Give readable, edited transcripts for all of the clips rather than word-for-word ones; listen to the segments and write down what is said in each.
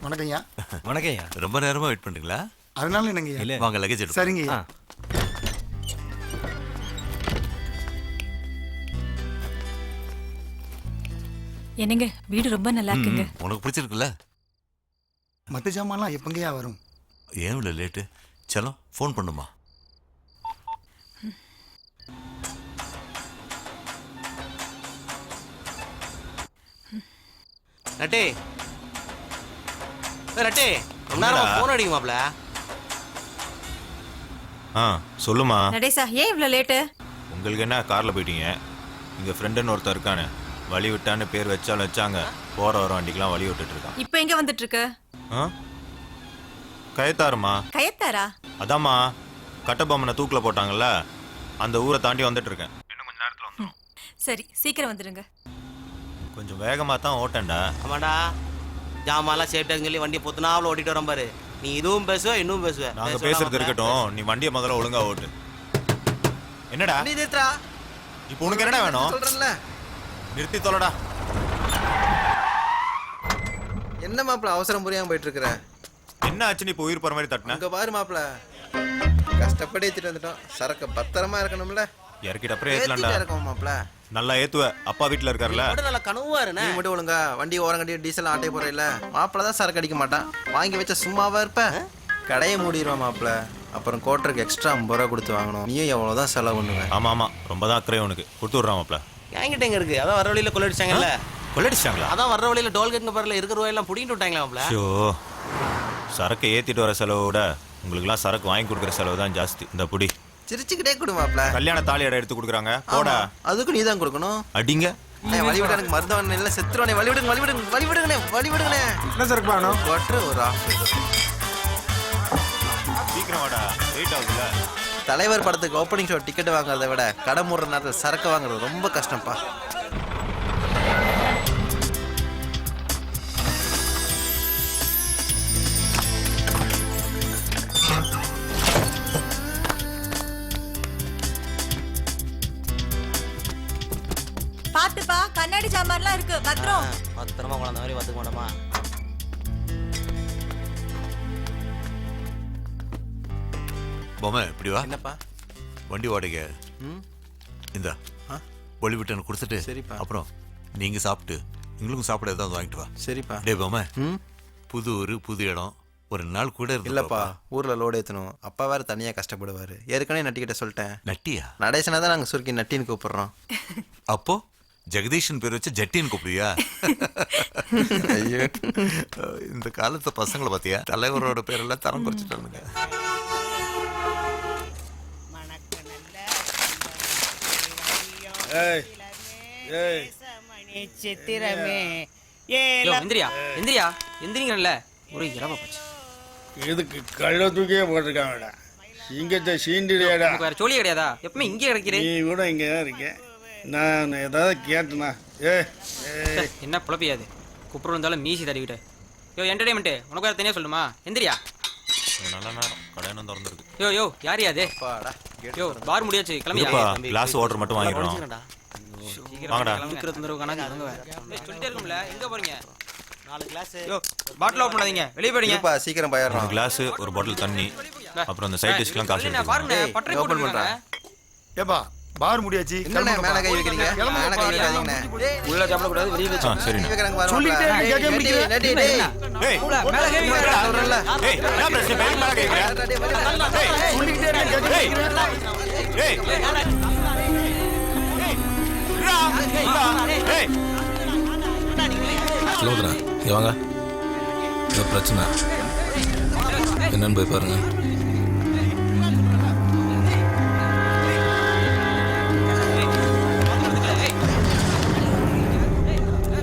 வணக்கம் ஐயா. வணக்கம் ஐயா. ரொம்ப நேரமா வெயிட் பண்றீங்களா? அதனால என்னங்க ஐயா? இல்ல. வாங்க லக்கேஜ் எடுத்து. சரிங்க ஐயா. என்னங்க வீடு ரொம்ப நல்லா இருக்குங்க. உனக்கு பிடிச்சிருக்குல்ல? மத்த ஜாமான்லாம் எப்பங்கய்யா வரும்? ஏன் இவ்வளோ லேட்டு? சலோ ஃபோன் பண்ணுமா? நட்டே நட்டே நேரம் ஃபோன் அடிங்க மாப்ள. சொல்லுமா. நடேசா ஏன் இவ்வளவு லேட்டு? உங்களுக்கு என்ன காரில் போயிட்டீங்க? இங்கே ஃப்ரெண்டுன்னு ஒருத்தர் இருக்கானே, வழி விட்டான்னு பேர் வச்சாலும் வச்சாங்க, போகிற வர வண்டிக்கெலாம் வழி விட்டுட்டு இருக்கான். இப்போ எங்க வந்துட்டு இருக்க? கயத்தாருமா. கயத்தாரா? அதாம்மா, கட்டபொம்மனை தூக்கில் போட்டாங்கல்ல, அந்த ஊரை தாண்டி வந்துட்டு இருக்கேன். இன்னும் கொஞ்சம் நேரத்தில் வந்துடும். சரி சீக்கிரம் வந்துருங்க. கொஞ்சம் வேகமாக தான் ஓட்டேன்டா. ஆமாடா, ஜாமான்லாம் சேஃப்டியான்னு சொல்லி வண்டியை பொத்துனாவில் ஓட்டிட்டு வரோம் பாரு. நீ இதுவும் பேசுவ இன்னும் பேசுவ. நாங்கள் பேசுறது இருக்கட்டும், நீ வண்டியை முதல்ல ஒழுங்கா ஓட்டு. என்னடா நீ நிறுத்துறா. இப்போ உனக்கு என்னடா வேணும்? சொல்றேன்ல. நிறுத்தி தொலைடா. என்ன மாப்பிள அவசரம் புரியாம போயிட்டு இருக்கிற? என்ன ஆச்சு நீ இப்போ உயிர் போகிற மாதிரி தட்டின? அங்க பாரு மாப்பிள, கஷ்டப்பட்டு ஏத்திட்டு வந்துட்டோம். சரக்கு பத்திரமா இருக்கணும்ல. இறக்கிட்ட அப்புறம் ஏற்றலாம்டா. இருக்கோம் மாப்பிள. நல்லா ஏத்துவ, அப்பா வீட்டில் இருக்காருல்ல. மட்டும் நல்லா கனவா நீ இருனே. மட்டும் ஒழுங்கா வண்டி ஓரம் கட்டி டீசல் ஆட்டே போறேல. மாப்பிள தான் சரக்கு அடிக்க மாட்டான். வாங்கி வச்ச சும்மாவா இருப்ப? கடையை மூடிடுவான் மாப்பிள. அப்புறம் கோட்டருக்கு எக்ஸ்ட்ரா 50 ரூபா கொடுத்து வாங்கணும். நீயும் எவ்வளவுதான் செலவு பண்ணுவேன். ஆமா ஆமா, ரொம்ப தான் அக்கறை உனக்கு. கொடுத்து விட்றாமாப்ல. என்கிட்ட எங்க இருக்கு? அதான் வர வழியில கொள்ளடிச்சாங்கல்ல. கொள்ளடிச்சாங்களா? அதான் வர வழியில டோல்கேட்னு பாருல இருக்கிற ரூபாயெல்லாம் புடிங்கிட்டு விட்டாங்களா மாப்ள. ஷோ, சரக்கை ஏத்திட்டு வர செலவை விட உங்களுக்குலாம் சரக்கு வாங்கி கொடுக்குற செலவு தான் ஜாஸ்தி. இந்த புடி. சிரிச்சுக்கிட்டே கொடு மாப்பிள. கல்யாண தாலி இடம் எடுத்து கொடுக்குறாங்க. போடா. அதுக்கு நீ தான் கொடுக்கணும். அடிங்க. வழி விட எனக்கு மருந்தவன் இல்லை, செத்துருவானே. வழி விடுங்க, வழி விடுங்க, வழி விடுங்கண்ணே, வழி விடுங்கண்ணே. என்ன சரக்கு வேணும்? கோட்டர் ஒரு சீக்கிரம் வாடா, வெயிட் ஆகுதுல்ல. தலைவர் படத்துக்கு ஓப்பனிங் ஷோ டிக்கெட் வாங்குறத விட கடை மூடுற நேரத்தில் சரக்கு வாங்குறது ரொம்ப கஷ்டம்ப்பா. பாத்துப்பா, கண்ணாடி ஜாமான்லாம் இருக்கு, பத்திரம். பத்திரமா குழந்த மாதிரி பார்த்துக்க மாட்டோமா? பொம்மை இப்படி வா. என்னப்பா? வண்டி வாடகை ம், இந்த ஆ? ஒளி விட்டு கொடுத்துட்டு சரிப்பா. அப்புறம் நீங்க சாப்பிட்டு எங்களுக்கும் சாப்பிட ஏதாவது வாங்கிட்டு வா. சரிப்பா. டே பொம்மை, ம், புது ஊரு புது இடம், ஒரு நாள் கூட இருந்து இல்லப்பா, பாப்பா. ஊர்ல லோடு ஏற்றணும். அப்பா வேற தனியாக கஷ்டப்படுவாரு. ஏற்கனவே நட்டிக்கிட்ட சொல்லிட்டேன். நட்டியா? நடேசனா தான் நாங்கள் சுருக்கி நட்டின்னு கூப்பிடுறோம். அப்போ ஜெகதீஷன் பேர் வச்சு ஜட்டின்னு கூப்பிடுவியா? ஐயோ, இந்த காலத்து பசங்களை பார்த்தியா? தலைவரோட பேரெல்லாம் தரம் குறைச்சிட்டானுங்க. சித்திரமே எந்திரியா எந்திரியா எந்திரிங்கல்ல. ஒரு இறவ போச்சு. இதுக்கு கள்ள தூக்கியே போட்டிருக்காங்கடா. சிங்கத்தை சீண்டிடையாடா. உனக்கு வேற ஜோலி கிடையாதா? எப்பவுமே இங்கே கிடைக்கிறேன். நீ கூட இங்கே தான் இருக்கேன். நான் ஏதாவது கேட்டனா? என்ன புலப்பியாது? குப்புறம் இருந்தாலும் மீசி தடவிட்ட. யோ என்டர்டைன்மெண்ட் உனக்கு வேற தனியாக சொல்லுமா? எந்திரியா. நல்ல நேரம், கடையனும் திறந்துருக்கு. யோ யோ யார் யாது? அப்பாடா. யோ பார் முடியாச்சு, கிளம்பியா. இருப்பா, கிளாஸ் வாட்டர் மட்டும் வாங்கிடுறோம். வாங்கடா. இருக்கிற தொந்தரவு கணக்கு இவங்க வேற. சொல்லிட்டே இருக்கும்ல, எங்க போறீங்க? 4 கிளாஸ். யோ பாட்டில் ஓபன் பண்ணாதீங்க, வெளிய போறீங்க. இருப்பா, சீக்கிரம் ஒரு போயிடுறோம். கிளாஸ், ஒரு பாட்டில் தண்ணி, அப்புறம் அந்த சைட் டிஷ்லாம் காசு இல்ல, எடுத்துக்கோங்க. பாருங்க ஏய், பட்டறை open போட்டு பண்றேன். ஏப்பா பார் முடியாச்சு. என்னண்ணே மேலே கை வைக்கிறீங்க? மேலே கை வைக்காதீங்கண்ணே. உள்ள சாப்பிட கூடாது, வெளிய வச்சு. சரிண்ணா. கை வைக்கிறாங்க பாரு சொல்லிட்டே மாப்பிள. இருக்கேன், கேட்க நட்டி, முடியல. நட்டி, டேய். ஏய், மேல கை வைங்க. சொல்றேன்ல. ஏய், என்ன பிரச்சனை? பேங்க் மேல கேக்குற? சொல்லிக்கிட்டே இருக்கேன், கேட்க ஏய், ஏய், ஏய், சுலோதனா, இங்க வாங்க. ஏதோ பிரச்சனை என்னன்னு போய் பாருங்க.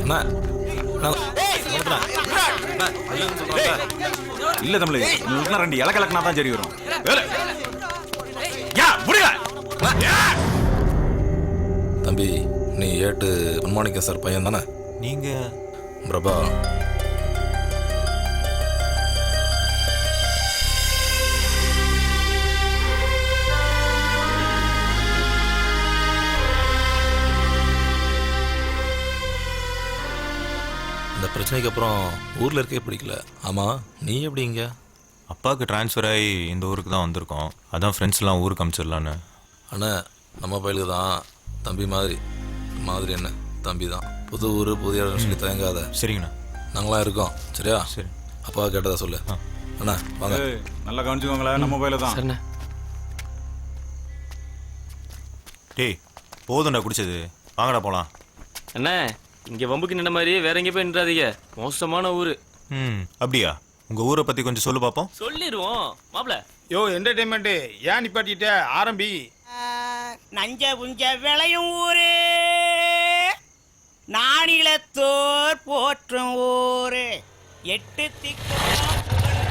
அண்ணா, சுலோதனா. இல்ல தமிழ், உங்களுக்கு 2 இலக்கலக்கனா தான் சரி வரும். யா முடியல. தம்பி, நீ ஏட்டு பொன்மாணிக்கம் சார் பையன் தானே? நீங்க பிரபா. இந்த பிரச்சனைக்கு அப்புறம் ஊரில் இருக்கே பிடிக்கல. ஆமாம், நீ எப்படி இங்க? அப்பாவுக்கு ட்ரான்ஸ்ஃபர் ஆகி இந்த ஊருக்கு தான் வந்திருக்கோம். அதான் ஃப்ரெண்ட்ஸ்லாம் ஊருக்கு அனுப்பிச்சிடலான்னு. அண்ணா, நம்ம பயிலுக்கு தான் தம்பி மாதிரி. மாதிரி என்ன, தம்பி தான். புது ஊர் புதிய இடம்னு சொல்லி தயங்காத. சரிங்கண்ணா. நாங்களாம் இருக்கோம், சரியா? சரி. அப்பா கேட்டதா சொல்லு. அண்ணா வாங்க. நல்லா கவனிச்சுக்கோங்களேன், நம்ம பயில தான். சரிண்ணே. டேய் போதும்டா குடிச்சது, வாங்கடா போகலாம். அண்ணா இங்க வம்புக்கு நின்ன மாதிரி வேற எங்கே போய் நின்றாதீங்க, மோசமான ஊரு. அப்படியா? உங்கள் ஊரை பற்றி கொஞ்சம் சொல்லு பார்ப்போம். சொல்லிடுவோம் மாப்ள. யோ என்டர்டைன்மெண்ட் ஏன் நிப்பாட்டிட்ட ஆரம்பி. நஞ்ச புஞ்ச விளையும் ஊரு, நானிலத்தோர் போற்றும் ஊரு, 8 திக்கு.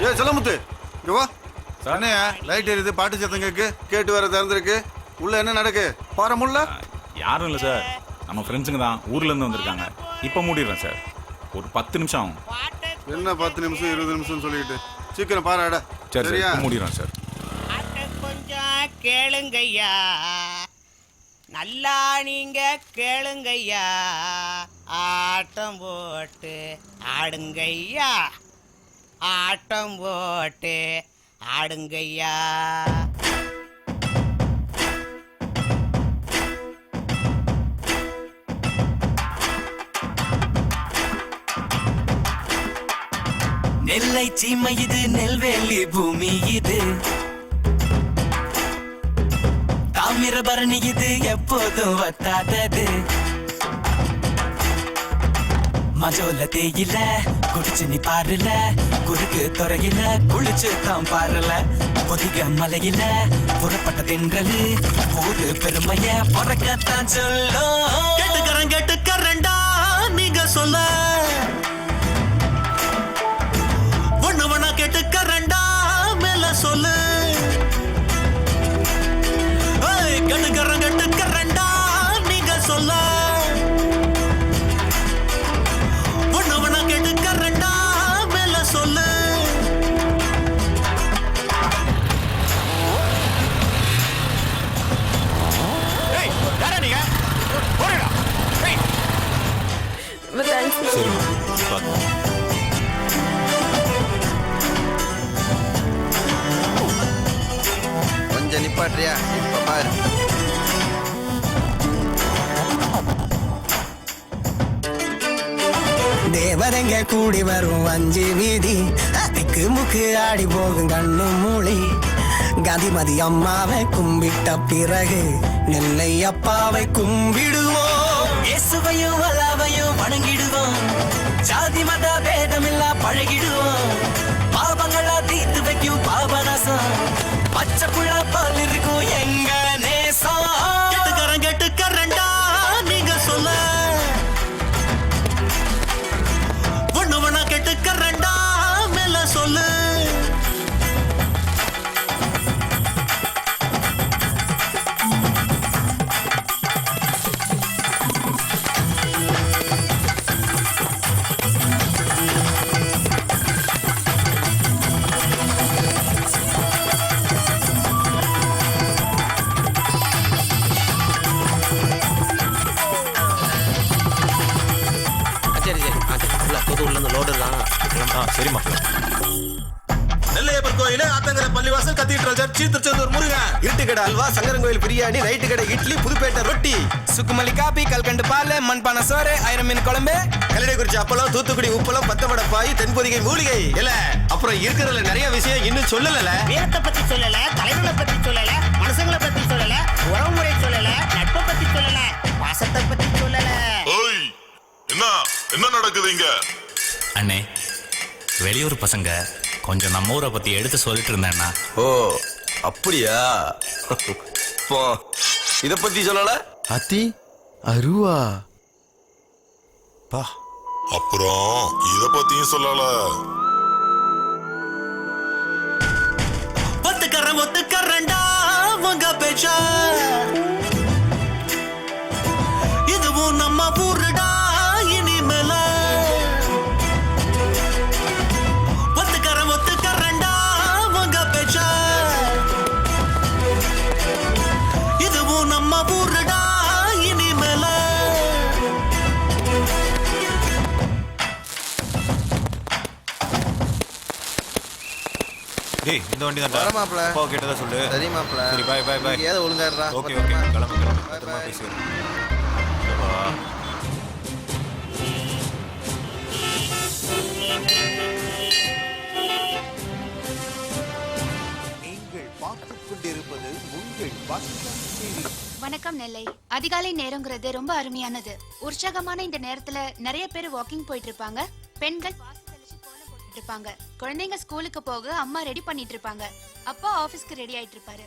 ஏ செல்லமுத்து, இங்க வா. அண்ணையா லைட் எரியுது, பாட்டு சத்தம் கேட்டு வர திறந்துருக்கு. உள்ள என்ன நடக்கு பாரு. முள்ள யாரும் இல்லை சார், நம்ம ஃப்ரெண்ட்ஸுங்க தான், ஊர்லேருந்து வந்திருக்காங்க. இப்போ மூடிடுறேன் சார், ஒரு 10 நிமிஷம் ஆகும். என்ன 10 நிமிஷம் 20 நிமிஷம் சொல்லிட்டு சீக்கிரம் பாராட. சரி சார், இப்போ மூடிடுறேன் சார். கொஞ்சம் கேளுங்கய்யா, நல்லா நீங்க கேளுங்கய்யா, ஆட்டம் போட்டு ஆடுங்கய்யா, ஆட்டம் போட்டு ஆடுங்கய்யா. நெல்லை சீமை இது, நெல்வேலி பூமி இது, தாமிரபரணி இது, எப்போதும் வத்தாதது. மஜோல தேயில குடிச்சு நீ பாருல, குறுக்கு துறையில குளிச்சு தான் பாருல, பொதிக மலையில புறப்பட்ட தென்றலு ஊரு பெருமைய பறக்கத்தான் சொல்லும். கேட்டுக்கறண்டா நீங்க சொல்ல, ஒண்ணு கேட்டுக்கறண்டா மேல சொல்லு. கேட்டுக்கறண்டா நீங்க சொல்ல, ஒண்ணு கேட்டுக்கறண்டா மேல சொல்லு. சரி பார்த்து. கொஞ்சம் நிப்பாட்றியா? இப்ப பாரு. தேவரங்க கூடி வரும் 5 வீதி, திக்கு முக்கு ஆடி போகும் கண்ணு மூளி. காந்திமதி அம்மாவை கும்பிட்ட பிறகு நெல்லை அப்பாவை கும்பிடுவோம். இயேசுவையும் அல்லாவையும் வணங்கிடுவோம். ஜாதி மத பேதமில்லா பழகிடுவோம். பாவங்களா தீர்த்து வைக்கும் பாபநாசம், பச்சை புள்ள பால் இருக்கும் எங்க நேசம். கேட்டுக்கறண்டா நீங்க சொல்ல, ஒண்ணு கேட்டுக்கறண்டா மேல சொல்லு. சரி சரி, உள்ள பொது உள்ள இந்த லோடு தான். சரி மக்கள். நெல்லையப்பர் கோயில், ஆத்தங்கரை பள்ளிவாசல், கத்தீட்ரல் சர்ச், திருச்செந்தூர் முருகன், இருட்டுக்கடை அல்வா, சங்கரங்கோயில் பிரியாணி, ரைட்டு கடை இட்லி, புதுப்பேட்டை ரொட்டி, சுக்குமல்லி காப்பி, கல்கண்டு பால், மண்பான சோறு, 1000 மீன் குழம்பு, கல்லடைக்குறிச்சி அப்பளம், தூத்துக்குடி உப்பளம், பத்தவடை பாய், தென்பொதிகை மூலிகை. இல்ல அப்புறம் இருக்கிறதுல நிறைய விஷயம் இன்னும் சொல்லல. வீரத்தை பத்தி சொல்லல, தலைவர்களை பத்தி சொல்லல, மனுஷங்களை பத்தி சொல்லல, உறவுமுறை சொல்லல, நட்பை பத்தி சொல்லல, பாசத்தை பத்தி சொல்லல. என்ன நடக்குது இங்க? அண்ணே, வெளியூர் பசங்க கொஞ்சம் நம்ம ஊரை பத்தி எடுத்து சொல்லிட்டு இருந்தேன்னா. ஓ அப்படியா? இத பத்தி சொல்லல. அத்தி அருவா பா, அப்புறம் இத பத்தியும் சொல்லல. ஒத்துக்கறண்டா உங்க பேச்சா, இதுவும் நம்ம ஊருடா இனிமேல. ஒத்துக்கறண்டா உங்க பேச்சா, இதுவும் நம்ம ஊருடா இனிமேல. டேய் இந்த வண்டி தான் வர மாப்ள. போ கேட்டதா சொல்லு சரி மாப்ள. சரி பை பை பை ஏதோ ஒழுங்காடுறா. ஓகே ஓகே கிளம்பு பத்திரமா பேசுகிறேன் நீங்கள் பார்த்துக் கொண்டிருப்பது உங்கள் வசந்தம் டிவி. வணக்கம் நெல்லை. அதிகாலை நேரங்கிறது ரொம்ப அருமையானது. உற்சாகமான இந்த நேரத்துல நிறைய பேர் வாக்கிங் போயிட்டு இருப்பாங்க. பெண்கள் வாசல் தெளிச்சு கோலம் போட்டுட்டு இருப்பாங்க. குழந்தைங்க ஸ்கூலுக்கு போக அம்மா ரெடி பண்ணிட்டு இருப்பாங்க. அப்பா ஆபீஸ்க்கு ரெடி ஆயிட்டு இருப்பாரு.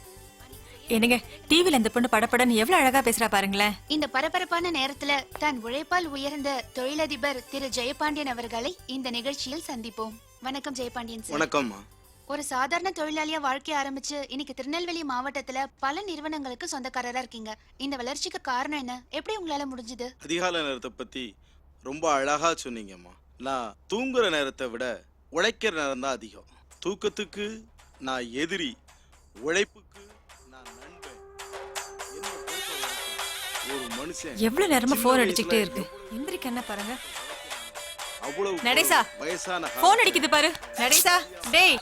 என்னங்க டிவில இந்த பொண்ணு படப்படன்னு எவ்வளவு அழகா பேசுறா பாருங்களேன். இந்த பரபரப்பான நேரத்துல தன் உழைப்பால் உயர்ந்த தொழிலதிபர் திரு ஜெயபாண்டியன் அவர்களை இந்த நிகழ்ச்சியில் சந்திப்போம். வணக்கம் ஜெயபாண்டியன் சார். வணக்கம்மா. ஒரு சாதாரண தொழிலாளியா வாழ்க்கை ஆரம்பிச்சு இன்னைக்கு திருநெல்வேலி மாவட்டத்துல பல நிறுவனங்களுக்கு சொந்தக்காரரா இருக்கீங்க. இந்த வளர்ச்சிக்கு காரணம் என்ன? எப்படி உங்களால முடிஞ்சது? அதிகாலை நேரத்தை பத்தி ரொம்ப அழகா சொன்னீங்கம்மா. நான் தூங்குற நேரத்தை விட உழைக்கிற நேரம் தான் அதிகம். தூக்கத்துக்கு நான் எதிரி, உழைப்புக்கு நான் நண்பன். என்னை பொறுத்தவரைக்கும் ஒரு மனுஷன் எவ்வளவு நேரமா போன் அடிச்சுக்கிட்டே இருக்கு. எந்திரிக்க என்ன பாருங்க. அவ்வளவு நடேசா வயசான போன் அடிக்குது பாரு. நடேசா டேய்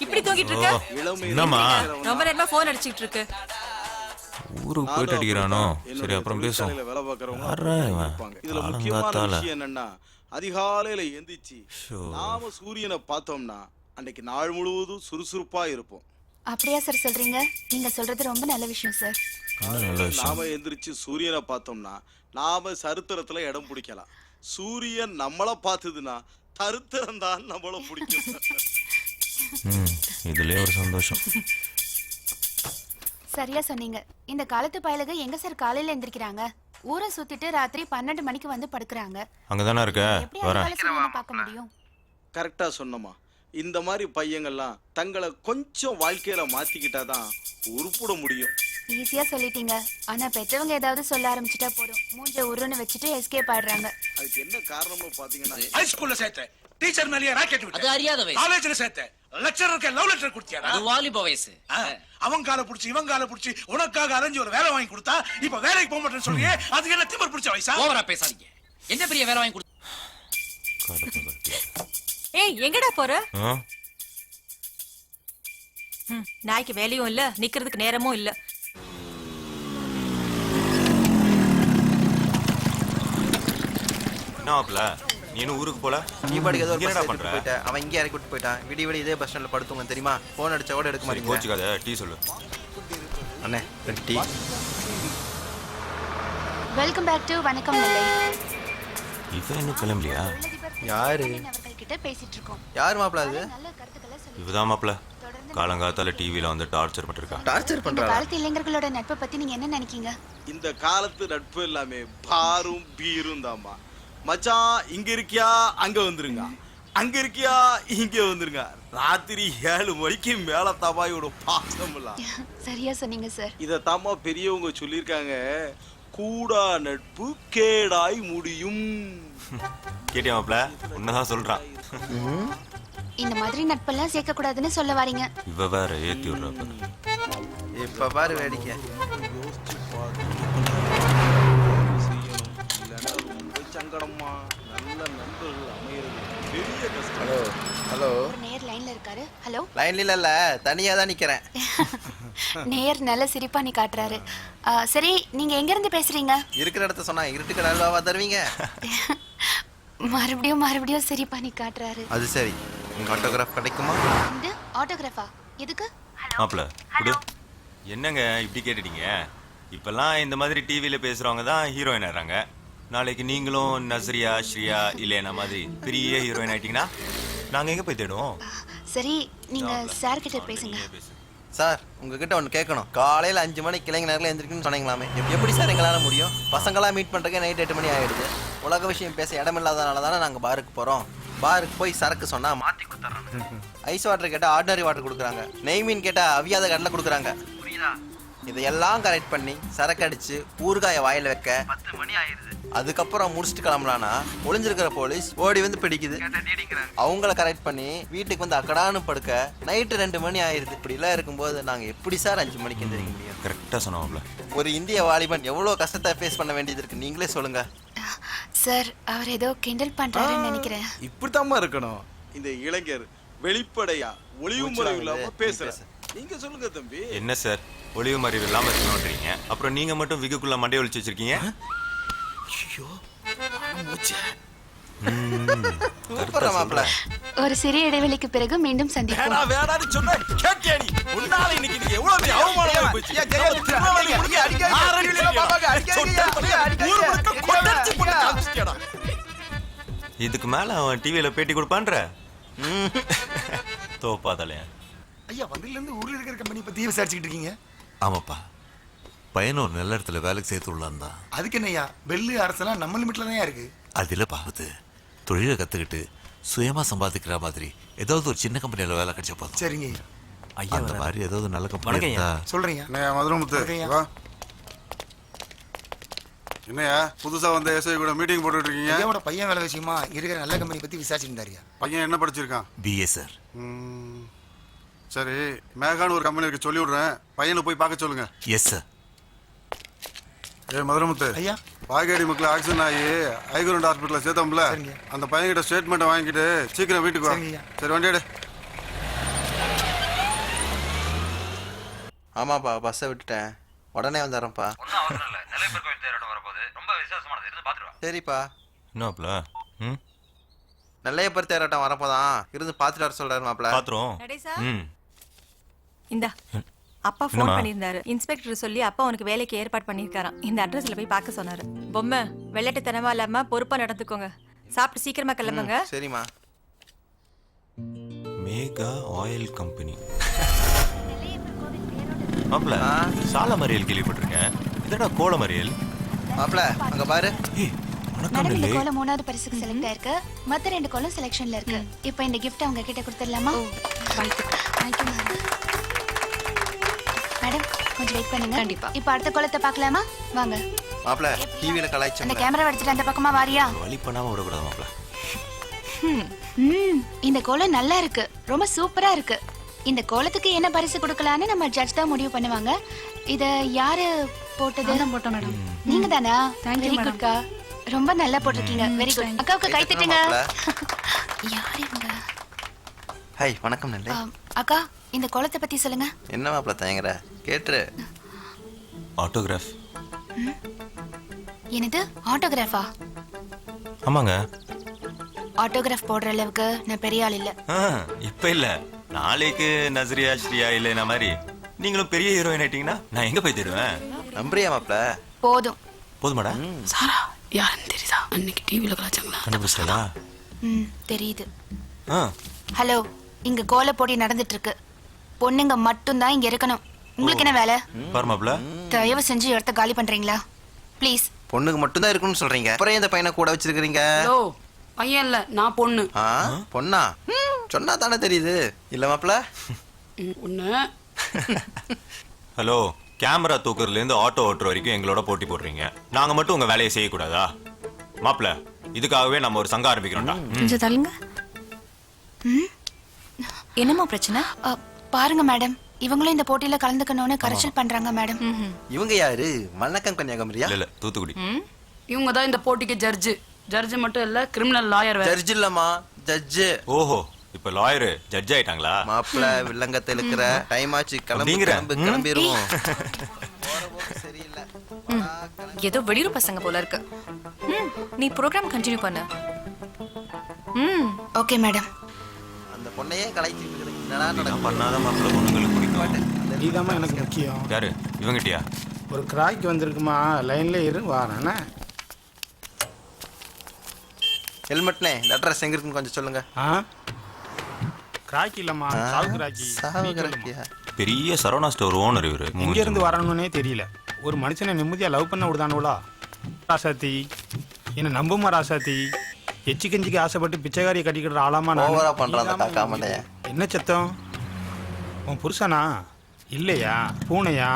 இப்படி தூங்கிட்டு இருக்க. என்னம்மா ரொம்ப நேரமா போன் அடிச்சிட்டு இருக்கு. ஊருக்கு போயிட்டு அடிக்கிறானோ. சரி அப்புறம் பேசுவோம். வேலை பார்க்கறவங்க யாரா இவன்? இருப்பாங்க. இதுல முக்கியமான விஷயம் என்னன்னா அதிகாலையில எந்திரிச்சு நாம சூரியனை பார்த்தோம்னா அன்னைக்கு நாள் முழுவதும் சுறுசுறுப்பா இருப்போம். அப்படியா சார் சொல்றீங்க? நீங்க சொல்றது ரொம்ப நல்ல விஷயம் சார். நாம எந்திரிச்சு சூரியனை பார்த்தோம்னா நாம சரித்திரத்துல இடம் பிடிக்கலாம். சூரியன் நம்மள பார்த்ததுன்னா சரித்திரம் தான் நம்மள பிடிக்கும். இதுலயே ஒரு சந்தோஷம். சரியா சொன்னீங்க. இந்த காலத்து பயலுக எங்க சார் காலையில எந்திரிக்கிறாங்க? ஊரை சுத்திட்டு ராத்திரி 12 மணிக்கு வந்து படுக்குறாங்க. அங்கதானே இருக்க. எப்படி அதிகாலை சூரியனை பார்க்க முடியும்? கரெக்டா சொன்னமா. இந்த மாதிரி பையங்கள்லாம் தங்களை கொஞ்சம் வாழ்க்கையில மாத்திக்கிட்டாதான் உருப்பிட முடியும். ஈஸியா சொல்லிட்டீங்க. ஆனா பெற்றவங்க ஏதாவது சொல்ல ஆரம்பிச்சுட்டா போதும் மூஞ்ச உருன்னு வச்சுட்டு எஸ்கேப் ஆயிடுறாங்க. அதுக்கு என்ன காரணம்னு பாத்தீங்கன்னா ஹை ஸ்கூல்ல சேர்த்தேன். டீச்சர் மேலயே ராக்கெட் விட்டு. அது அறியாத வயசு. காலேஜ்ல சேர்த்தேன். லெக்சரருக்கு லவ் லெட்டர் கொடுத்தியாடா? அது வாலிப வயசு. அவன் கால புடிச்சு இவன் கால புடிச்சு உனக்காக அரேஞ்ச் ஒரு வேலை வாங்கி கொடுத்தா இப்ப வேலைக்கு போக மாட்டேன்னு சொல்றியே, அதுக்கு என்ன திமிர் பிடிச்ச வயசா? ஓவரா பேசாதீங்க. என்ன பெரிய வேலை வாங்கி கொடுத்த? ஏய் எங்கடா போற? நாய்க்கு வேலையும் இல்ல, நிக்கிறதுக்கு நேரமும் இல்ல. என்னவாப்ல நீ இன்னும் ஊருக்கு போல? நீ பாட்டுக்கு ஏதோ என்னடா பண்ற? போயிட்ட. அவன் இங்கே இறக்கி விட்டு போயிட்டான். விடி விடி இதே பஸ் ஸ்டாண்ட்ல படுத்துங்க தெரியுமா? போன் அடிச்சா கூட எடுக்க மாட்டீங்க. கோச்சுக்காத, டீ சொல்லு. அண்ணே ரெண்டு டீ. வெல்கம் பேக் டு வணக்கம் நெல்லை. இவன் இன்னும் கிளம்பலையா? யாரு? அவர்கள்கிட்ட பேசிட்டு இருக்கோம். யார் மாப்ள அது? நல்ல கருத்துக்களை சொல்லி இவதான் மாப்ள காலங்காத்தால டிவில வந்து டார்ச்சர் பண்ணிருக்கா. டார்ச்சர் இந்த பண்றா. காலத்து இளைஞர்களோட நட்பை பத்தி நீங்க என்ன நினைக்கீங்க? இந்த காலத்து நட்பு எல்லாமே பாரும் பீரும் தாமா. மச்சான் இங்க இருக்கியா அங்க வந்துருங்க, அங்க இருக்கியா இங்க வந்துருங்க. ராத்திரி 7 மணிக்கு மேல தபாயோட பாசம் இல்ல. சரியா சொன்னீங்க சார். இத தாமா பெரியவங்க சொல்லிருக்காங்க. கூடா நட்பு கேடாய் முடியும். கேட்டியா மாப்ள? உன்னதான் சொல்றான். இந்த மாதிரி நட்பெல்லாம் சேர்க்க கூடாதுன்னு சொல்ல வரீங்க. இவ வேற ஏத்தி விடுறப்ப. இப்ப பாரு வேடிக்கை. சங்கடமா நல்ல நண்பர்கள் அமையிறது பெரிய கஷ்டம். Hello hello. நேர் லைன்ல இருக்காரு. ஹலோ. லைன்ல இல்ல, தனியா தான் நிக்கிறேன். நேர் நல்ல சிரிப்பா நீ காட்டுறாரு. சரி நீங்க எங்க இருந்து பேசுறீங்க? இருக்கிற இடத்த சொன்னா இருட்டுக்கு நல்வாவா தருவீங்க? மறுபடியும் சிரிப்பா நீ காட்டுறாரு. அது சரி. உங்க ஆட்டோகிராஃப் கிடைக்குமா? இந்த ஆட்டோகிராஃபா எதுக்கு? மாப்ள குடு. என்னங்க இப்படி கேட்டுட்டீங்க? இப்பெல்லாம் இந்த மாதிரி டிவியில பேசுறவங்க தான் ஹீரோயின் ஆறாங்க. நாளைக்கு நீங்களும் நஸ்ரியா, ஸ்ரீயா, இல்லையா மாதிரி பெரிய ஹீரோயின் ஆயிட்டீங்கன்னா நாங்க எங்க போய் தேடுவோம்? சரி நீங்க சார் கிட்ட பேசுங்க. சார் உங்ககிட்ட ஒன்று கேட்கணும். காலையில் 5 மணிக்கு இளைஞர்கள் எந்திரிக்கணும்னு சொன்னீங்களாமே, எப்படி சார் எங்களால் முடியும்? பசங்களாம் மீட் பண்ணுறதுக்கு நைட் 8 மணி ஆகிடுது. உலக விஷயம் பேச இடமில்லாதனால தானே நாங்கள் பாருக்கு போகிறோம். பாருக்கு போய் சரக்கு சொன்னால் மாற்றி கொடுத்துட்றாங்க. ஐஸ் வாட்டர் கேட்டால் ஆர்டினரி வாட்டர் கொடுக்குறாங்க. நெய் மீன் கேட்டால் அவியாத கடலை கொடுக்குறாங்க. புரியுதா? இதையெல்லாம் கரெக்ட் பண்ணி சரக்கு அடிச்சு ஊறுகாயை வாயில் வைக்க 10 மணி ஆயிடுது. அதுக்கப்புறம் முடிச்சுட்டு கிளம்பலான்னா ஒளிஞ்சிருக்கிற போலீஸ் ஓடி வந்து பிடிக்குது. அவங்கள கரெக்ட் பண்ணி வீட்டுக்கு வந்து அக்கடான்னு படுக்க நைட்டு 2 மணி ஆயிடுது. இப்படி எல்லாம் இருக்கும்போது நாங்கள் எப்படி சார் 5 மணிக்கு எந்திரிக்க முடியும்? கரெக்டாக சொன்னோம்ல. ஒரு இந்திய வாலிபன் எவ்வளோ கஷ்டத்தை ஃபேஸ் பண்ண வேண்டியது இருக்கு, நீங்களே சொல்லுங்க. சார் அவர் ஏதோ கிண்டல் பண்றாருன்னு நினைக்கிறேன். இப்படித்தாம்மா இருக்கணும். இந்த இளைஞர் வெளிப்படையா ஒளிவு முறை இல்லாம பேசுறேன். நீங்க சொல்லுங்க தம்பி. என்ன சார் ஒளிவு மறைவு இல்லாம இருக்கணும்ன்றீங்க, அப்புறம் நீங்க மட்டும் விகுக்குள்ள மண்டையை ஒளிச்சு வச்சிருக்கீங்க. ஒரு சிறிய இடைவெளிக்கு பிறகு மீண்டும் சந்திப்போம். இதுக்கு மேல அவன் டிவியில பேட்டி கொடுப்பான்ற தோப்பாதலையா. ஐயா வந்தில இருந்து ஊர்ல இருக்கிற கம்பெனி பத்தி விசாரிச்சுக்கிட்டு இருக்கீங்க? ஆமாப்பா, பையனை ஒரு நல்ல இடத்துல வேலைக்கு சேர்த்து விடலாம் தான். அதுக்கு என்னய்யா, வெள்ளி அரசெல்லாம் நம்ம லிமிட்ல தான் இருக்கு. அதுல பாவது தொழிலை கத்துக்கிட்டு சுயமா சம்பாதிக்கிற மாதிரி ஏதாவது ஒரு சின்ன கம்பெனியில வேலை கிடைச்ச போதும். சரிங்க ஐயா, அந்த மாதிரி ஏதாவது நல்ல கம்பெனி இருந்தா சொல்றீங்க. மதுரமுத்து வா. என்னையா புதுசா வந்த எஸ்ஐ கூட மீட்டிங் போட்டுட்டு இருக்கீங்க? ஐயாவோட பையன் வேலை விஷயமா இருக்கிற நல்ல கம்பெனி பத்தி விசாரிச்சுட்டு இருந்தாருயா. பையன் என்ன படிச்சிருக்கான்? BA sir. சரி, மேகான்னு ஒரு கம்பெனி இருக்கு, சொல்லி விடுறேன், பையனை போய் பார்க்க சொல்லுங்க. Yes sir. ஏ மதுரமுத்து ஐயா, பாகேடி மக்கள் ஆக்சிடென்ட் ஆகி ஐகுரண்ட் ஹாஸ்பிட்டலில் சேர்த்தோம்ல, அந்த பையன்கிட்ட ஸ்டேட்மெண்ட்டை வாங்கிட்டு சீக்கிரம் வீட்டுக்கு வா. சரி வண்டி எடு. ஆமாப்பா, பஸ்ஸை விட்டுட்டேன், உடனே வந்துடுறேன்ப்பா. சரிப்பா. என்னப்பா? நெல்லையப்பர் தேரோட்டம் வரப்போதான், இருந்து பார்த்துட்டு வர சொல்றாரு மாப்பிள்ள. பாத்துறோம். இந்தா அப்பா ஃபோன் பண்ணியிருந்தாரு. இன்ஸ்பெக்டர் சொல்லி அப்பா உனக்கு வேலைக்கு ஏற்பாடு பண்ணியிருக்காராம். இந்த அட்ரஸ்ல போய் பார்க்க சொன்னாரு. பொம்மை வெள்ளட்டுத்தனமா இல்லாம பொறுப்பா நடந்துக்கோங்க. சாப்பிட்டு சீக்கிரமா கிளம்புங்க. சரிம்மா. Mega oil company. மாப்ள சால மறியல் கேள்விப்பட்டிருக்கேன். இதடா கோல மறியல். மாப்ள அங்க பாரு. மேடம், இந்த கோலம் 3வது பரிசுக்கு செலக்ட் ஆயிருக்கு. மத்த 2 கோலம் செலக்ஷன்ல இருக்கு. இப்போ இந்த gift அவங்க கிட்ட கொடுத்துடலாமா? மேடம் கொஞ்சம் வெயிட் பண்ணுங்க. கண்டிப்பா. இப்போ அடுத்த கோலத்தை பார்க்கலாமா? வாங்க. மாப்ள டிவில கலாய்ச்சோம். அந்த கேமரா எடுத்துட்டு அந்த பக்கமா வாரியா? வலி பண்ணாம விட கூடாது மாப்ள. இந்த கோலம் நல்லா இருக்கு, ரொம்ப சூப்பரா இருக்கு. இந்த கோலத்துக்கு என்ன பரிசு கொடுக்கலாம்னு நம்ம ஜட்ஜ் தான் முடிவு பண்ணுவாங்க. இத யாரு போட்டது? நான் போட்டேன் மேடம். நீங்க தானா? வெரி குட்க்கா, ரொம்ப நல்லா போட்டிருக்கீங்க. Very good. அக்காவுக்கு கை தட்டுங்க. யார் இவங்க? ஹாய், வணக்கம் நெல்லை. அக்கா, இந்த கோலத்தை பத்தி சொல்லுங்க. என்ன மாப்ள தயங்கற? கேட்ரு. ஆட்டோகிராஃப். என்னது ஆட்டோகிராஃபா? ஆமாங்க. ஆட்டோகிராஃப் போடுற அளவுக்கு நான் பெரிய ஆள் இல்ல. இப்ப இல்ல, நாளைக்கு நஸ்ரியா ஸ்ரீயா இல்லைனா மாதிரி நீங்களும் பெரிய ஹீரோயின் ஆயிட்டீங்கன்னா நான் எங்க போய் தேடுவேன்? நம்புறியா மாப்ள? போதும். போதுமாடா? சாரா யாருன்னு தெரியுதா? அன்னைக்கு டிவில கலாச்சாங்களா? கண்டுபிடிச்சலா? தெரியுது. ஹலோ, இங்க கோல போட்டி நடந்துட்டு இருக்கு. பொண்ணுங்க மட்டும் தான் இங்க இருக்கணும். உங்களுக்கு என்ன வேலை? பாருமாப்ல, தயவு செஞ்சு இடத்த காலி பண்றீங்களா ப்ளீஸ்? பொண்ணுங்க மட்டும் தான் இருக்கணும்னு சொல்றீங்க, அப்புறம் இந்த பையனை கூட வச்சிருக்கீங்க? ஹலோ, பையன் இல்ல, நான் பொண்ணு. பொண்ணா? சொன்னா தானே தெரியுது. இல்ல மாப்ள? ஒண்ணு. ஹலோ, கேமரா தூக்குறதுல இருந்து ஆட்டோ ஓட்டுற வரைக்கும் எங்களோட போட்டி போடுறீங்க. நாங்க மட்டும் உங்க வேலையை செய்யக்கூடாதா? மாப்ள, இதுக்காகவே நம்ம ஒரு சங்கம் ஆரம்பிக்கிறோம்டா. கொஞ்சம் தள்ளுங்க. என்னமா பிரச்சனை? பாருங்க மேடம், இவங்களும் இந்த போட்டியில கலந்துக்கணும்னு கரெக்ஷன் பண்றாங்க மேடம். இவங்க யாரு? மண்ணக்கம் கன்னியாகுமரியா? இல்ல, தூத்துக்குடி. இவங்க தான் இந்த போட்டிக்கு ஜட்ஜ். ஜட்ஜ் மட்டும் இல்ல, கிரிமினல் லாயர். ஜட்ஜ் இல்லம்மா, ஜட்ஜ். ஓஹோ, இப்ப லாயர் ஜட்ஜ் ஆயிட்டாங்களா? மாப்ள வில்லங்கத்தை இழுக்கிற டைம் ஆச்சு, கிளம்பிடுவோம். சரியில்லை, ஏதோ வெளியூர் பசங்க போல இருக்கு. நீ ப்ரோக்ராம் கண்டினியூ பண்ணு. Okay madam. அந்த பொண்ணையே கலாய்ச்சிட்டு இருக்கு. என்னடா நடக்குது? பண்ணாத மாப்ள பொண்ணுங்களுக்கு பிடிக்கும். நீதாம்மா எனக்கு முக்கியம். யாரு இவங்கிட்டயா? ஒரு கிராய்க்கு வந்திருக்குமா, லைன்ல இரு வாரானே. ஹெல்மெட்னே, இந்த அட்ரஸ் எங்க இருக்குன்னு கொஞ்சம் சொல்லுங்க. கிராக்கி இல்லம்மா, சாவு கிராக்கி. சாவு கிராக்கியா? பெரிய சரவணா ஸ்டோர் ஓனர் இவரு. எங்க இருந்து வரணும்னே தெரியல. ஒரு மனுஷனை நிம்மதியா லவ் பண்ண விடுதானுவலா? ராசாத்தி, என்ன நம்புமா ராசாத்தி? எச்சி கஞ்சிக்கு ஆசைப்பட்டு பிச்சைக்காரியை கட்டிக்கிற ஆளாமா ஓவரா பண்றாங்க காக்கா மண்டைய. என்ன சத்தம்? உன் புருஷனா இல்லையா பூனையா?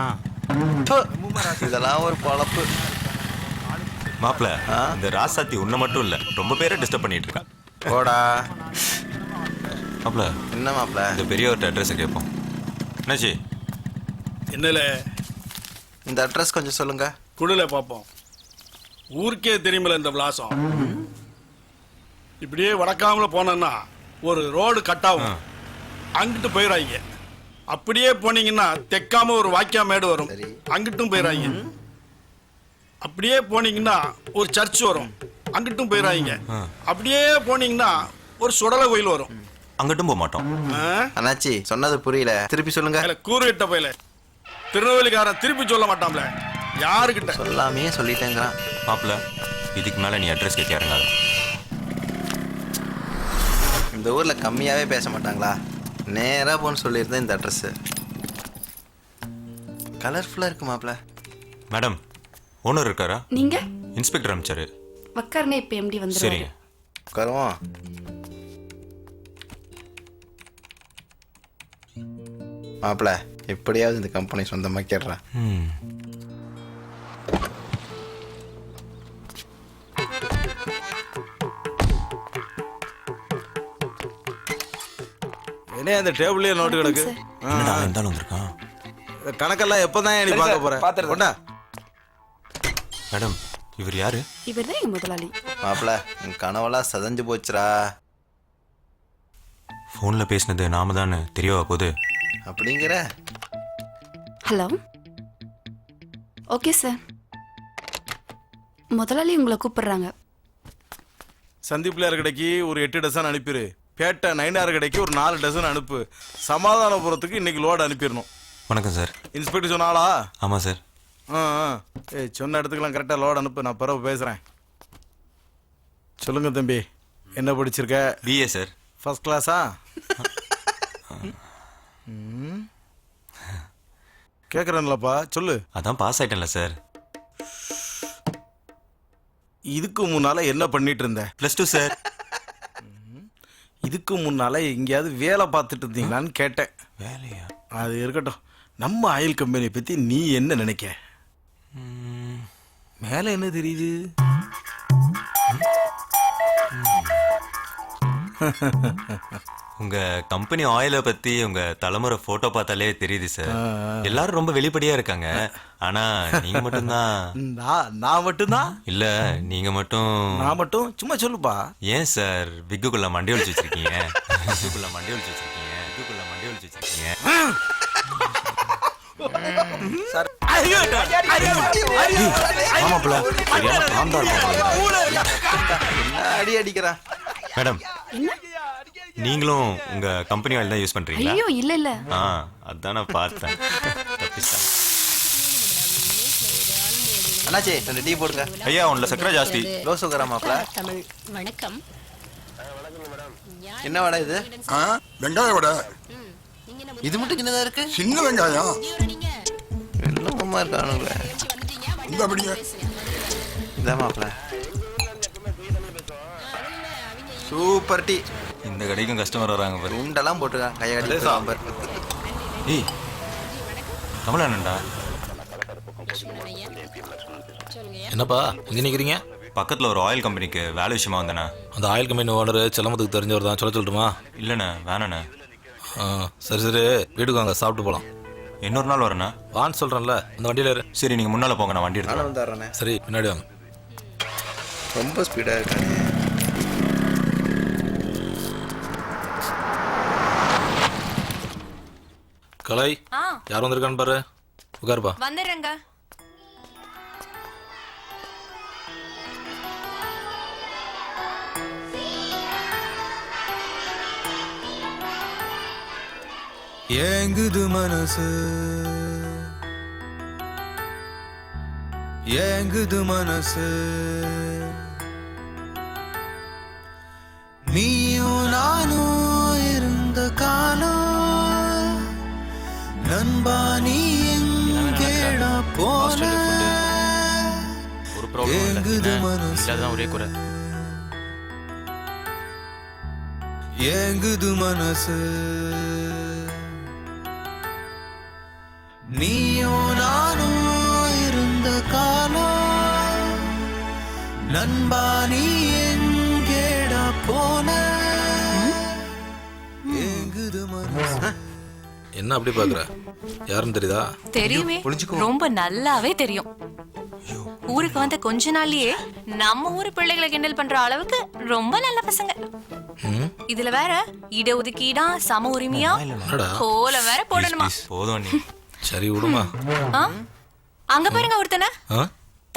இதெல்லாம் ஒரு பொழப்பு. மாப்ள, இந்த ராசாத்தி உன்னை மட்டும் இல்ல, ரொம்ப பேரை டிஸ்டர்ப் பண்ணிட்டு இருக்கா. போடா. மாப்ள, என்ன மாப்ள? இந்த பெரியவர்கிட்ட அட்ரஸ் கேட்போம். என்னாச்சு? என்னல, இந்த அட்ரஸ் கொஞ்சம் சொல்லுங்க. குடுல பாப்போம். ஊருக்கே தெரியுமில்ல இந்த விலாசம். இப்படியே வடக்காமல போனா ஒரு ரோடு கட் ஆகும். அங்கிட்டு போயிடாங்க. அப்படியே போனீங்கன்னா தெக்காம ஒரு வாக்கியா மேடு வரும், அங்கிட்டும் போயிடாங்க. அப்படியே போனீங்கன்னா ஒரு சர்ச் வரும், அங்கிட்டும் போயிடாங்க. அப்படியே போனீங்கன்னா ஒரு சுடலை கோயில் வரும், அங்கிட்டும் போக மாட்டோம். அண்ணாச்சி சொன்னது புரியல, திருப்பி சொல்லுங்க. கூறு கிட்ட போயில திருநெல்வேலிக்காரன் திருப்பி சொல்ல மாட்டான்ல, யாருக்கிட்ட சொல்லாமே சொல்லிட்டேங்கிறான். மாப்பிள்ள, இதுக்கு மேல நீ அட்ரஸ் கேட்க இறங்காத. இந்த ஊர்ல கம்மியாவே பேச மாட்டாங்களா? நேரா போன்னு சொல்லியிருந்தேன். இந்த அட்ரஸ் கலர்ஃபுல்லா இருக்கு மாப்ள. மேடம், ஓனர் இருக்காரா? நீங்க இன்ஸ்பெக்டர் அனுப்பிச்சாரு. வக்கர்னே இப்ப எம்டி வந்துருவாரு. சரிங்க. உட்காருவோம். மாப்ள, எப்படியாவது இந்த கம்பெனி சொந்தமாக்கிடுறேன். என்ன இந்த டேபிள்லயே நோட்டு கிடக்கு? என்னடா இருந்தாலும் வந்திருக்கான். கணக்கெல்லாம் எப்பதான் நீ பார்க்க போற? கொண்டா. மேடம், இவர் யாரு? இவர்தான் எங்க முதலாளி. மாப்ள, உன் கனவெல்லாம் சதஞ்சு போச்சுரா. ஃபோன்ல பேசினது நாம தானே, தெரியவா போகுது? அப்படிங்கிற. ஹலோ. ஓகே சார், முதலாளி உங்களை கூப்பிடுறாங்க. சந்தீப்லையார் கடைக்கு ஒரு 8 டசன் அனுப்பிடு. பேட்டை நைனார் கடைக்கு ஒரு 4 டசன் அனுப்பு. சமாதானபுரத்துக்கு இன்னைக்கு லோடு அனுப்பிடணும். வணக்கம் சார். இன்ஸ்பெக்டர் சொன்னாலா? ஆமா சார். சொன்ன இடத்துக்குலாம் கரெக்டாக லோடு அனுப்பு, நான் பிறகு பேசுகிறேன். சொல்லுங்க தம்பி, என்ன படிச்சிருக்க? BA sir. ஃபர்ஸ்ட் கிளாஸா? கேட்குறேன்லப்பா, சொல்லு. அதான் பாஸ் ஆயிட்டேன்ல சார். இதுக்கு முன்னால என்ன பண்ணிட்டு இருந்த? +2 சார். இதுக்கு முன்னால எங்கேயாவது வேலை பார்த்துட்டு இருந்தீங்களான்னு கேட்டேன். வேலையா? அது இருக்கட்டும். நம்ம ஆயில் கம்பெனியை பற்றி நீ என்ன நினைக்க? மேலே என்ன தெரியுது? உங்க கம்பெனி ஆயிலை பத்தி உங்க தலைமுறை போட்டோ பார்த்தாலே தெரியுது சார். எல்லாரும் ரொம்ப வெளிப்படையா இருக்காங்க. ஆனா நீங்க மட்டும்தான். நான் மட்டும்தான் இல்ல, நீங்க மட்டும். நான் மட்டும் சும்மா சொல்லுப்பா. ஏன் சார் விக்குக்குள்ள மண்டி ஒழிச்சு வச்சிருக்கீங்க? விக்குக்குள்ள மண்டி ஒழிச்சு வச்சிருக்கீங்க. விக்குக்குள்ள மண்டி ஒழிச்சு வச்சிருக்கீங்க. அடி அடிக்கிறா. மேடம், நீங்களும் உங்க கம்பெனி ஆயில் தான் யூஸ் பண்றீங்களா? ஐயோ இல்ல இல்ல. அதான் நான் பார்த்தேன். தப்பிச்சேன். அண்ணாச்சி 2 டீ போடுங்க. ஐயா, உன்ல சக்கரை ஜாஸ்தி. லோ சுகரா மாப்ள? தமிழ் வணக்கம். என்ன வடை இது? வெங்காய வடை. இது மட்டும் சின்னதா இருக்கு. சின்ன வெங்காயம். வெள்ளமா இருக்கானுங்களே. இந்த அப்படிங்க. இந்த மாப்ள சூப்பர் டீ. இந்த கடைக்கும் கஸ்டமர் வராங்க பாரு. உண்டெல்லாம் போட்டுருக்காங்க, கையை கட்டி சாம்பார். ஏய் கமலானண்டா. என்னப்பா இங்க நிக்கிறீங்க? பக்கத்துல ஒரு ஆயில் கம்பெனிக்கு வேலை விஷயமா வந்தேண்ணா. அந்த ஆயில் கம்பெனி ஓனர் செல்லமத்துக்கு தெரிஞ்சவர் தான். சொல்லட்டுமா? இல்லைண்ணே, வேணாண்ணே. சரி சரி, வீட்டுக்கு வாங்க, சாப்பிட்டு போகலாம். இன்னொரு நாள் வரேண்ணா. வான்னு சொல்கிறேன்ல, அந்த வண்டியில் ஏறு. சரி, நீங்கள் முன்னால் போங்க, நான் வண்டி எடுத்து வந்துடுறேண்ணே. சரி, பின்னாடி வாங்க. ரொம்ப ஸ்பீடாக இருக்காங்க. கலை, யார் வந்திருக்கான்னு பாரு. உட்காருப்பா. வந்துடுறேங்க. ஏங்குது மனசு, ஏங்குது மனசு, நீயும் நானும் இருந்த காலம், நண்பா நீ எங்கேடா போன, ஏங்குது மனசு, ஒரே குறை, ஏங்குது மனசு, நீயும் நானும் இருந்த காலம், நண்பா நீ எங்கேடா போன, ஏங்குது மனசு. என்ன அப்படி பாக்குற? யாருன்னு தெரியுதா? தெரியுமே, ரொம்ப நல்லாவே தெரியும். ஊருக்கு வந்த கொஞ்ச நாள்லயே நம்ம ஊரு பிள்ளைகளை கிண்டல் பண்ற அளவுக்கு ரொம்ப நல்ல பசங்க. இதுல வேற இட ஒதுக்கீடா சம உரிமையா என்னடா? கோல வேற போடணுமா போதும் நீ. சரி விடுமா. ஆ? அங்க பாருங்க ஒருத்தனை ஆ?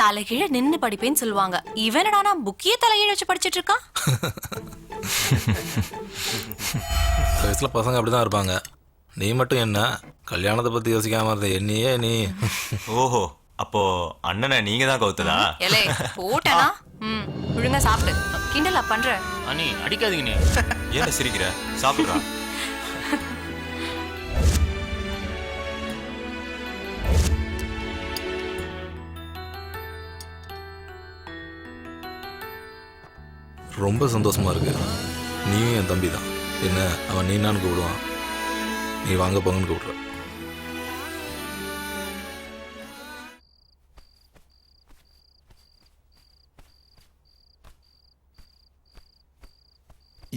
தலைகீழ நின்னு படிப்பேன்னு சொல்லுவாங்க. இவனடானா புக்கிய தலைகீழ வச்சு படிச்சிட்டு இருக்கான். வயசுல பசங்க அப்படிதான் இருப்பாங்க. நீ மட்டும் என்ன கல்யாணத்தை பத்தி யோசிக்காம இருந்த என்னையே நீ. ஓஹோ, அப்போ அண்ணனை நீங்க தான் கவுத்ததா? எலே போட்டனா ஒழுங்கா சாப்பிடு. கிண்டலா பண்ற? அண்ணி அடிக்காதீங்க. ஏன் சிரிக்கிற? சாப்பிடுறா. ரொம்ப சந்தோஷமா இருக்கு. நீயும் என் தம்பி தான். என்ன அவன் நீ நான் கூப்பிடுவான், நீ வாங்க போங்கன்னு கூப்பிடுற.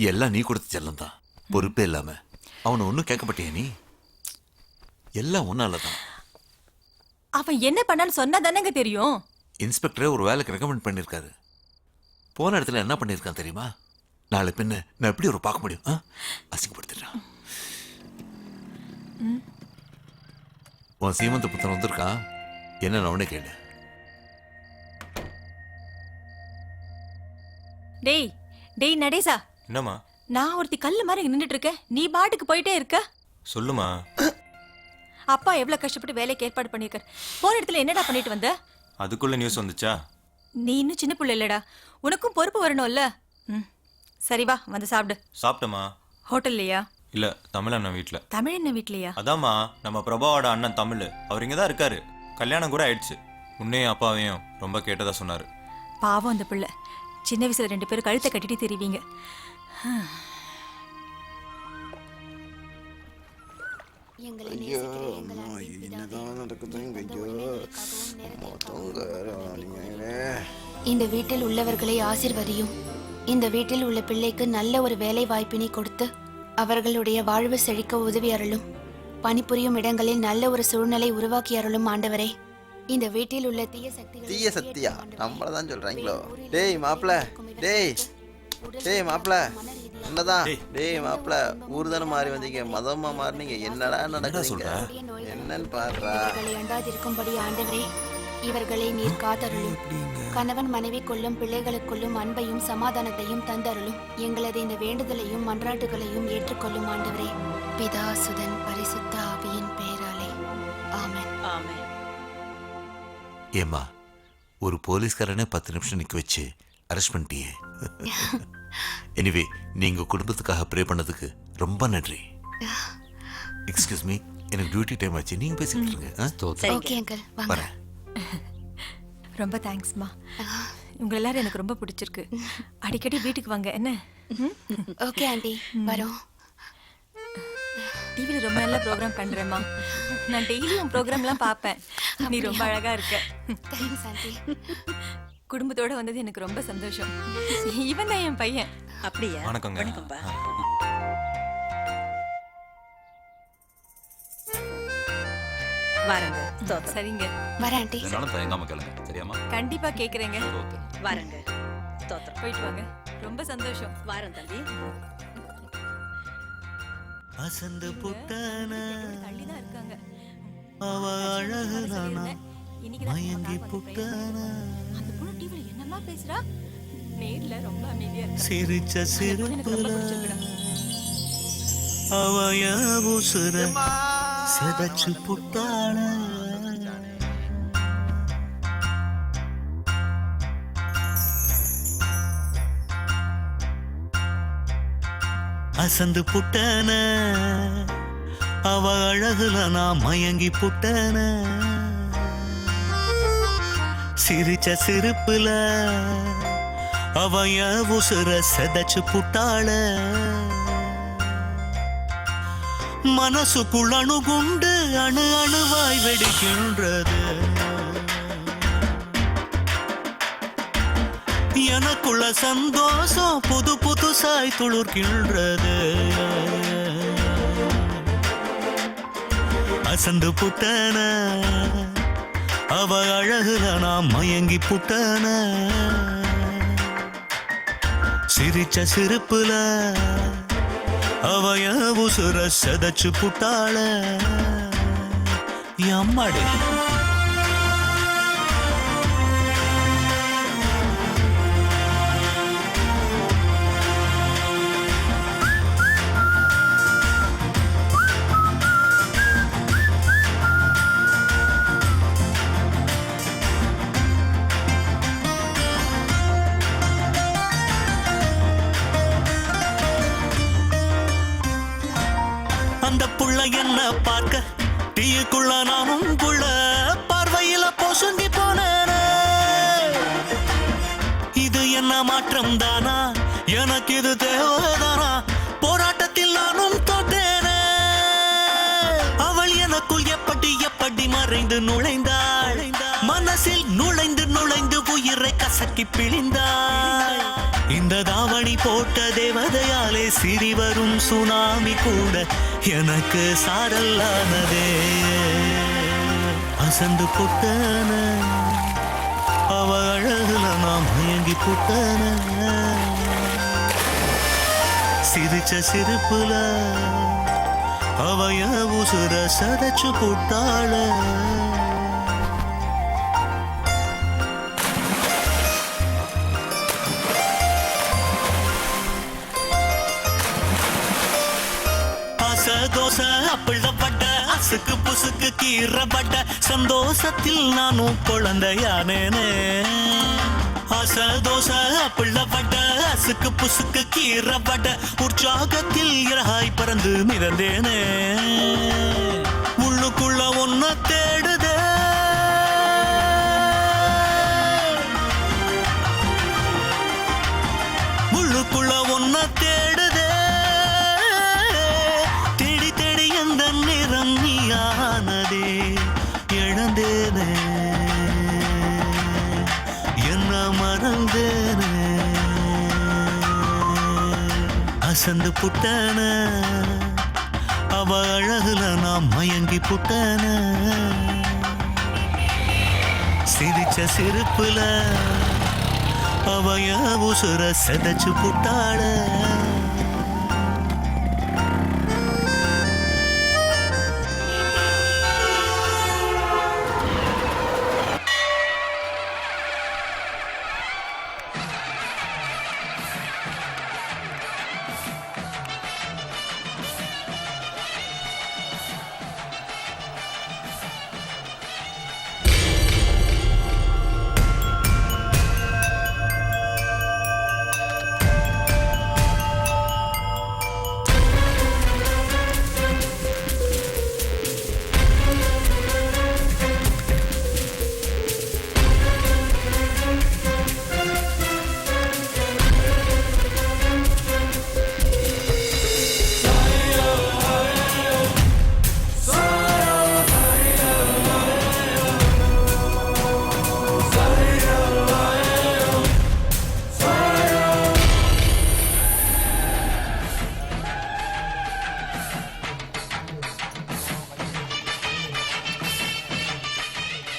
எல்லாம் நீ கொடுத்த செல்லம் தான், பொறுப்பே இல்லாம. அவனை ஒன்றும் கேட்கப்பட்டியா நீ? எல்லாம் ஒன்னாலதான். அவன் என்ன பண்ணான்னு சொன்னா தானேங்க தெரியும். இன்ஸ்பெக்டரே ஒரு வேலைக்கு ரெக்கமெண்ட் பண்ணியிருக்காரு. போன இடத்துல என்ன பண்ணியிருக்கான் தெரியுமா? நாளை பின்ன நான் எப்படி ஒரு பார்க்க முடியும்? அசிங்கப்படுத்திட்டான். உன் சீமந்த புத்தன் வந்திருக்கான், என்ன அவனே கேளு. டேய் டேய் நடேசா, என்னம்மா? நான் ஒருத்தி கல்லு மாதிரி இங்க நின்னுட்டு இருக்கேன், நீ பாட்டுக்கு போயிட்டே இருக்க. சொல்லுமா. அப்பா எவ்வளவு கஷ்டப்பட்டு வேலைக்கு ஏற்பாடு பண்ணிருக்காரு. போன இடத்துல என்னடா பண்ணிட்டு வந்த? அதுக்குள்ள நியூஸ் வந்துச்சா? நீ இன்னும் சின்ன பிள்ளை இல்லடா, உனக்கும் பொறுப்பு வரணும்ல. சரி வா வந்து சாப்பிடு. சாப்பிட்டமா? ஹோட்டல்லையா? இல்ல, தமிழ் அண்ணன் வீட்ல. தமிழ் என்ன வீட்லயா? அதாம்மா, நம்ம பிரபாவோட அண்ணன் தமிழ், அவர் இங்க தான் இருக்காரு. கல்யாணம் கூட ஆயிடுச்சு. உன்னையும் அப்பாவையும் ரொம்ப கேட்டதா சொன்னாரு. பாவம் அந்த பிள்ளை, சின்ன வயசுல 2 பேரும் கழுத்தை கட்டிட்டு தெரிவிங்க. இந்த வீட்டில் உள்ளவர்களை ஆசிர்வதியும். இந்த வீட்டில் உள்ள பிள்ளைக்கு நல்ல ஒரு வேலை வாய்ப்பினை கொடுத்து அவர்களுடைய வாழ்வு செழிக்க உதவி அருளும். பணிபுரியும் இடங்களில் நல்ல ஒரு சூழ்நிலை உருவாக்கி அருளும் ஆண்டவரே. இந்த வீட்டில் உள்ள தீய சக்தியா நம்மளதான் சொல்றாங்களோ? டேய் மாப்பிள, டேய் மாப்பிள, என்னதான்? டேய் மாப்பிள, ஊர் தானே மாறி வந்தீங்க, மதமா மாறினீங்க, என்னடா நடக்குதுங்க? என்னன்னு பாடுறா. அண்டாதிருக்கும்படி ஆண்டவரே இவர்களை நீர் காத்தருளும். கணவன் மனைவி கொள்ளும் பிள்ளைகளுக்குள்ளும் அன்பையும் சமாதானத்தையும் தந்தருளும். எங்களது இந்த வேண்டுதலையும் மன்றாட்டுகளையும் ஏற்றுக்கொள்ளும் ஆண்டவரே. பிதா சுதன் பரிசுத்த ஆவியின் பெயராலே ஆமென். ஆமென். ஏம்மா, ஒரு போலீஸ்காரனே 10 நிமிஷம் நிக்க வச்சு அரெஸ்ட் பண்ணிட்டியே. எனிவே, நீங்க குடும்பத்துக்காக ப்ரே பண்ணதுக்கு ரொம்ப நன்றி. எக்ஸ்கியூஸ் மீ, எனக்கு டியூட்டி டைம் ஆச்சு, நீங்க பேசிட்டு இருங்க. ஓகே அங்கிள், வாங்க. ரொம்ப தேங்க்ஸ்மா. உங்க எல்லாரும் எனக்கு ரொம்ப பிடிச்சிருக்கு. அடிக்கடி வீட்டுக்கு வாங்க என்ன? ஓகே ஆண்டி, வரோம். டிவில ரொம்ப நல்ல ப்ரோக்ராம் பண்றேம்மா. நான் டெய்லியும் ப்ரோக்ராம்லாம் பார்ப்பேன். நீ ரொம்ப அழகா இருக்க. Thanks aunty. குடும்பத்தோட வந்தது எனக்கு ரொம்ப சந்தோஷம். இவன் தான் என் பையன். அப்படியா? வணக்கங்க. வணக்கம்பா. வரங்க. சரிங்க. வரேன் ஆண்டி. என்னாலும் தயங்காம கேளுங்க, சரியாமா? கண்டிப்பா கேக்குறேங்க. வரங்க. தோத்திரம். போயிட்டு வாங்க. ரொம்ப சந்தோஷம். வாரம் தம்பி. அசந்து புட்டான தள்ளிதான் இருக்காங்க. அவ அழகுதானா மயங்கி புட்டான அந்த பொண்ணு டிவில என்னமா பேசுறா? நேர்ல ரொம்ப அமைதியா இருக்கா. சிரிச்ச சிரிப்புல அவய உசுர செதச்சு புட்டான அசந்து புட்டான அவ அழகுல நான் மயங்கி புட்டான சிரிச்ச சிரிப்புல அவய உசுர செதச்சு புட்டாள மனசுக்குள் அணுகுண்டு அணு அணுவாய் வெடிக்கின்றது எனக்குள்ள சந்தோஷம் புது புதுசாய் துளிர்கின்றது அசந்து புட்டான அவ அழகுல நான் மயங்கி புட்டான சிரிச்ச சிரிப்புல அவய உசுர சதச்சு புட்டாள எம்மாடி அந்த புள்ள என்ன பார்க்க டீக்குள்ள நானும் புள்ள பார்வையில பொசுங்கி போனேன். இது என்ன மாற்றம் தானா, எனக்கு இது தேவைதானா, போராட்டத்தில் நானும் தோற்றேனே. அவள் எனக்குள் எப்படி எப்படி மறைந்து நுழைந்தாள், மனசில் நுழைந்து நுழைந்து உயிரை கசக்கி பிழிந்தாள். இந்த தாவணி போட்ட தேவதையாலே சிறி வரும் சுனாமி கூட எனக்கு சாரல்லானதே. அசந்து புட்டன அவ அழகுல நாம் மயங்கி புட்டன. சிரிச்ச சிரிப்புல அவய உசுர சதச்சு புட்டாள. தோசை அப்பிள்ளப்பட்ட அசுக்கு புசுக்கு கீறப்பட்ட சந்தோஷத்தில் நானும் குழந்தையானேனே. ஆசை தோசை அப்பிள்ளப்பட்ட அசுக்கு புசுக்கு கீறப்பட்ட உற்சாகத்தில் இறகாய் பறந்து மிதந்தேனே. உள்ளுக்குள்ள ஒன்ன தேடுதே, உள்ளுக்குள்ள ஒன்ன தேடுதே. நீயானதே இழந்தேனே, என்ன மறந்தேனே. அசந்து புட்டன அவ அழகுல நாம் மயங்கி புட்டன. சிரிச்ச சிரிப்புல அவய உசுர செதச்சு புட்டாள.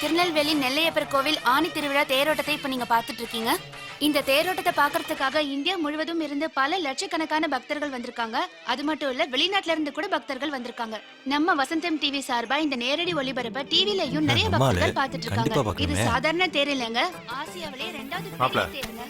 திருநெல்வேலி நெல்லையப்பர் கோவில் ஆணி திருவிழா தேரோட்டத்தை இப்ப நீங்க பாத்துட்டு இருக்கீங்க. இந்த தேரோட்டத்தை பாக்குறதுக்காக இந்தியா முழுவதும் இருந்து பல லட்சக்கணக்கான பக்தர்கள் வந்திருக்காங்க. அது மட்டும் இல்ல, வெளிநாட்டுல இருந்து கூட பக்தர்கள் வந்திருக்காங்க. நம்ம வசந்தம் டிவி சார்பா இந்த நேரடி ஒளிபரப்ப டிவிலயும் நிறைய பக்தர்கள் பாத்துட்டு இருக்காங்க. இது சாதாரண தேர் இல்லங்க, ஆசியாவிலே 2வது பெரிய தேருங்க.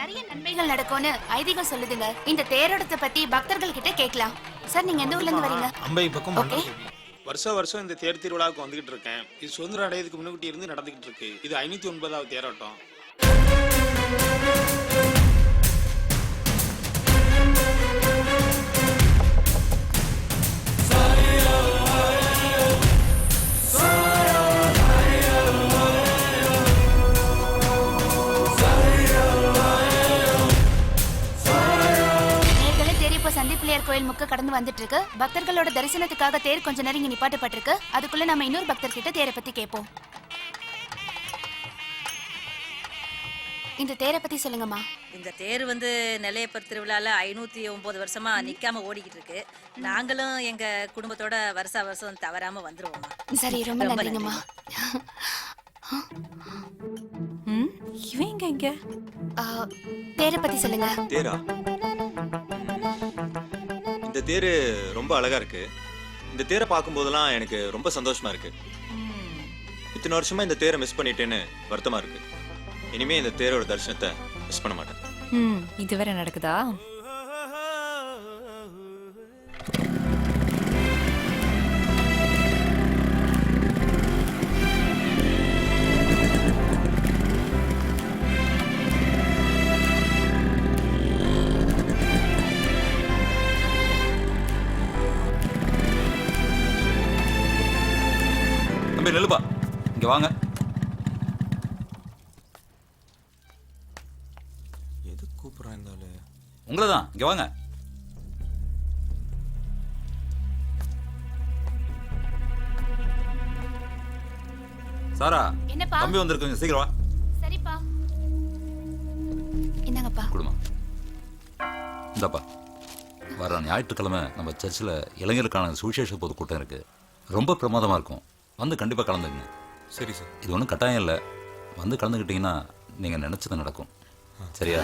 நிறைய நன்மைகள் நடக்கும்னு ஐதீகம் சொல்லுதுங்க. இந்த தேரோட்டத்தை பத்தி பக்தர்கள் கிட்ட கேட்கலாம். சார், நீங்க எந்த ஊர்ல இருந்து வரீங்க? அம்பை பக்கம். ஓகே. வருஷம் இந்த தேர் திருவிழாவுக்கு வந்துகிட்டு இருக்கேன். இது சுதந்திரம் அடையதுக்கு முன்னுக்கூட்டி இருந்து நடந்துகிட்டு இருக்கு. இது 509வது தேரோட்டம். சந்திப்பிள்ளையார் கோயில் முக்க கடந்து வந்துட்டு இருக்கு. பக்தர்களோட தரிசனத்துக்காக தேர் கொஞ்ச நேரம் இங்க நிப்பாட்டப்பட்டிருக்கு. அதுக்குள்ள நம்ம இன்னொரு பக்தர் கிட்ட தேரை பத்தி கேட்போம். இந்த தேரை பத்தி சொல்லுங்கம்மா. இந்த தேர் நெல்லையப்பர் திருவிழால 509 வருஷமா நிக்காம ஓடிக்கிட்டு இருக்கு. நாங்களும் எங்க குடும்பத்தோட வருஷம் தவறாம வந்துருவோம். சரி, ரொம்ப நன்றிங்கம்மா. இவங்க இங்க தேரை பத்தி சொல்லுங்க. தேரா? இந்த தேரு ரொம்ப அழகா இருக்கு. இந்த தேரை பார்க்கும்போதெல்லாம் எனக்கு ரொம்ப சந்தோஷமா இருக்கு. இத்தனை வருஷமா இந்த தேரை மிஸ் பண்ணிட்டேன்னு வருத்தமா இருக்கு. இனிமே இந்த தேரோட தரிசனத்தை மிஸ் பண்ண மாட்டேன். இது வேற நடக்குதா? தம்பி நெல்லுப்பா, இங்க வாங்க. எது கூப்பிடுறா இருந்தாலும் உங்களை தான், இங்க வாங்க. சாரா, என்னப்பா? தம்பி வந்திருக்குங்க, சீக்கிரம் வா. சரிப்பா. என்னங்கப்பா? குடுமா. இந்தாப்பா, வர ஞாயிற்றுக்கிழமை நம்ம சர்ச்சில் இளைஞருக்கான சுவிசேஷ பொதுக்கூட்டம் இருக்கு. ரொம்ப பிரமாதமாக இருக்கும். வந்து கண்டிப்பாக கலந்துக்குங்க. சரி சார். இது ஒன்றும் கட்டாயம் இல்லை. வந்து கலந்துக்கிட்டீங்கன்னா நீங்கள் நினச்சது நடக்கும். சரியா?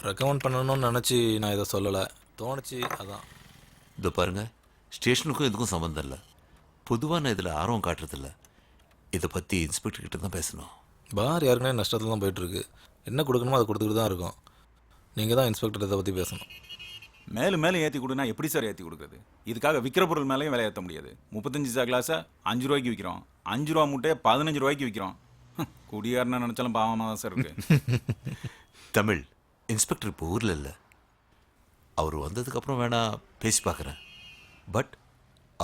ரெக்கமெண்ட் பண்ணணும்னு நினச்சி நான் இதை சொல்லலை, தோணுச்சு அதான். இதோ பாருங்க, ஸ்டேஷனுக்கும் இதுக்கும் சம்மந்தம் இல்லை. பொதுவாக நான் இதில் ஆர்வம் காட்டுறதில்ல. இதை பற்றி இன்ஸ்பெக்டர் கிட்ட தான் பேசணும். பார் யாருக்குனே நஷ்டத்தில் தான் போயிட்டுருக்கு. என்ன கொடுக்கணுமோ அதை கொடுத்துக்கிட்டு தான் இருக்கும். நீங்கள் தான் இன்ஸ்பெக்டர் இதை பற்றி பேசணும். மேலும் மேலும் ஏற்றி கொடுனா எப்படி சார் ஏற்றி கொடுக்குறது? இதுக்காக விற்கிற பொருள் மேலேயும் விலை ஏற்ற முடியாது. 35 கிளாஸை 5 ரூபாய்க்கு விற்கிறோம், 5 ரூபா மூட்டையை 15 ரூபாய்க்கு விற்கிறோம். குடியாரன்னு நினச்சாலும் பாவமாக தான் சார் இருக்கு. தமிழ் இன்ஸ்பெக்டர் இப்போ ஊரில் இல்லை. அவர் வந்ததுக்கப்புறம் வேணா பேசி பார்க்குறேன். பட்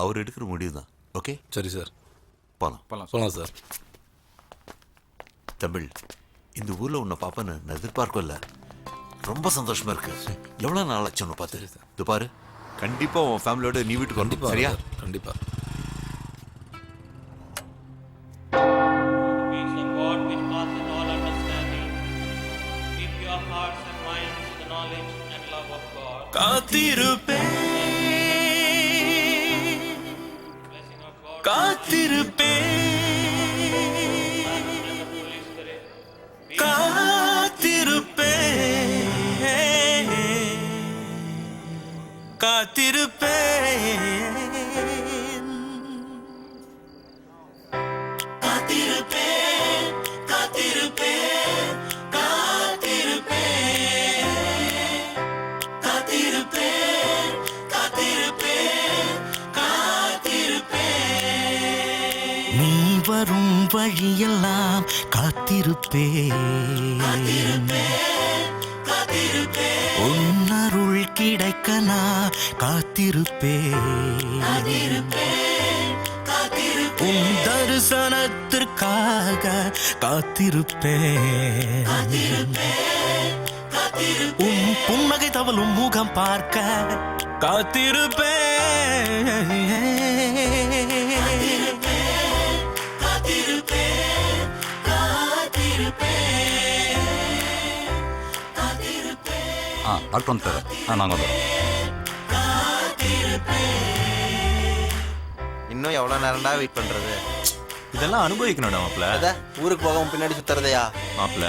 அவர் எடுக்கிற முடிவு தான். ஓகே? சரி சார், போகலாம். சொல்லலாம் சார். தமிழ், இந்த ஊரில் உன்னை பார்ப்பேன்னு நான் எதிர்பார்க்கல. ரொம்ப சந்தோஷமா இருக்கு. எவ்வளோ நாள் ஆச்சு உன்னை பார்த்து. இது பாரு, கண்டிப்பாக உன் ஃபேமிலியோட நீ வீட்டுக்கு கண்டிப்பாக. சரியா? கண்டிப்பாக. காத்திருப்பேன் காத்திருப்பேன் காத்திருப்பேன் காத்திருப்பேன் காத்திருப்பேன் காத்திருப்பேன் காத்திருப்பேன் காத்திருப்பேன் காத்திருப்பேன் காத்திருப்பேன் நீ வரும் வழியெல்லாம் காத்திருப்பேன் உன் அருள் கிடைக்க நான் காத்திருப்பேன் உன் தரிசனத்திற்காக காத்திருப்பேன் உன் புன்னகை தவழும் முகம் பார்க்க டாக்டர் வந்துட்டாரு. நாங்கள் வந்தோம். இன்னும் எவ்வளோ நேரம்டா வெயிட் பண்ணுறது? இதெல்லாம் அனுபவிக்கணும்டா மாப்பிள்ள. ஊருக்கு போகாம பின்னாடி சுத்துறதையா? மாப்பிள்ள,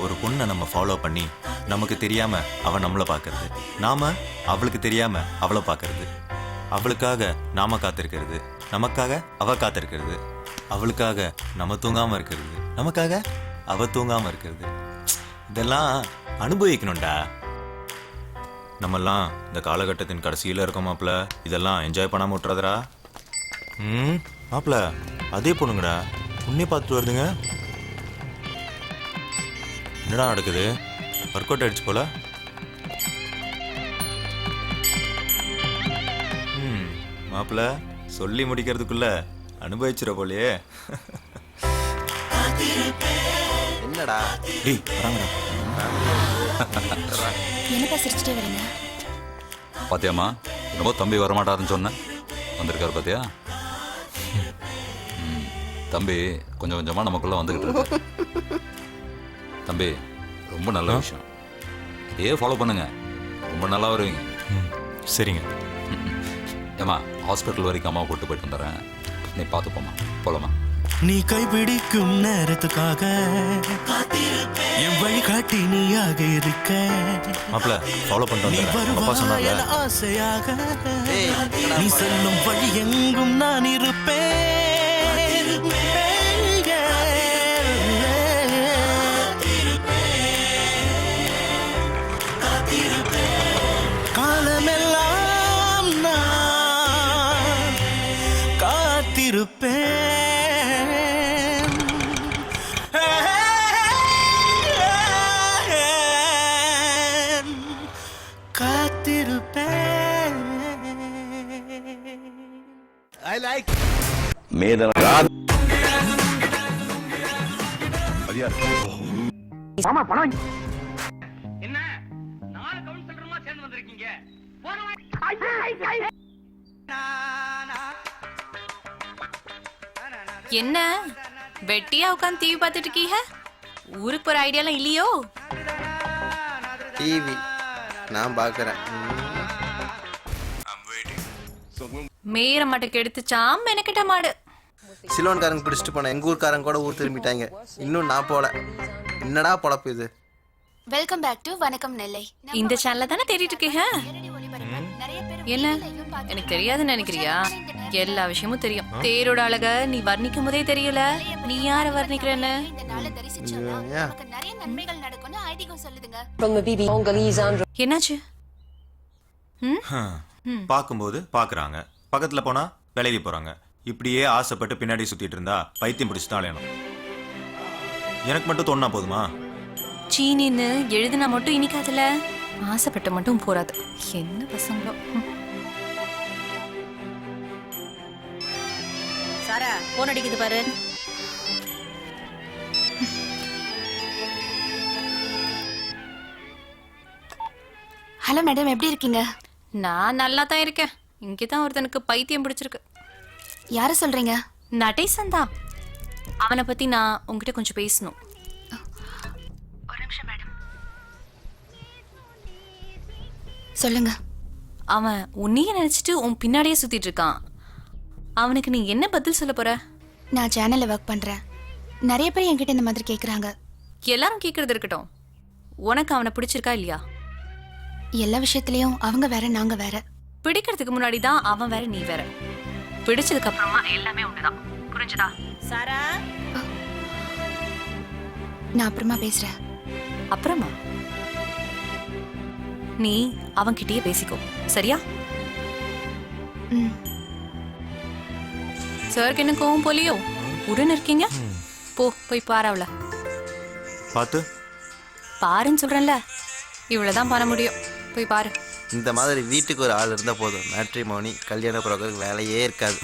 ஒரு பொண்ணை நம்ம ஃபாலோ பண்ணி நமக்கு தெரியாம அவ நம்மளை பார்க்கறது, நாம அவளுக்கு தெரியாம அவளை பார்க்கறது, அவளுக்காக நாம காத்திருக்கிறது, நமக்காக அவ காத்திருக்கிறது, அவளுக்காக நம்ம தூங்காம இருக்கிறது, நமக்காக அவ தூங்காம இருக்கிறது, இதெல்லாம் அனுபவிக்கணும்டா. நம்மெல்லாம் இந்த காலகட்டத்தின் கடைசியில் இருக்கோம் மாப்பிள்ள. இதெல்லாம் என்ஜாய் பண்ணாம விட்டுறதுடா. மாப்பிள்ள, அதே பொண்ணுங்கடா உன்னே பார்த்துட்டு வருதுங்க. என்னடா நடக்குது? ஒர்க் அவுட் ஆயிடுச்சு போல. மாப்பிள்ள, சொல்லி முடிக்கிறதுக்குள்ள அனுபவிச்சிட போலையே. என்னடா? டேய் வராங்கடா. என்னப்பா சிரிச்சுட்டே வரீங்க? பாத்தியாம்மா, ரொம்ப தம்பி வரமாட்டாருன்னு சொன்னேன், வந்திருக்காரு பாத்தியா? தம்பி கொஞ்சம் கொஞ்சமாக நமக்குள்ளே வந்துக்கிட்டு இருக்கு. தம்பி, ரொம்ப நல்ல விஷயம். இதே ஃபாலோ பண்ணுங்க, ரொம்ப நல்லா வருவீங்க. சரிங்க. ஏம்மா, ஹாஸ்பிட்டல் வரைக்கும் அம்மாவை கூப்பிட்டு போயிட்டு வந்துடுறேன். நீ பார்த்துப்போம்மா, போகலாமா? நீ கைப்பிடிக்கும் நேரத்துக்காக என் வழிகாட்டி நீயாக இருக்க மாப்ள ஃபாலோ நீ வருவாய் என ஆசையாக நீ செல்லும் வழி எங்கும் நான் இருப்பேன் காலமெல்லாம் நான் காத்திருப்பேன் காத்திருப்பேன் I like. மேதன மாமா பணம் என்ன 4 கவுன்சிலருமா சேர்ந்து வந்திருக்கீங்க என்ன வெட்டியா உட்காந்து டிவி பார்த்துட்டு இருக்கீங்க? ஊருக்கு போற ஐடியாலாம் இல்லையோ? டிவி நான் பார்க்குறேன். மேயற மாட்டுக்கு எடுத்துச்சாம் மெனக்கிட்ட மாடு. சிலோன்காரங்க பிடிச்சிட்டு போன எங்க ஊர்க்காரங்க கூட ஊர் திரும்பிட்டாங்க. இன்னும் நான் போல. என்னடா பொழப்பு இது? வெல்கம் பேக் டு வணக்கம் நெல்லை. இந்த சேனல்ல தானே தேடிட்டு இருக்கீங்க? என்ன எனக்கு தெரியாதுன்னு நினைக்கிறியா? எல்லா விஷயமும் தெரியும். தேரோட அழக நீ வர்ணிக்கும் போதே தெரியல. நீ யார வர்ணிக்கிறன்னு? நிறைய நன்மைகள் நடக்கும்னு ஐதீகம் சொல்லுதுங்க. என்னாச்சு? பார்க்கும்போது பார்க்குறாங்க, பக்கத்தில் போனால் விலகி போகிறாங்க. இப்படியே ஆசைப்பட்டு பின்னாடி சுற்றிட்டு இருந்தா பைத்தியம் பிடிச்சி தான் அலையணும். எனக்கு மட்டும் தோணா போதுமா? சீனின்னு எழுதுனா மட்டும் இனிக்காதுல, ஆசைப்பட்ட மட்டும் போறாது. என்ன பசங்களோ. சாரா போன் அடிக்குது பாரு. ஹலோ மேடம், எப்படி இருக்கீங்க? நான் நல்லா தான் இருக்கேன். இங்கதான் ஒருத்தனுக்கு பைத்தியம் பிடிச்சிருக்கு. யார சொல்றீங்க? நடேசன் தான். அவனை பத்தி நான் உங்ககிட்ட கொஞ்சம் பேசணும். ஒரு நிமிஷம் மேடம். சொல்லுங்க. அவன் உன்னையே நினைச்சிட்டு உன் பின்னாடியே சுத்திட்டு இருக்கான். அவனுக்கு நீ என்ன பதில் சொல்ல போற? நான் சேனல்ல ஒர்க் பண்றேன். நிறைய பேர் என்கிட்ட இந்த மாதிரி கேக்குறாங்க. எல்லாரும் கேக்குறது இருக்கட்டும், உனக்கு அவனை பிடிச்சிருக்கா இல்லையா? எல்லா விஷயத்திலயும் அவங்க வேற, நாங்க வேற. பிடிக்கிறதுக்கு முன்னாடி தான் அவன் வேற, நீ வேற. பிடிச்சதுக்கு அப்புறமா எல்லாமே ஒண்ணுதான். புரிஞ்சுதா? சாரா, நான் அப்புறமா பேசுறேன். அப்புறமா நீ அவன்கிட்டயே பேசிக்கோ, சரியா? சாருக்கு என்ன கோவம் போலியோ? உடன் இருக்கீங்க. போய் பாரு அவள. பார்த்து பாருன்னு சொல்றேன்ல, இவ்வளவுதான் பண்ண முடியும். போய் பாரு. இந்த மாதிரி வீட்டுக்கு ஒரு ஆள் இருந்தா போதும். மேட்ரிமோனி, கல்யாண புரோக்கருக்கு வேலையே இருக்காது.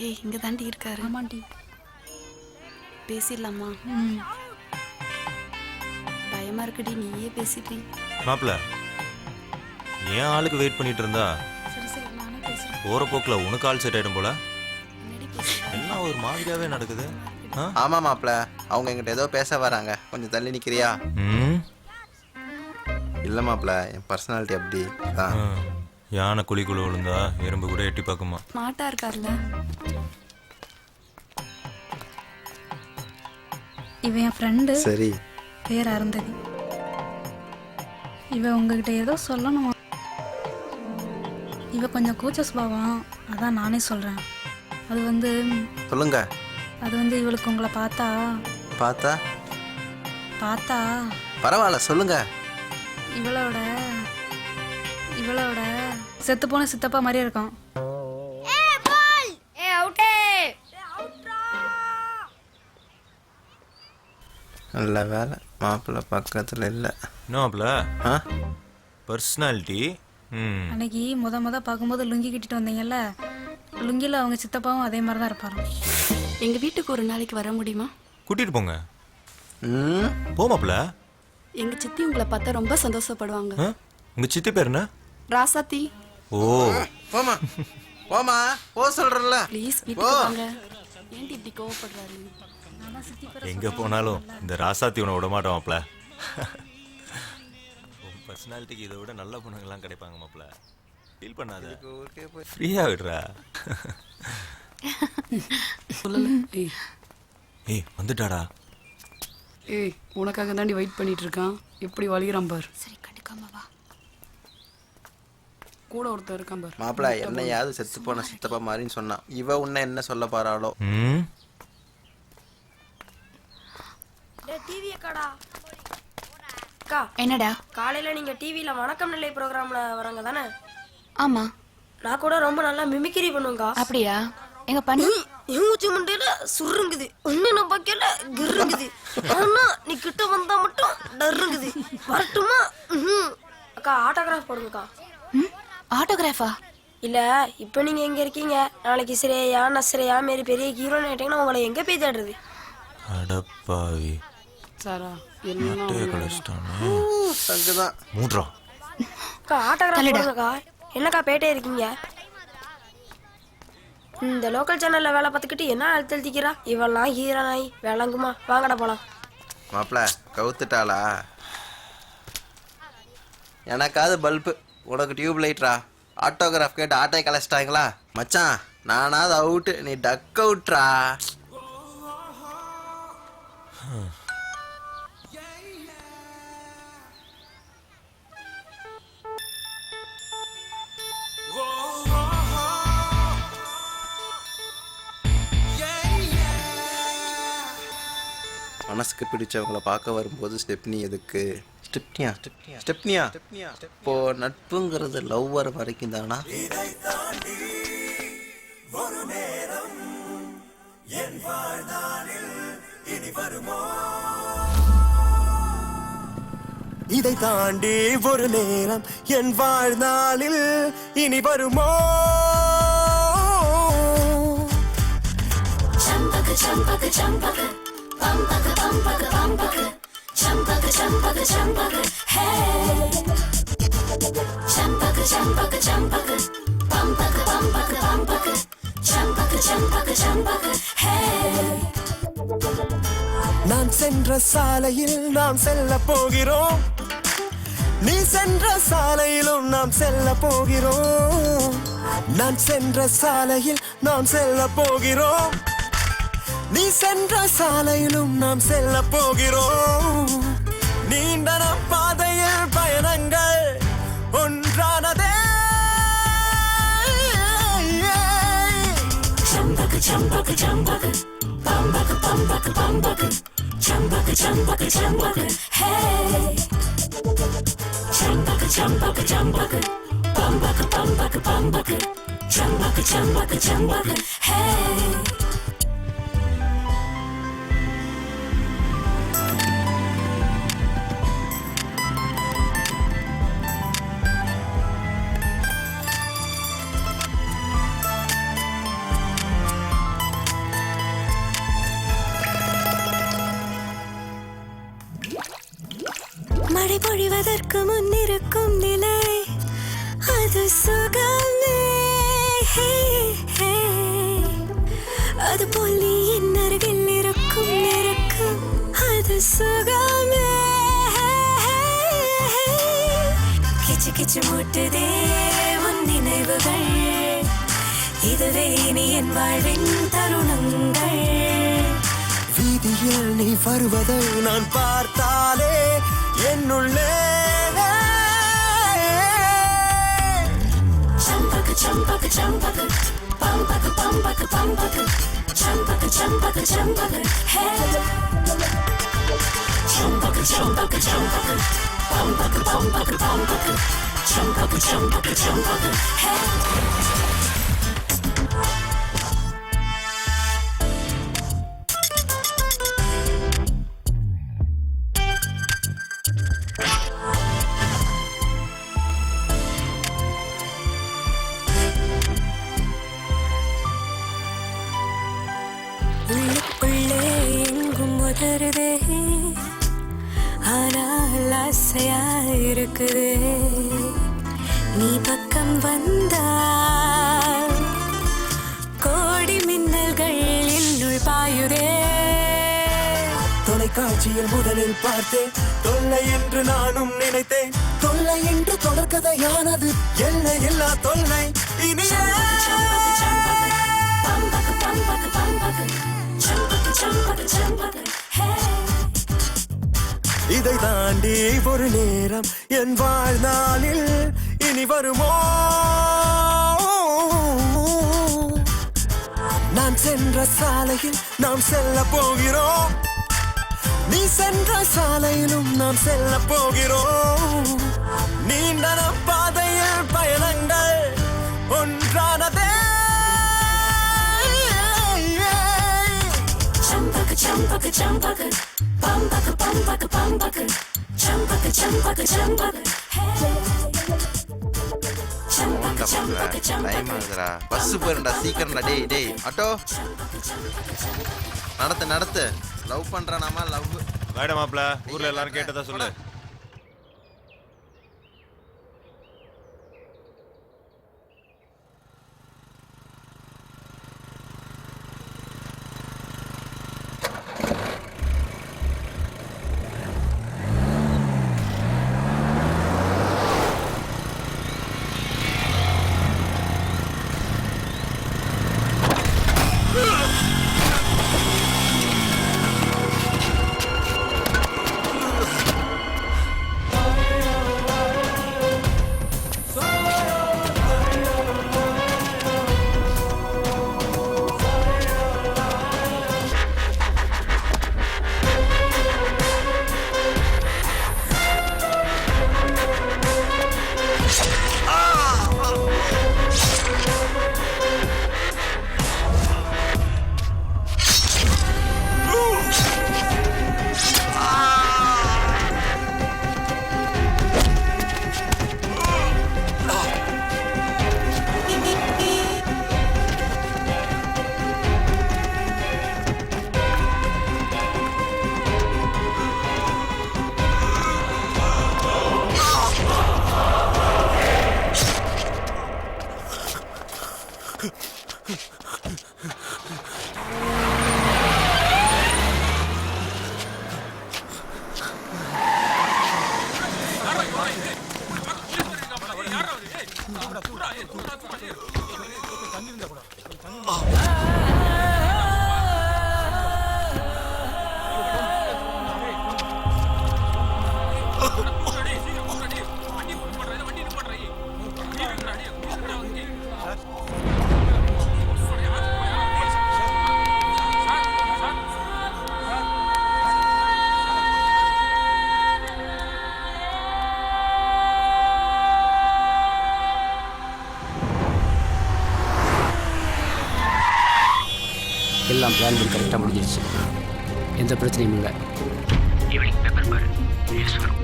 ஏய், இங்க தாண்டி இருக்காரு. ஆமாண்டி, பேசிடலாமா? பயமா இருக்குடி, நீயே பேசிட்டு. மாப்பிள்ள, ஏன் ஆளுக்கு வெயிட் பண்ணிட்டு இருந்தா? சரி சரி, நானே பேசுறேன். போற போக்குல உனக்கு ஆள் செட் ஆயிடும் போல. எல்லாம் ஒரு மாதிரியாவே நடக்குது. ஆமா மாப்பிள்ள, அவங்க என்கிட்ட ஏதோ பேச வராங்க. கொஞ்சம் தள்ளி நிக்கிறியா? இல்ல மாப்பிள்ள, என் பர்சனாலிட்டி அப்படி தான். யானை குழிக்குள்ள விழுந்தா எறும்பு கூட எட்டி பார்க்குமா? ஸ்மார்ட்டா இருக்கார்ல. இவன் என் ஃப்ரெண்டு. சரி. பேர் அருந்ததி. இவன் உங்ககிட்ட ஏதோ சொல்லணுமா? இவ கொஞ்சம் கூச்ச சுபாவம், அதான் நானே சொல்றேன். அது வந்து சொல்லுங்க. அது வந்து இவளுக்கு உங்களை பார்த்தா பரவாயில்ல, சொல்லுங்க. இவளோட செத்து போன சித்தப்பா மாதிரியே இருக்கும். நல்ல வேலை மாப்பிள்ள பக்கத்துல இல்ல. மாப்பிள்ள பர்சனாலிட்டி. அன்னைக்கு முத பார்க்கும்போது லுங்கி கட்டிட்டு வந்தீங்கல்ல, லுங்கில அவங்க சித்தப்பாவும் அதே மாதிரி தான் இருப்பாரு. எங்க வீட்டுக்கு ஒரு நாளைக்கு வர முடியுமா? கூட்டிட்டு போங்க. போமாப்ல. எங்க சித்தி உங்களை பார்த்தா ரொம்ப சந்தோஷப்படுவாங்க. உங்க சித்தி பேர் என்ன? ராசாத்தி. ஓ போமா போமா போ சொல்றல. ப்ளீஸ் வீட்டுக்கு வாங்க. ஏன்டி இப்படி கோவப்படுறாரு? எங்க போனாலும் இந்த ராசாத்தி உன விட மாட்டோம் மாப்ள. பர்சனாலிட்டிக்கு இதை விட நல்ல பொண்ணுங்கெல்லாம் கிடைப்பாங்க மாப்ள. ஃபீல் பண்ணாத, ஃப்ரீயா விடுறா. ஏய் வந்துட்டாடா. ஏய் உனக்காக தாண்டி வெயிட் பண்ணிட்டு இருக்கான். எப்படி வலிகிறான் பார். சரி கண்டுக்காம வா. கூட ஒருத்தர் இருக்கான் பார். மாப்பிள்ள என்னையாவது செத்து போன சித்தப்பா மாதிரின்னு சொன்னான். இவ உன்னை என்ன சொல்ல பாராளோ? டிவி அக்கா என்னடா காலையில நீங்க டிவில வணக்கம் நிலை ப்ரோக்ராம்ல வரங்க தானே? ஆமா. நான் கூட ரொம்ப நல்லா மிமிக்ரி பண்ணுவேங்கா. அப்படியா? எங்க பண்ணு. மூச்சு முண்டையில சுருங்குது. ஒண்ணு நம்ம பார்க்கல கிருங்குது. ஆனா நீ கிட்ட வந்தா மட்டும் டருங்குது. வரட்டுமா? அக்கா ஆட்டோகிராஃப் போடுங்கக்கா. ஆட்டோகிராஃபா? இல்ல இப்ப நீங்க எங்க இருக்கீங்க? நாளைக்கு ஸ்ரேயா நஸ்ரேயா மாரி பெரிய ஹீரோயின் ஆயிட்டீங்கன்னா உங்களை எங்க போய் தேடுறது? அடப்பாவி. சாரா அங்கதான் மூட்றா. அக்கா ஆட்டோகிராஃப் போடுங்கக்கா. என்னக்கா பேட்டே இருக்கீங்க? இந்த லோக்கல் சேனல்ல வேலை பார்த்துக்கிட்டு என்ன அழுத்தழுத்திக்கிறா இவெல்லாம் ஹீரோ நாய் விளங்குமா? வாங்கடா போலாம். மாப்பிள்ள கவுத்துட்டாளா? எனக்காவது பல்பு, உனக்கு டியூப் லைட்ரா. ஆட்டோகிராஃப் கேட்டு ஆட்டோ கலைச்சிட்டாங்களா? மச்சான் நானாவது அவுட்டு, நீ டக் அவுட்ரா. மனசுக்கு பிடிச்சவங்களை பார்க்க வரும்போது ஸ்டெப்னி எதுக்கு? ஸ்டெப்னியா ஸ்டெப்னியா இப்போ நட்புங்கிறது லவ் வர வரைக்கும் தானா? இதை தாண்டி ஒரு நேரம் என் வாழ்நாளில் இனி வருமோ? சம்பக சம்பக சம்பக பம்பக பம்பக பம்பக சம்பக சம்பக சம்பக ஹே சம்பக சம்பக சம்பக பம்பக பம்பக பம்பக சம்பக சம்பக சம்பக ஹே. நான் சென்ற சாலையில் நாம் செல்ல போகிறோம். நீ சென்ற சாலையிலும் நாம் செல்ல போகிறோம். நான் சென்ற சாலையில் நாம் செல்ல போகிறோம். நீ சென்ற சாலையிலும் நாம் செல்ல போகிறோம். நீண்ட நம் பாதையில் பயணங்கள் ஒன்றானதே. சம்பக சம்பக சம்பக பம்பக பம்பக பம்பக சம்பக சம்பக சம்பக ஹே சம்பக சம்பக சம்பக பம்பக பம்பக பம்பக சம்பக சம்பக சம்பக ஹே. மழை பொழிவதற்கு முன்னிருக்கும் நிலை அது சுகமே. அது போல் நீ என் அருகில் இருக்கும் நெருக்கம் அது சுகமே. கிச்சு கிச்சு மூட்டுதே உன் நினைவுகள். இதுவே நீ என் வாழ்வின் தருணங்கள். வீதியில் நீ வருவதை நான் பார்த்தாலே என்னுள்ளே சம்பக சம்பக சம்பக பம்பக பம்பக பம்பக சம்பக சம்பக சம்பக ஹே சம்பக சம்பக சம்பக பம்பக பம்பக பம்பக சம்பக சம்பக சம்பக ஹே. உள்ளுக்குள்ளே எங்கும் உதறுதே இருக்குதே நீ பக்கம் வந்தா கோடி மின்னல்கள் என்னுள் பாயுதே தொலைக்காட்சியில் முதலில் பார்த்தேன் தொல்லை என்று நானும் நினைத்தேன் தொல்லை என்று தொடர்கதையானது எல்லை இல்லா தொல்லை இனியே இதை தாண்டி ஒரு நேரம் என் வாழ்நாளில் இனி வருமோ நான் சென்ற சாலையில் நாம் செல்ல போகிறோம் நீ சென்ற சாலையிலும் நாம் செல்ல போகிறோம் நீண்ட பாதையில் பயணங்கள் ஒன்றானதே சம்பக சம்பக சம்பக பம்பக பம்பக பம்பக சம்பக சம்பக சம்பக பஸ் போறா சீக்கிரம்டா டேய் டேய் ஆட்டோ நடத்து லவ் பண்றானாமா லவ் மேடம் மாப்ள ஊர்ல எல்லாரும் கேட்டதா சொல்லு. எல்லாம் பிளான் பண்ணி கரெக்டாக முடிஞ்சிருச்சு, எந்த பிரச்சனையும் இல்லை. ஈவினிங் பேப்பர் பாரு, நியூஸ் வரும்.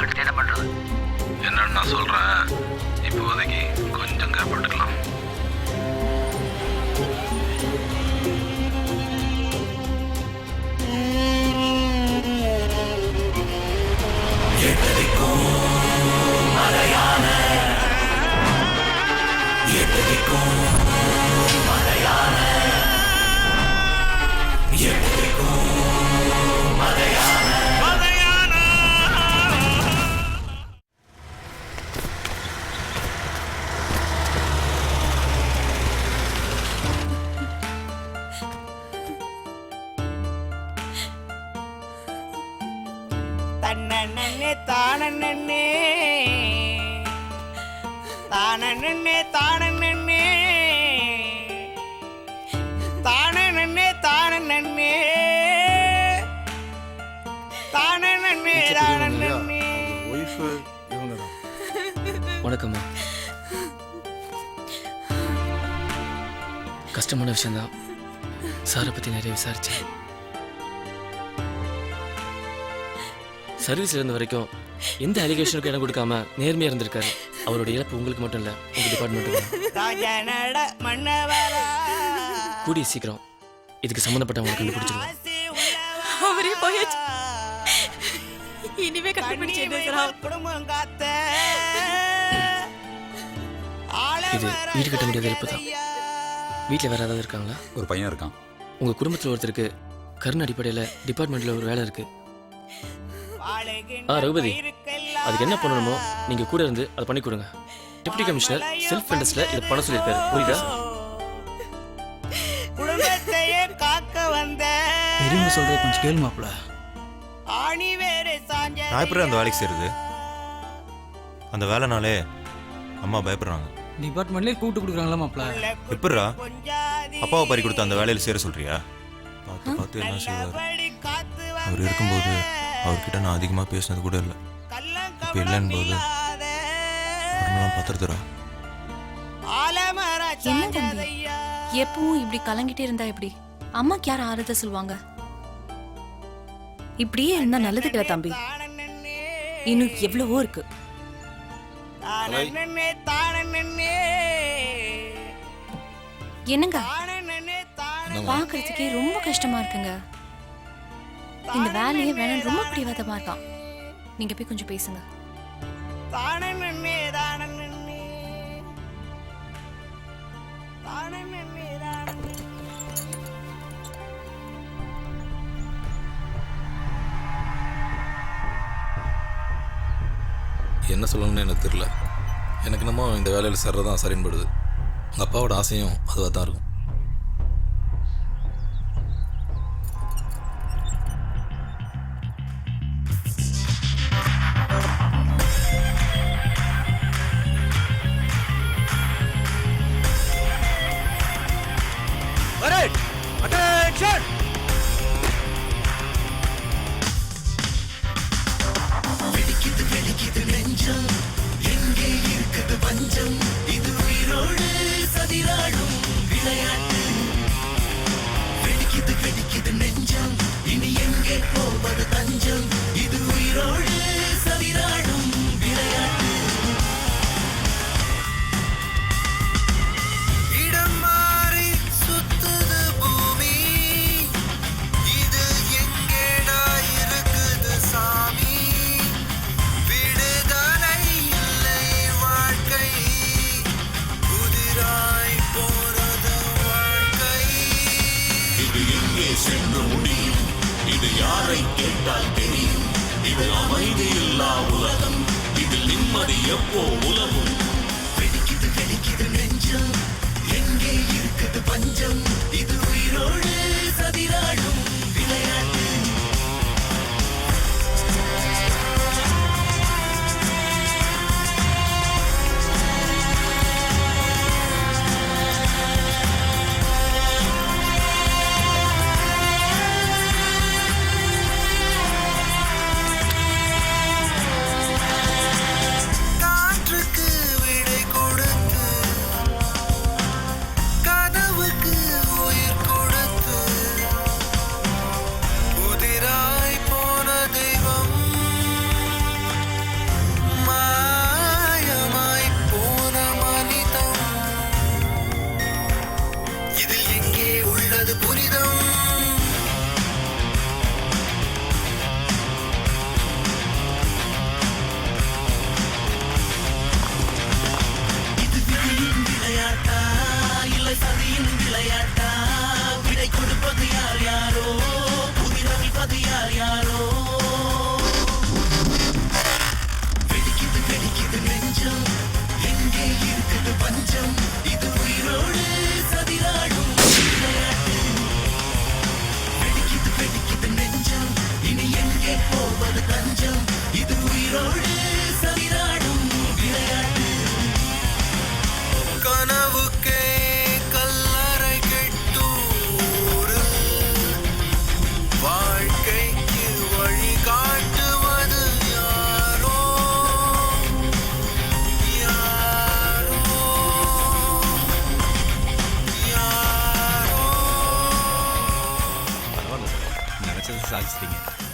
அடுத்து என்ன பண்ணுறது? என்னன்னு நான் சொல்கிறேன், இப்போதைக்கு கொஞ்சம் கேப்பட்டுக்கலாம். தன்னே தானே தானே தானே தானே தானே தானே தானே. வணக்கம்மா. கஷ்டமான விஷயம்தான், சாரை பற்றி நிறைய விசாரிச்சேன். சர்வீஸ் இருந்த வரைக்கும் எந்த அலிகேஷனுக்கும் இடம் கொடுக்காம நேர்மையா இருந்திருக்காரு. அவருடைய இழப்பு உங்களுக்கு மட்டும் இல்ல, உங்க டிபார்ட்மெண்ட்டுக்கு. கூடிய சீக்கிரம் இதுக்கு சம்மந்தப்பட்டவங்களை கண்டுபிடிச்சிருவோம். அவரே போயாச்சு. இனிமே கண்டுபிடிச்சு என்ன சார் குடும்பம் காத்த இது வீடு கட்ட முடியாத இருப்பு தான். வீட்டில் வேற ஏதாவது இருக்காங்களா? ஒரு பையன் இருக்கான். உங்கள் குடும்பத்தில் ஒருத்தருக்கு கருண் அடிப்படையில் டிபார்ட்மெண்ட்டில் ஒரு வேலை இருக்கு. ரகுபதி, அதுக்கு என்ன பண்ணணுமோ நீங்கள் கூட இருந்து அதை பண்ணி கொடுங்க. டெப்டி கமிஷனர் செல்ஃப் இன்ட்ரெஸ்ட்ல இதை பண்ண சொல்லியிருக்காரு. புரியுதா? குடும்பத்தையே காக்க வந்த பெரியவங்க சொல்றது கொஞ்சம் கேளு மாப்ள. ஆணி வேற சாஞ்ச நான் எப்படி அந்த வேலைக்கு சேருது? அந்த வேலைனாலே அம்மா பயப்படுறாங்க. டிபார்ட்மெண்ட்லேயே கூட்டு கொடுக்குறாங்களா மாப்ள? எப்படிரா அப்பாவை பறி கொடுத்த அந்த வேலையில் சேர சொல்றியா? பார்த்து பார்த்து என்ன செய்வார். அவர் இருக்கும்போது அவர்கிட்ட நான் அதிகமாக பேசினது கூட இல்லை. இப்போ இல்லைன்னு போது உடம்புலாம் பத்திரத்துறா. என்ன தம்பி, எப்பவும் இப்படி கலங்கிட்டே இருந்தா எப்படி? அம்மாக்கு யார் ஆறுதல் சொல்லுவாங்க? இப்படியே இருந்தா நல்லது கிடையாது தம்பி. இன்னும் எவ்வளவோ இருக்கு. என்னங்க பாக்குறதுக்கே ரொம்ப கஷ்டமா இருக்குங்க. இந்த வேலையே வேணும் ரொம்ப பிடிவாதமா இருக்கான். நீங்க போய் கொஞ்சம் பேசுங்க. என்ன சொல்லணும்னு எனக்கு தெரியல. எனக்கு என்னமோ இந்த வேலையில் சேர்றது தான் சரின்னு படுது. உங்கள் அப்பாவோட ஆசையும் அதுவாக தான் இருக்கும்.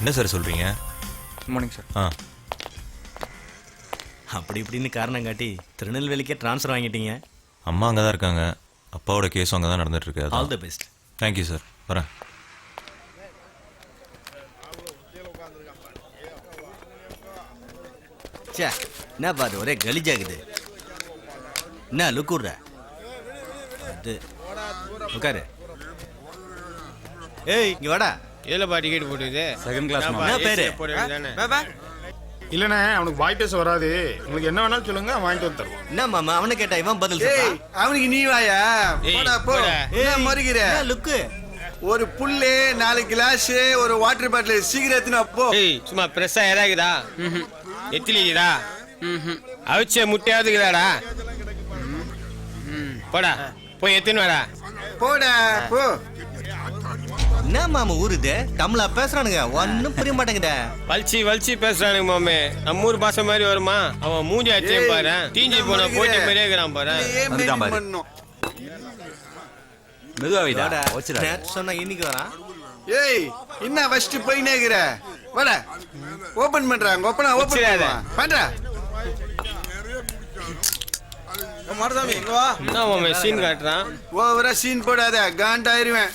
என்ன சார் சொல்றீங்க? Good morning sir. அப்படி இப்படின்னு காரணம் காட்டி திருநெல்வேலிக்கே ட்ரான்ஸ்ஃபர் வாங்கிட்டீங்க. அம்மா அங்கே தான் இருக்காங்க. அப்பாவோட கேஸும் அங்கே தான் நடந்துட்டு இருக்கு. All the best. Thank you sir. வரேன். சே என்ன பாரு ஒரே கலிஜாகுது. என்ன லுக்குற அது உட்காரு. ஏய் இங்க வாடா. ஏலப்பா டிக்கெட் போட்டுது. செகண்ட் கிளாஸ் என்ன பேரு? இல்லண்ணே அவனுக்கு வாய் பேச வராது. உங்களுக்கு என்ன வேணாலும் சொல்லுங்க வாங்கிட்டு வந்து தருவோம். என்ன மாமா அவனை கேட்டா இவன் பதில் சொல்றான். அவனுக்கு நீ வாயா போடா போ. என்ன மறிக்கிற லுக்கு? ஒரு புல்லு 4 கிளாஸ் ஒரு வாட்டர் பாட்டில் சீக்கிரம் எத்துனா போ. ஏய் சும்மா பிரஸ்ஸா இறக்குதா? எத்திலிக்குதா? அவிச்ச முட்டையாதுக்குதாடா? போடா போய் எத்துன்னு வாடா. போடா போ. என்ன மாமா ஊருது தமிழா பேசுறானுங்க ஒன்னும் புரிய மாட்டேங்குதே. வலிச்சு பேசுறானுங்க மாமே. நம்ம ஊர் பாச மாதிரி வருமா? அவன் மூஞ்சி ஆச்சே பாரு. தீஞ்சி போன போட்டி மாதிரியே இருக்கிறான் பாரு. சொன்னா இன்னைக்கு வரா. ஏய் என்ன ஃபர்ஸ்ட் போய் நேக்குற வாடா. ஓபன் பண்றாங்க. ஓபனா ஓபன் பண்றா. மாரசாமி இங்க வா. என்ன மாமே சீன் காட்டுறான்? ஓவரா சீன் போடாத காண்டாயிருவேன்.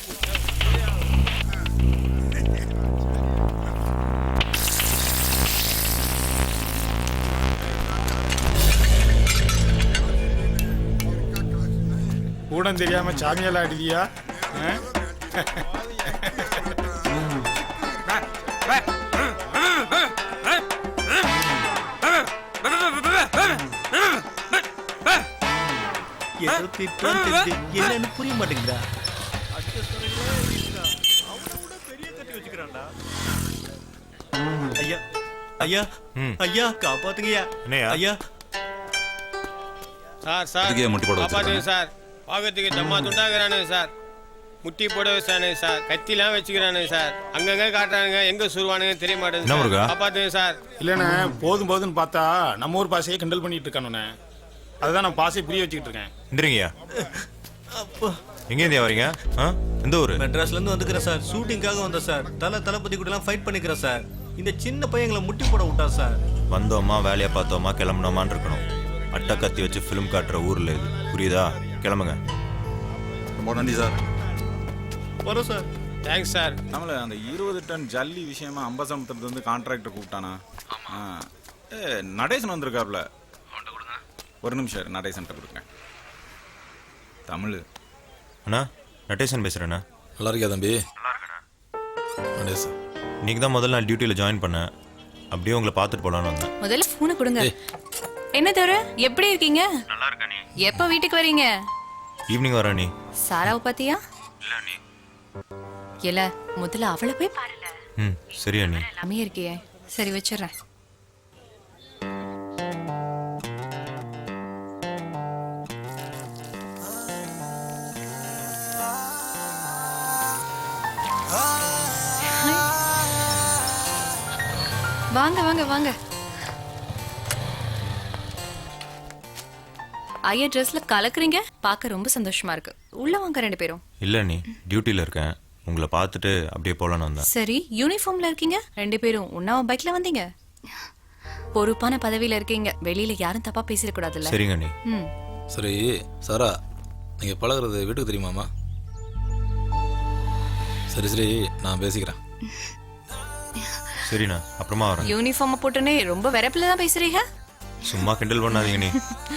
கூட தெரியாம சாமியால ஆடிதியா? என்னன்னு புரிய மாட்டேங்குதா? ஐயா ஐயா ஐயா காப்பாத்துங்கய்யா. ஐயா சார் காப்பாத்துங்க சார். பாக்கிறதுக்கு தம்மா துண்டாக்குறானுங்க சார். முட்டி போட வச்சானுங்க சார். கத்திலாம் வச்சுக்கிறானுங்க சார். அங்கங்க காட்டுறானுங்க. எங்க சுருவானுங்க தெரிய மாட்டேங்குது. காப்பாத்துங்க சார். இல்லண்ணே போதும் பார்த்தா நம்ம ஊர் பாசையை கிண்டல் பண்ணிட்டு இருக்கானுண்ணே. அதுதான் நான் பாசையை புரிய வச்சுக்கிட்டு இருக்கேன். எங்க இந்தியா வரீங்க? எந்த ஊரு? மெட்ராஸ்ல இருந்து வந்துக்கிறேன் சார். ஷூட்டிங்காக வந்தேன் சார். தளபதி கூட எல்லாம் ஃபைட் பண்ணிக்கிறேன் சார். இந்த சின்ன பையங்களை முட்டி போட விட்டா சார். வந்தோமா வேலையை பார்த்தோமா கிளம்புனோமான்னு இருக்கணும். அட்டை கத்தி வச்சு ஃபிலிம் காட்டுற ஊர்ல இது புரியுதா? கிளம்புங்க. ரொம்ப நன்றி சார். வரோம் சார். Thanks sir. நம்மள அந்த 20 டன் ஜல்லி விஷயமா அம்பசமுத்திரத்துல இருந்து கான்ட்ராக்டர் கூப்பிட்டானா? நடேசன் வந்திருக்காப்ல. ஒரு நிமிஷம் நடேசன் கொடுக்குறேன். தமிழ் அண்ணா நடேசன் பேசுறேண்ணா. நல்லா இருக்கியா தம்பி? நடேசன் இன்னைக்கு தான் முதல்ல நான் டியூட்டியில் ஜாயின் பண்ணேன். அப்படியே உங்களை பார்த்துட்டு போலான்னு வந்தேன். முதல்ல ஃபோனை கொடுங்க. என்ன தவிர எப்படி இருக்கீங்க? நல்லா இருக்கா நீ? எப்போ வீட்டுக்கு வரீங்க? ஈவினிங் வரா நீ. சாராவை பாத்தியா? இல்ல நீ. இல்ல முதல்ல அவளை போய் பாருல. சரியா நீ? அமைய இருக்கியே. சரி வச்சிடுறேன். வாங்க வாங்க வாங்க. ஐயா ட்ரெஸ்ல கலக்குறீங்க. பார்க்க ரொம்ப சந்தோஷமா இருக்கு. உள்ள வாங்க ரெண்டு பேரும். இல்ல நீ டியூட்டில இருக்கேன். உங்களை பார்த்துட்டு அப்படியே போலான்னு வந்தேன். சரி யூனிஃபார்ம்ல இருக்கீங்க ரெண்டு பேரும். உன்னாவ பைக்ல வந்தீங்க. பொறுப்பான பதவியில இருக்கீங்க. வெளியில யாரும் தப்பா பேசிட கூடாதுல்ல. சரிங்க நீ. சரி சாரா நீங்க பழகுறது வீட்டுக்கு தெரியுமாமா? சரி நான் பேசிக்கிறேன். சரிண்ணா அப்புறமா வரேன். யூனிஃபார்ம் போட்டுனே ரொம்ப வெறப்பில தான் பேசுறீங்க. சும்மா கிண்டல் பண்ணாதீங்க நீ.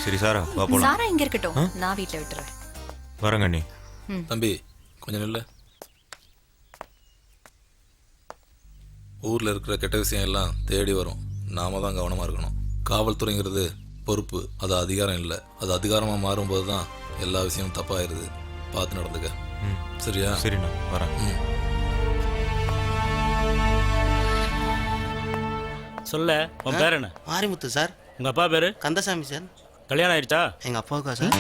சரி சாரா வா போலாம். சாரா இங்க இருக்கட்டும். நான் வீட்ல விட்டுறேன். வரங்க நீ. தம்பி கொஞ்சம் நில்ல. ஊர்ல இருக்கிற கெட்ட விஷயம் எல்லாம் தேடி வரும். நாம தான் கவனமா இருக்கணும். காவல்துறைங்கிறது பொறுப்பு. அது அதிகாரம் இல்லை. அது அதிகாரமா மாறும்போது தான் எல்லா விஷயமும் தப்பாயிருது. பார்த்து நடந்துக்க. சரியா? சரிண்ணா வரேன். சொல்ல உன் பேர் என்ன? மாரிமுத்து சார். உங்க அப்பா பேரு? கந்தசாமி சார். கல்யாணம் ஆயிடுச்சா? எங்க அப்பாவுக்கா சார்?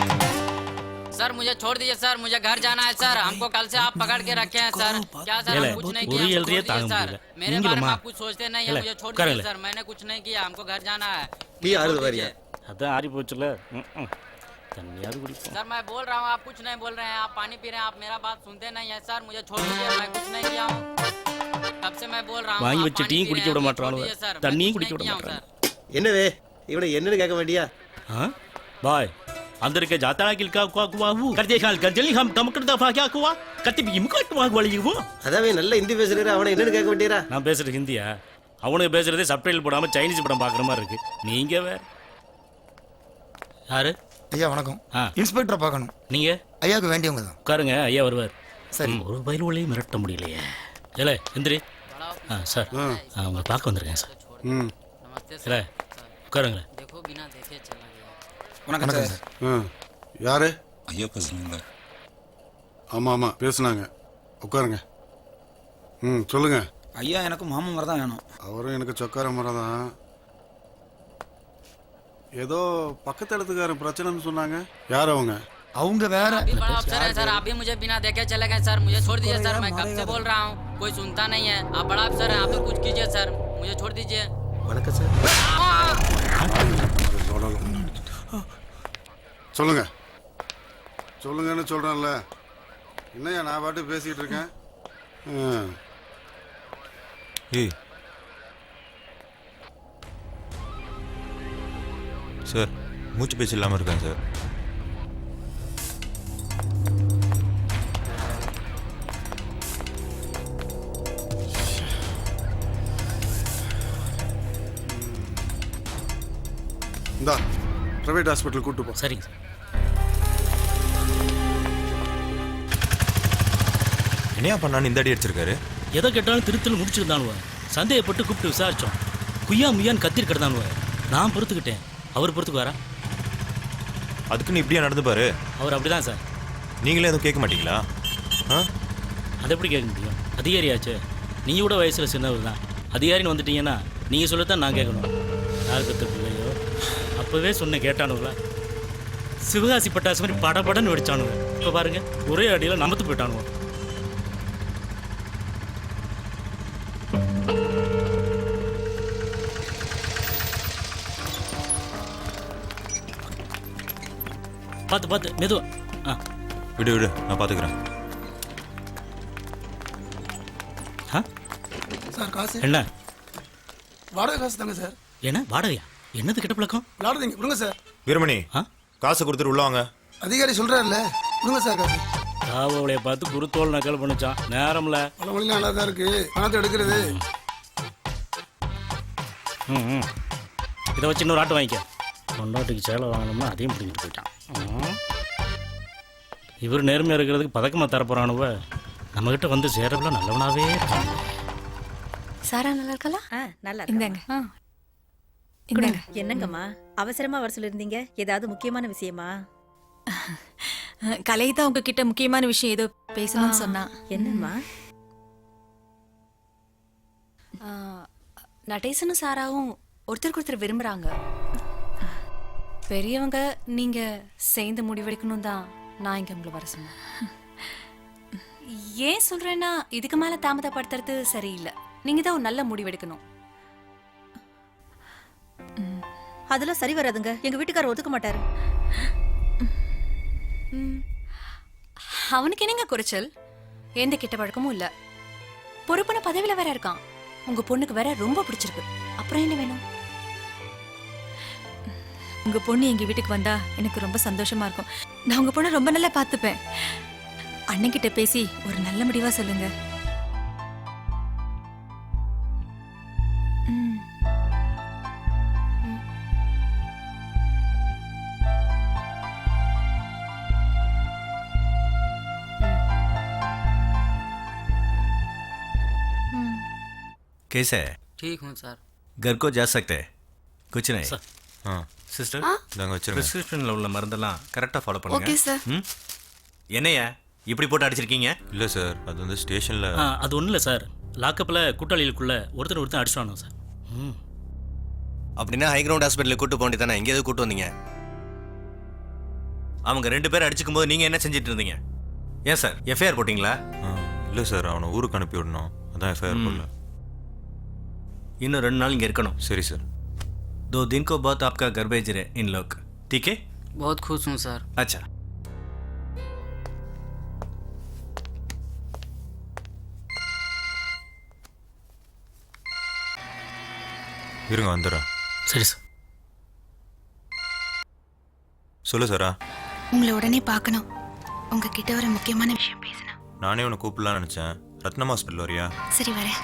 सर मुझे छोड़ दीजिए सर. मुझे घर जाना है सर. हमको कल से आप पकड़ के रखे हैं सर. क्या सर हम कुछ नहीं किया. छोड़ दीजिए सर. मेरे बारे में आप कुछ सोचते नहीं है. मुझे छोड़ दीजिए सर. मैंने कुछ नहीं किया. हमको घर जाना है. அதான் ஆறி போச்சுல. தண்ணியாவது குடிப்போம். सर मैं बोल रहा हूँ आप कुछ नहीं बोल रहे हैं. आप पानी पी रहे हैं. आप मेरा बात सुनते नहीं है सर. मुझे छोड़ दीजिए. मैं कुछ नहीं किया हूँ. तब से मैं बोल रहा हूँ. வாங்கி வச்ச டீ குடிக்க விட மாட்டானு. தண்ணியும் குடிக்க விட மாட்டானு. என்னவே இவனை என்னன்னு கேட்க வேண்டியா? பாய் अंदर के जाता है किल का हुआ वो कर दे खाल कर जल्दी हम कम कर दफा क्या हुआ कति भी मुकट वाग वाली वो அதாவே நல்ல ஹிந்தி பேசுறீரா. அவனை என்னன்னு கேட்க வேண்டியரா? நான் பேசுறது ஹிந்தியா? அவனுக்கு பேசுறதே சப்டைட்டில் போடாமல் சைனீஸ் படம் பார்க்குற மாதிரி இருக்கு. நீங்கள் வேற யாரு? ஐயா வணக்கம். ஆ இன்ஸ்பெக்டரை பார்க்கணும். நீங்கள் ஐயாவுக்கு வேண்டியவங்க தான். உட்காருங்க, ஐயா வருவார். சரி. ஒரு பயில் வழியும் மிரட்ட முடியலையே. இல்லை எந்திரி. சார் அவங்க பார்க்க வந்திருக்கேன் சார். இல்லை உட்காருங்க. வணக்கம் சார். யாரு? ஐயா பேசுறீங்களா? ஆமாம் ஆமாம் பேசுனாங்க. உட்காருங்க. சொல்லுங்க. ஐயா எனக்கு மாமன் மரம் தான் வேணும். அவரும் எனக்கு சொக்கார மரம் தான். ஏதோ பக்கத்து இடத்துக்காரன் பிரச்சனைன்னு சொன்னாங்க. யார் அவங்க? அவங்க வேற. बड़ा अफसर है सर, आप भी मुझे बिना देखे चले गए सर. मुझे छोड़ दीजिए सर, मैं कब से बोल रहा हूँ, कोई सुनता नहीं है. आप बड़ा अफसर हैं, आप भी कुछ कीजिए सर, मुझे छोड़ दीजिए. வணக்கம் சார். சொல்லுங்க சொல்லுங்கன்னு சொல்கிறேன்ல. என்னையா நான் பாட்டு பேசிகிட்டு இருக்கேன். ஏய் சார், மூச்சு பேச்சு இல்லாமல் இருக்கேன் சார். இந்தா ப்ரைவேட் ஹாஸ்பிட்டல் கூட்டு போ. சரிங்க சார். என்னையா பண்ணான்னு இந்த அடி அடிச்சிருக்காரு? எதை கேட்டாலும் திருத்தல் முடிச்சுருந்தானுவ. சந்தேகப்பட்டு கூப்பிட்டு விசாரித்தோம். குய்யா முய்யான்னு கத்திருக்கிறதானுவ. நான் பொறுத்துக்கிட்டேன், அவர் பொறுத்துக்குவாரா? அதுக்குன்னு இப்படியா நடந்து பாரு. அவர் அப்படிதான் சார். நீங்களே எதுவும் கேட்க மாட்டீங்களா? அதை எப்படி கேட்க முடியும்? அதிகாரியாச்சு. நீங்கள் கூட வயசில் சின்னவர் தான். அதிகாரின்னு வந்துட்டீங்கன்னா நீங்கள் சொல்லத்தான் நான் கேட்கணும். யார் கற்று பிள்ளையோ அப்போவே சொன்ன கேட்டானுங்களா? சிவகாசி பட்டாசு மாதிரி படபடன்னு வெடிச்சானுங்க. இப்போ பாருங்க, ஒரே அடியில் நமத்து போயிட்டானுங்க. பார்த்து பார்த்து மெதுவா. விடு விடு, நான் பார்த்துக்கிறேன். சார் காசு என்ன? வாடகை காசு தாங்க சார். என்ன வாடகையா? என்னது கெட்ட பழக்கம்? விளாடுறீங்க கொடுங்க சார். வீரமணி, காசு கொடுத்துட்டு உள்ள வாங்க. அதிகாரி சொல்றாருல்ல, கொடுங்க சார் காசு. காவலையை பார்த்து குருத்தோல் நக்கல் பண்ணிச்சான். நேரம்ல பல மொழிலாம் நல்லா தான் இருக்கு. பணத்தை எடுக்கிறது. இதை வச்சு இன்னொரு ஆட்டு வாங்கிக்க. பொண்டாட்டிக்கு சேலை வாங்கணும்னா அதையும் பிடிக்கிட்டு போயிட்டான். இவர் நேர்மையாக இருக்கிறதுக்கு பதக்கமாக தரப்போறானுவ. நம்மகிட்ட வந்து சேரவில் நல்லவனாவே இருக்காங்க. சாரா நல்லா இருக்கலாம். நல்லா இந்தாங்க. இந்தாங்க. என்னங்கம்மா அவசரமா வர சொல்லிருந்தீங்க? ஏதாவது முக்கியமான விஷயமா? கலை தான் உங்ககிட்ட முக்கியமான விஷயம் ஏதோ பேசணும்னு சொன்னா. என்னம்மா? நடேசனும் சாராவும் ஒருத்தருக்கு ஒருத்தர் விரும்புறாங்க. பெரியவங்க நீங்க சேர்ந்து முடிவெடுக்கணும் தான் நான் இங்க உங்களை வர சொன்னேன். ஏன் சொல்றேன்னா, இதுக்கு மேல தாமதப்படுத்துறது சரியில்லை. நீங்க தான் ஒரு நல்ல முடிவெடுக்கணும். அதெல்லாம் சரி வராதுங்க. எங்க வீட்டுக்காரர் ஒத்துக்க மாட்டாரு. அவனுக்கு என்னங்க குறைச்சல்? எந்த கெட்ட பழக்கமும் இல்ல. பொறுப்பான பதவியில வேற இருக்கான். உங்க பொண்ணுக்கு வேற ரொம்ப பிடிச்சிருக்கு. அப்புறம் என்ன வேணும்? உங்க பொண்ணு எங்க வீட்டுக்கு வந்தா எனக்கு ரொம்ப சந்தோஷமா இருக்கும். நான் உங்க பொண்ணை ரொம்ப நல்லா பார்த்துப்பேன். அண்ணன் கிட்ட பேசி ஒரு நல்ல முடிவா சொல்லுங்க. कैसे है? ठीक हूँ सर. घर को जा सकते हैं? कुछ नहीं. சிஸ்டர், வச்சிருங்க. பிரிஸ்கிரிப்ஷனில் உள்ள மருந்தெல்லாம் கரெக்டாக ஃபாலோ பண்ணுங்க. Okay sir. என்னையா இப்படி போட்டு அடிச்சிருக்கீங்க? இல்லை சார், அது வந்து ஸ்டேஷனில். அது ஒன்றும் இல்லை சார். லாக்கப்பில் கூட்டாளிகளுக்குள்ள ஒருத்தர் அடிச்சிட்டானோ சார். அப்படின்னா ஹை கிரவுண்ட் ஹாஸ்பிட்டலுக்கு கூட்டு போண்டி தானே, இங்கே எதுவும் கூட்டு வந்தீங்க? அவங்க 2 பேர் அடிச்சுக்கும் போது நீங்கள் என்ன செஞ்சுட்டு இருந்தீங்க? ஏன் சார் எஃப்ஐஆர் போட்டிங்களா? இல்லை சார், அவனை ஊருக்கு அனுப்பி விடணும், அதான் எஃப்ஐஆர் போடல. இன்னும் 2 நாள் இங்கே இருக்கணும். சரி சார். 2 दिन को बाद आपका घर भेज रहे इन लोग, ठीक है? बहुत खुश हूँ सर. अच्छा. இருங்க வந்துடுறேன். சரி சார். சொல்லு சாரா. உங்களை உடனே பார்க்கணும். உங்ககிட்ட ஒரு முக்கியமான விஷயம் பேசணும். நானே உன்னை கூப்பிடலான்னு நினச்சேன். ரத்னம் ஹாஸ்பிட்டல் வரியா? சரி வரேன்.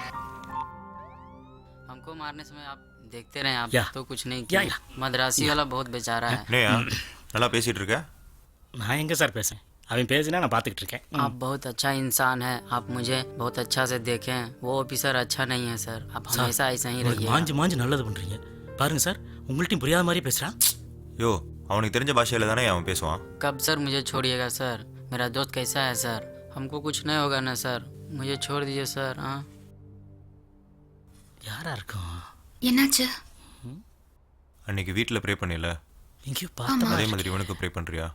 हमको मारने समय आप देखते रहे आप या। तो कुछ नहीं या, किया या। मद्रासी वाला बहुत बेचारा है என்னையா நல்லா பேசிட்டு இருக்க நான் எங்கே சார் பேசுகிறேன் அவன் பேசுனா நான் பார்த்துக்கிட்டு இருக்கேன் आप बहुत अच्छा इंसान है आप मुझे बहुत अच्छा से देखें वो ऑफिसर अच्छा नहीं है सर आप हमेशा ऐसा ही உங்களுக்கு रहिए மாஞ்சு மாஞ்சு நல்லது பண்ணுறீங்க பாருங்க சார் உங்கள்ட்டையும் புரியாத மாதிரி பேசுகிறான் யோ அவனுக்கு தெரிஞ்ச பாஷையில தானே அவன் பேசுவான் कब सर मुझे छोड़िएगा सर मेरा दोस्त कैसा है सर हमको कुछ नहीं होगा ना सर मुझे छोड़ दीजिए सर हाँ யாரா இருக்கும் என்னாச்சு அன்னைக்கு வீட்டில் ப்ரே பண்ணில எங்கேயோ பார்த்த அதே மாதிரி இவனுக்கு ப்ரே பண்ணுறியா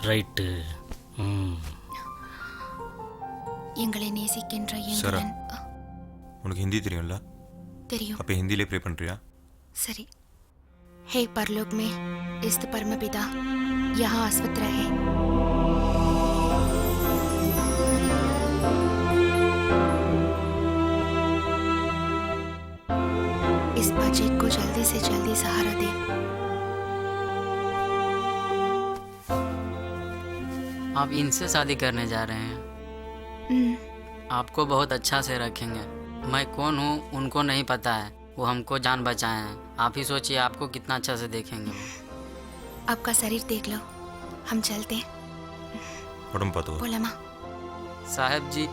ரைட்டு எங்களை நேசிக்கின்ற சரா எங்களன் உனக்கு ஹிந்தி தெரியும்ல தெரியும் அப்போ ஹிந்திலே ப்ரே பண்ணுறியா सरी हे परलोक में स्थित परमपिता यहाँ अस्वस्थ रहे इस बच्चे को जल्दी से जल्दी सहारा दे आप इनसे शादी करने जा रहे हैं आपको बहुत अच्छा से रखेंगे मैं कौन हूँ उनको नहीं पता है वो हमको जान बचाए हैं आप ही सोचिए आपको कितना अच्छा से देखेंगे वो आपका शरीर देख लो हम चलते हैं உடம்பு பார்த்து बोला माँ साहब जी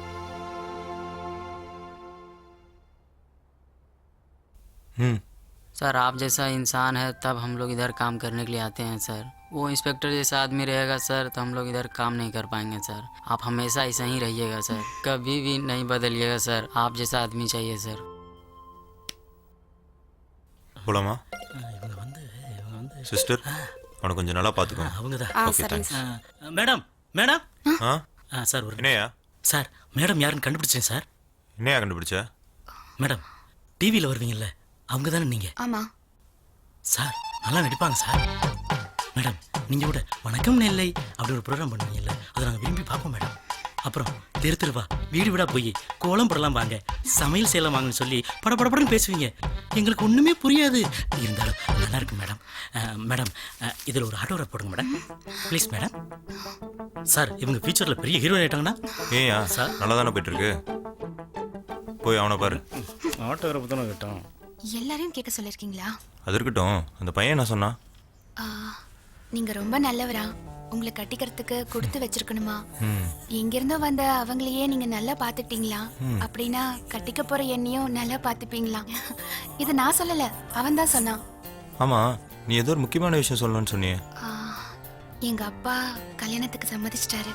सर आप जैसा इंसान है तब हम लोग इधर काम करने के लिए आते हैं सर वो इंस्पेक्टर जैसा आदमी रहेगा सर तो हम लोग इधर काम नहीं कर पाएंगे सर आप हमेशा ऐसा ही रहिएगा सर कभी भी नहीं बदलिएगा सर आप जैसा आदमी चाहिए सर போலாமா சிஸ்டர் அவனை கொஞ்சம் நல்லா பார்த்துக்கோ அவங்க தான் ஓகே தேங்க்ஸ் மேடம் மேடம் ஆ சார் ஒரு என்னையா சார் மேடம் யாருன்னு கண்டுபிடிச்சேன் சார் என்னையா கண்டுபிடிச்ச மேடம் டிவியில் வருவீங்கல்ல அவங்க தானே நீங்கள் ஆமா சார் நல்லா நடிப்பாங்க சார் மேடம் நீங்கள் கூட வணக்கம் நெல்லை அப்படி ஒரு ப்ரோக்ராம் பண்ணுவீங்கல்ல அதை நாங்கள் விரும்பி பார்ப்போம் மேடம் அப்புறம் தெரு தெருவா வீடு வீடாக போய் கோலம் போடலாம் வாங்க சமையல் செய்யலாம் வாங்கன்னு சொல்லி படபடப்படன்னு பேசுவீங்க எங்களுக்கு ஒன்றுமே புரியாது இருந்தாலும் நல்லா இருக்கு மேடம் மேடம் இதில் ஒரு ஆட்டோகிராஃப் போடுங்க மேடம் ப்ளீஸ் மேடம் சார் இவங்க ஃபியூச்சரில் பெரிய ஹீரோயின் ஆயிட்டாங்கன்னா ஏயா சார் நல்லா தானே போயிட்டு இருக்கு போய் அவனை பாரு ஆட்டோகிராஃப் தானே கேட்டோம் எல்லாரையும் கேட்க சொல்லிருக்கீங்களா அது இருக்கட்டும் அந்த பையன் என்ன சொன்னான் நீங்க ரொம்ப நல்லவரா உங்களை கட்டிக்கிறதுக்கு கொடுத்து வச்சிருக்கணுமா எங்கிருந்தோ வந்த அவங்களையே நீங்க நல்லா பாத்துட்டீங்களா அப்படின்னா கட்டிக்க போற என்னையும் நல்லா பாத்துப்பீங்களா இது நான் சொல்லல அவன் தான் சொன்னான் ஆமா நீ ஏதோ ஒரு முக்கியமான விஷயம் சொல்லணும்னு சொன்னியே எங்க அப்பா கல்யாணத்துக்கு சம்மதிச்சிட்டாரு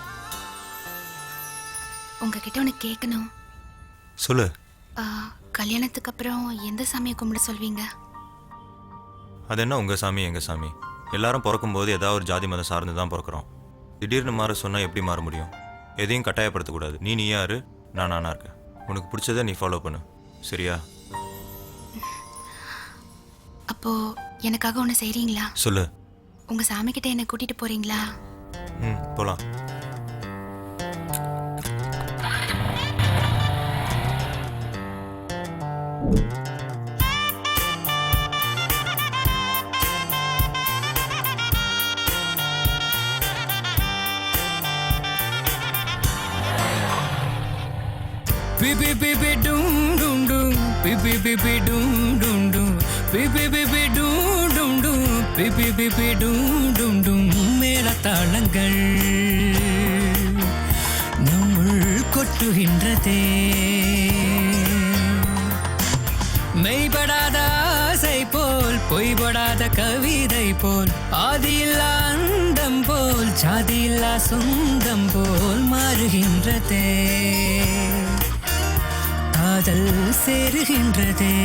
உங்ககிட்ட உனக்கு கேட்கணும் சொல்லு கல்யாணத்துக்கு அப்புறம் எந்த சாமியை கும்பிட சொல்வீங்க அது என்ன உங்க சாமி எங்க சாமி எல்லாரும் பிறக்கும்போது ஏதாவது ஒரு ஜாதி மதம் சார்ந்து தான் பிறக்கிறோம் திடீர்னு மாற சொன்னால் எப்படி மாற முடியும் எதையும் கட்டாயப்படுத்தக்கூடாது நீ யாரு நான் நானா இருக்கேன் உனக்கு பிடிச்சதை நீ ஃபாலோ பண்ணு சரியா அப்போ எனக்காக ஒன்று செய்றீங்களா சொல்லு உங்க சாமி கிட்ட என்ன கூட்டிட்டு போறீங்களா போலாம் Bibi bibi dum dum dum, bibi bibi dum dum dum, bibi bibi dum dum dum, bibi bibi dum dum dum. மேளதாளங்கள் நம்முள் கொட்டுகின்றதே மெய்படாத ஆசை போல் பொய்படாத கவிதை போல் ஆதியில்லா அந்தம் போல் ஜாதியில்லா சொந்தம் போல் மாறுகின்றதே காதல் சேருகின்றதே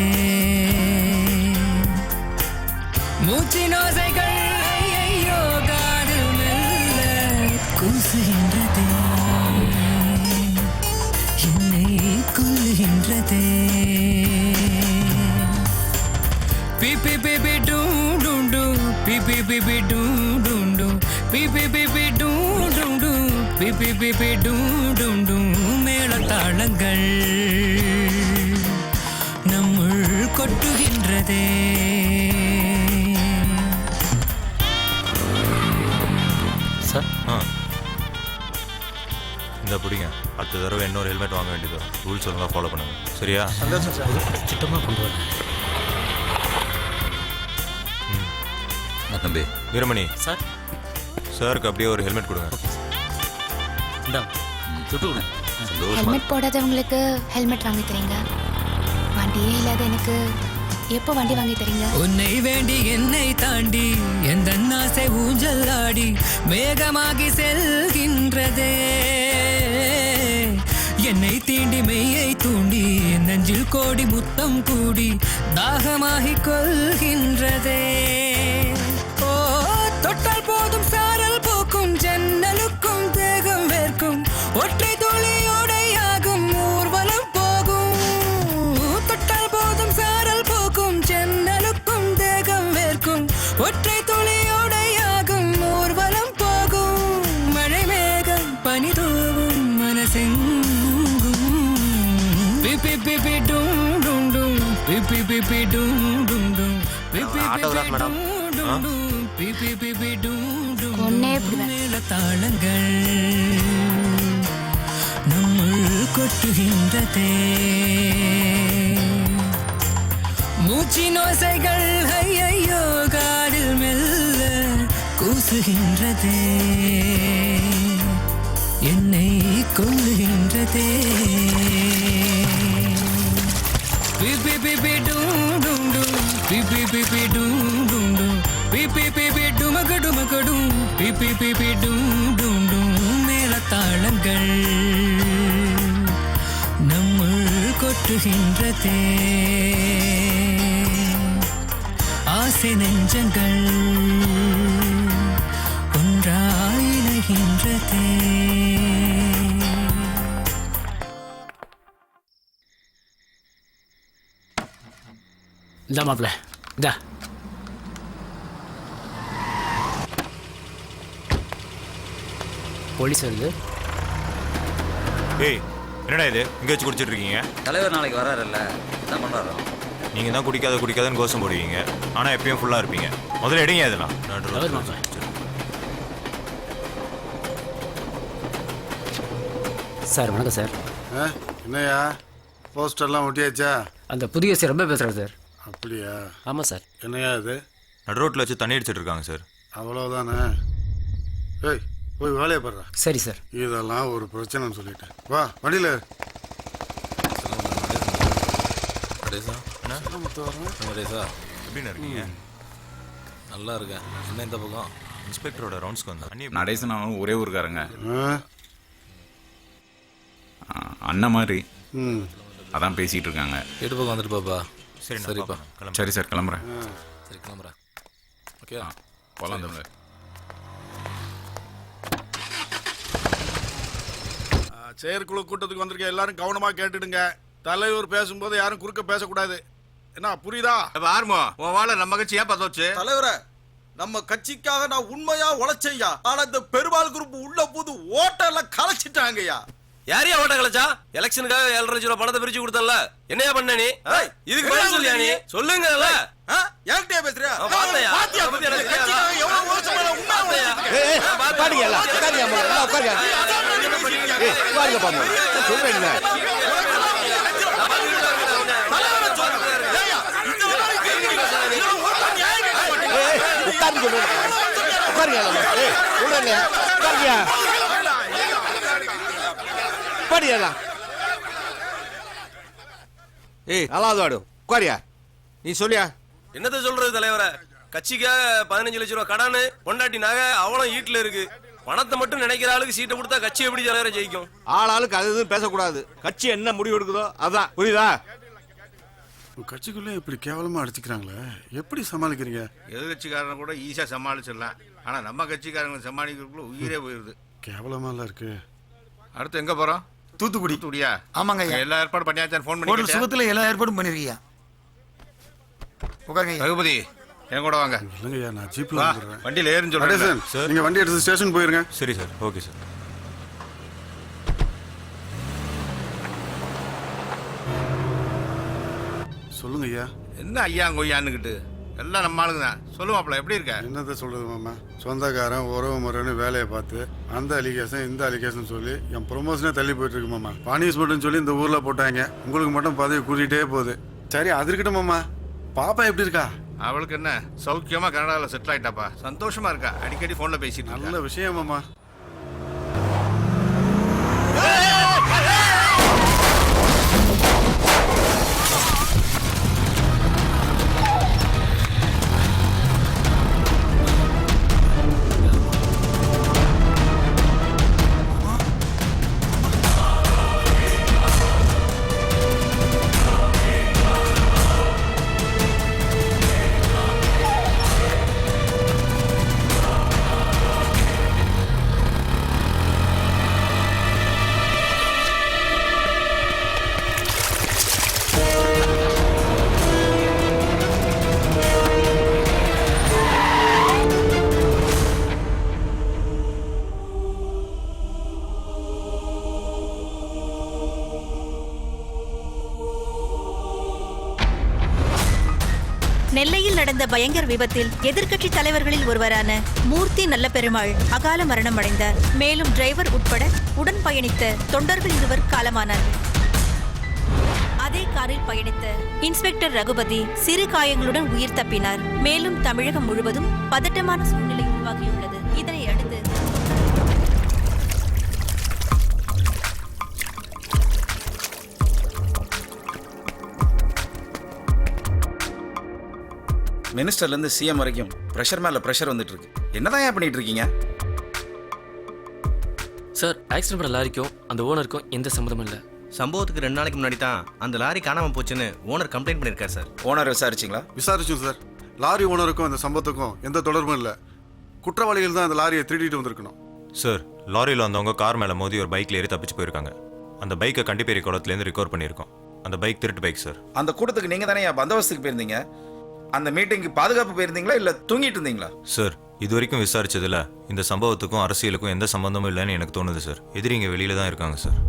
மூச்சினோசைகள் ஐயோ காதல் மெல்ல கூசுகின்றதே என்னை கொல்லுகின்றதே பிபி பிபி டும் டும் டும் பிபி பிபி டும் டும் டும் பிபி பிபி டும் டும் டும் பிபி பிபி டும் டும் டும் மேளதாளங்கள் நம்முள் கொட்டுகின்றதே சார் இந்த பிடிங்க. அடுத்த தடவை இன்னொரு ஹெல்மெட் வாங்க வேண்டியது வரும். ரூல்ஸ் ஒழுங்காக ஃபாலோ பண்ணுங்க. சரியா? சந்தோஷம் சார். திட்டமாக கொண்டு வரேன். தம்பி வீரமணி சார், சாருக்கு அப்படியே ஒரு ஹெல்மெட் கொடுங்க. இந்தாங்க, சுட்டு கொடுங்க. ஹெல்மெட் போடாதவங்களுக்கு ஹெல்மெட் வாங்கி தரீங்க, வண்டியே இல்லாத எனக்கு எப்போ வண்டி வாங்கி தரீங்க? உன்னை வேண்டி என்னை தாண்டி எந்த ஆசை ஊஞ்சலாடி மேகமாகி செல்கின்றதே, என்னை தீண்டி மெய்யை தூண்டி நெஞ்சில் கோடி முத்தம் கூடி தாகமாகி கொள்கின்றதே. ஓ தொட்டால் போதும் சாரல் போக்கும் ஜன்னலுக்கும் தேகம் வேர்க்கும் ஒற்றை துளியோடையாகும் ஊர்வலம் போகும். தொட்டால் போதும் சாரல் போக்கும் ஜன்னலுக்கும் தேகம் வேர்க்கும் ஒற்றை துளியோடையாகும் ஊர்வலம் போகும். மழை மேகம் பனி தூவும் மனசெங்கும் பிபி பிபி டும் டும் டும் பிபி பிபி டும் டும் டும் பிபி பிபி டும் டும் டும் பிபி பிபி டும் டும் மேல தாளங்கள் நம்முள் கொட்டுகின்றதே. மூச்சின் ஓசைகள் ஐயையோ காடில் மெல்ல கூசுகின்றதே, என்னை கொல்லுகின்றதே. பிபி பிபி டும் டும் டும் பிபி பிபி டும் டும் டும் பிபி பிபி டுமக டுமகடும் பிபி பிபி டும் டும் டும் மேல தாளங்கள் நம்முள் கொட்டுகின்றதே. ஆசை நெஞ்சங்கள் ஒன்றாய் இணைகின்றதே. இந்த மாப்பிள்ள இந்த போலீஸ் வருது. ஏய் என்னடா இது இங்கே வச்சு குடிச்சிட்டு இருக்கீங்க? தலைவர் நாளைக்கு வராருல்ல, என்ன பண்ணுறாரோ? நீங்கள் தான் குடிக்காதன்னு கோஷம் போடுவீங்க, ஆனால் எப்பயும் ஃபுல்லாக இருப்பீங்க. முதல்ல எடுங்க இதெல்லாம். சார் வணக்கம் சார். என்னையா போஸ்டர்லாம் ஒட்டியாச்சா? அந்த புதிய சார் ரொம்ப பேசுகிறேன் சார். அப்படியா? ஆமாம் சார். என்னையா இது? நடு ரோட்டில் வச்சு தண்ணி அடிச்சிட்டு இருக்காங்க சார். அவ்வளோதானே? ஏய் போய் வேலையை படுறா. சரி சார். இதெல்லாம் ஒரு பிரச்சனைன்னு சொல்லிட்டேன். வா வண்டியில் எப்படின்னு இருக்கீங்க? நல்லா இருக்கேன். என்ன இந்த பக்கம் இன்ஸ்பெக்டரோட ரவுண்ட்ஸ்க்கு வந்தேன். நடேசனாவும் ஒரே ஊருக்காரங்க, அண்ணன் மாதிரி. அதான் பேசிட்டு இருக்காங்க. வீட்டு பக்கம் வந்துட்டு பாப்பா. சரி சரிப்பா. சரி சார், கிளம்புறேன். சரி கிளம்புறேன். ஓகே போகலாம் தமிழ். செயற்குழு கூட்டத்துக்கு வந்திருக்க எல்லாரும் கவனமா கேட்டுடுங்க. தலைவர் பேசும்போது யாரும் குறுக்க பேசக்கூடாது. என்ன புரியுதா? ஆர்மோ உன் வாழ நம்ம கட்சி ஏன் பார்த்தோச்சு? தலைவரே, நம்ம கட்சிக்காக நான் உண்மையா உழைச்சையா. ஆனா இந்த பெருமாள் குரூப் உள்ள போது ஓட்டெல்லாம் கலைச்சிட்டாங்கய்யா. யாரையா ஓட்ட கலைச்சா? எலெக்ஷனுக்காக 7.5 லட்சம் ரூபாய் பணத்தை பிரிச்சு கொடுத்தல, என்னையா பண்ண நீ? இதுக்கு பதில் சொல்லியா நீ? சொல்லுங்கல்ல. யார்கிட்டயா பேசுறியா? நீ சொல்லியா? என்னத்த சொல்றது தலைவர? கட்சிக்காக 15 லட்சம் ரூபாய் கடன், பொண்டாட்டி நகை, அவளும் வீட்டுல இருக்கு. பணத்தை மட்டும் நினைக்கிற ஆளுக்கு சீட்டை கொடுத்தா கட்சி எப்படி தலைவரை ஜெயிக்கும்? ஆளாளுக்கு அது எதுவும் பேசக்கூடாது. கட்சி என்ன முடிவு எடுக்குதோ அதான். புரியுதா? கட்சிக்குள்ளே இப்படி கேவலமா அடிச்சுக்கிறாங்களே, எப்படி சமாளிக்கிறீங்க? எதிர்கட்சிக்காரனை கூட ஈஸியா சமாளிச்சிடலாம், ஆனா நம்ம கட்சிக்காரங்க சமாளிக்கிறதுக்குள்ள உயிரே போயிருது. கேவலமாலாம் இருக்கு. அடுத்து எங்க போறோம்? தூத்துக்குடி. தூத்துக்குடியா? ஆமாங்க. எல்லா ஏற்பாடும் பண்ணியாச்சான்னு ஃபோன் பண்ணி சுகத்துல எல்லா ஏற்பாடும் பண்ணிருக்கியா? உட்காருங்க. ரகுபதி என் கூட வாங்க. இல்லைங்கய்யா, நான் ஜீப்ல வந்துடுறேன். வண்டியில ஏறுன்னு சொல்றேன் சார். நீங்க வண்டி எடுத்து ஸ்டேஷன் போயிருங்க. சரி சார். Okay sir. சொல்லுங்க ஐயா. என்ன ஐயா கொய்யான்னுக்கிட்டு எல்லாம் நம்ம ஆளுங்க தான். சொல்லுவாப்ல எப்படி இருக்க? என்னத்தை சொல்றது மாமா, சொந்தக்காரன் உறவு முறைன்னு வேலையை பார்த்து அந்த அலிகேஷன் இந்த அலிகேஷன் சொல்லி என் ப்ரொமோஷனே தள்ளி போயிட்டு இருக்கு மாமா. பனிஷ்மெண்ட்னு சொல்லி இந்த ஊர்ல போட்டாங்க. உங்களுக்கு மட்டும் பதவி கூட்டிகிட்டே போகுது. சரி அது இருக்கட்டும் மாமா, பாப்பா எப்படி இருக்கா? அவளுக்கு என்ன சௌக்கியமா கனடாவில் செட்டில் ஆயிட்டாப்பா. சந்தோஷமா இருக்கா, அடிக்கடி ஃபோனில் பேசிட்டு இருக்கா. நல்ல விஷயம் மாமா. நெல்லையில் நடந்த பயங்கர விபத்தில் எதிர்க்கட்சி தலைவர்களில் ஒருவரான மூர்த்தி நல்ல பெருமாள் அகால மரணம் அடைந்தார். மேலும் டிரைவர் உட்பட உடன் பயணித்த தொண்டர்கள் இருவர் காலமானார்கள். அதே காரில் பயணித்த இன்ஸ்பெக்டர் ரகுபதி சிறு காயங்களுடன் உயிர் தப்பினார். மேலும் தமிழகம் முழுவதும் பதட்டமான சூழ்நிலை உருவாகியுள்ளது. இதனை அடுத்து மினிஸ்டர்லேருந்து சிஎம் வரைக்கும் ப்ரெஷர் மேலே ப்ரெஷர் வந்துட்டு இருக்கு. என்னதான் ஏன் பண்ணிட்டு இருக்கீங்க? சார், ஆக்சிடென்ட் பண்ண லாரிக்கும் அந்த ஓனருக்கும் எந்த சம்மந்தமும் இல்லை. சம்பவத்துக்கு 2 நாளைக்கு முன்னாடி தான் அந்த லாரி காணாமல் போச்சுன்னு ஓனர் கம்ப்ளைண்ட் பண்ணியிருக்காரு சார். ஓனர் விசாரிச்சிங்களா? விசாரிச்சோம் சார். லாரி ஓனருக்கும் அந்த சம்பவத்துக்கும் எந்த தொடர்பும் இல்லை. குற்றவாளிகள் தான் அந்த லாரியை திருடிட்டு வந்திருக்கணும். சார், லாரியில் வந்தவங்க கார் மேலே மோதி ஒரு பைக்கில் ஏறி தப்பிச்சு போயிருக்காங்க. அந்த பைக்கை கண்டிப்பேரி குளத்துலேருந்து ரிகவர் பண்ணியிருக்கோம். அந்த பைக் திருட்டு பைக் சார். அந்த கூட்டத்துக்கு நீங்கள் தானே பந்தோபஸ்துக்கு போயிருந்தீங்க. அந்த மீட்டிங்கு பாதுகாப்பு போயிருந்தீங்களா இல்லை தூங்கிட்டு இருந்தீங்களா? சார், இது வரைக்கும் விசாரிச்சதுல இந்த சம்பவத்துக்கும் அரசியலுக்கும் எந்த சம்பந்தமும் இல்லைன்னு எனக்கு தோணுது சார். எதிரிங்க வெளியில தான் இருக்காங்க சார்.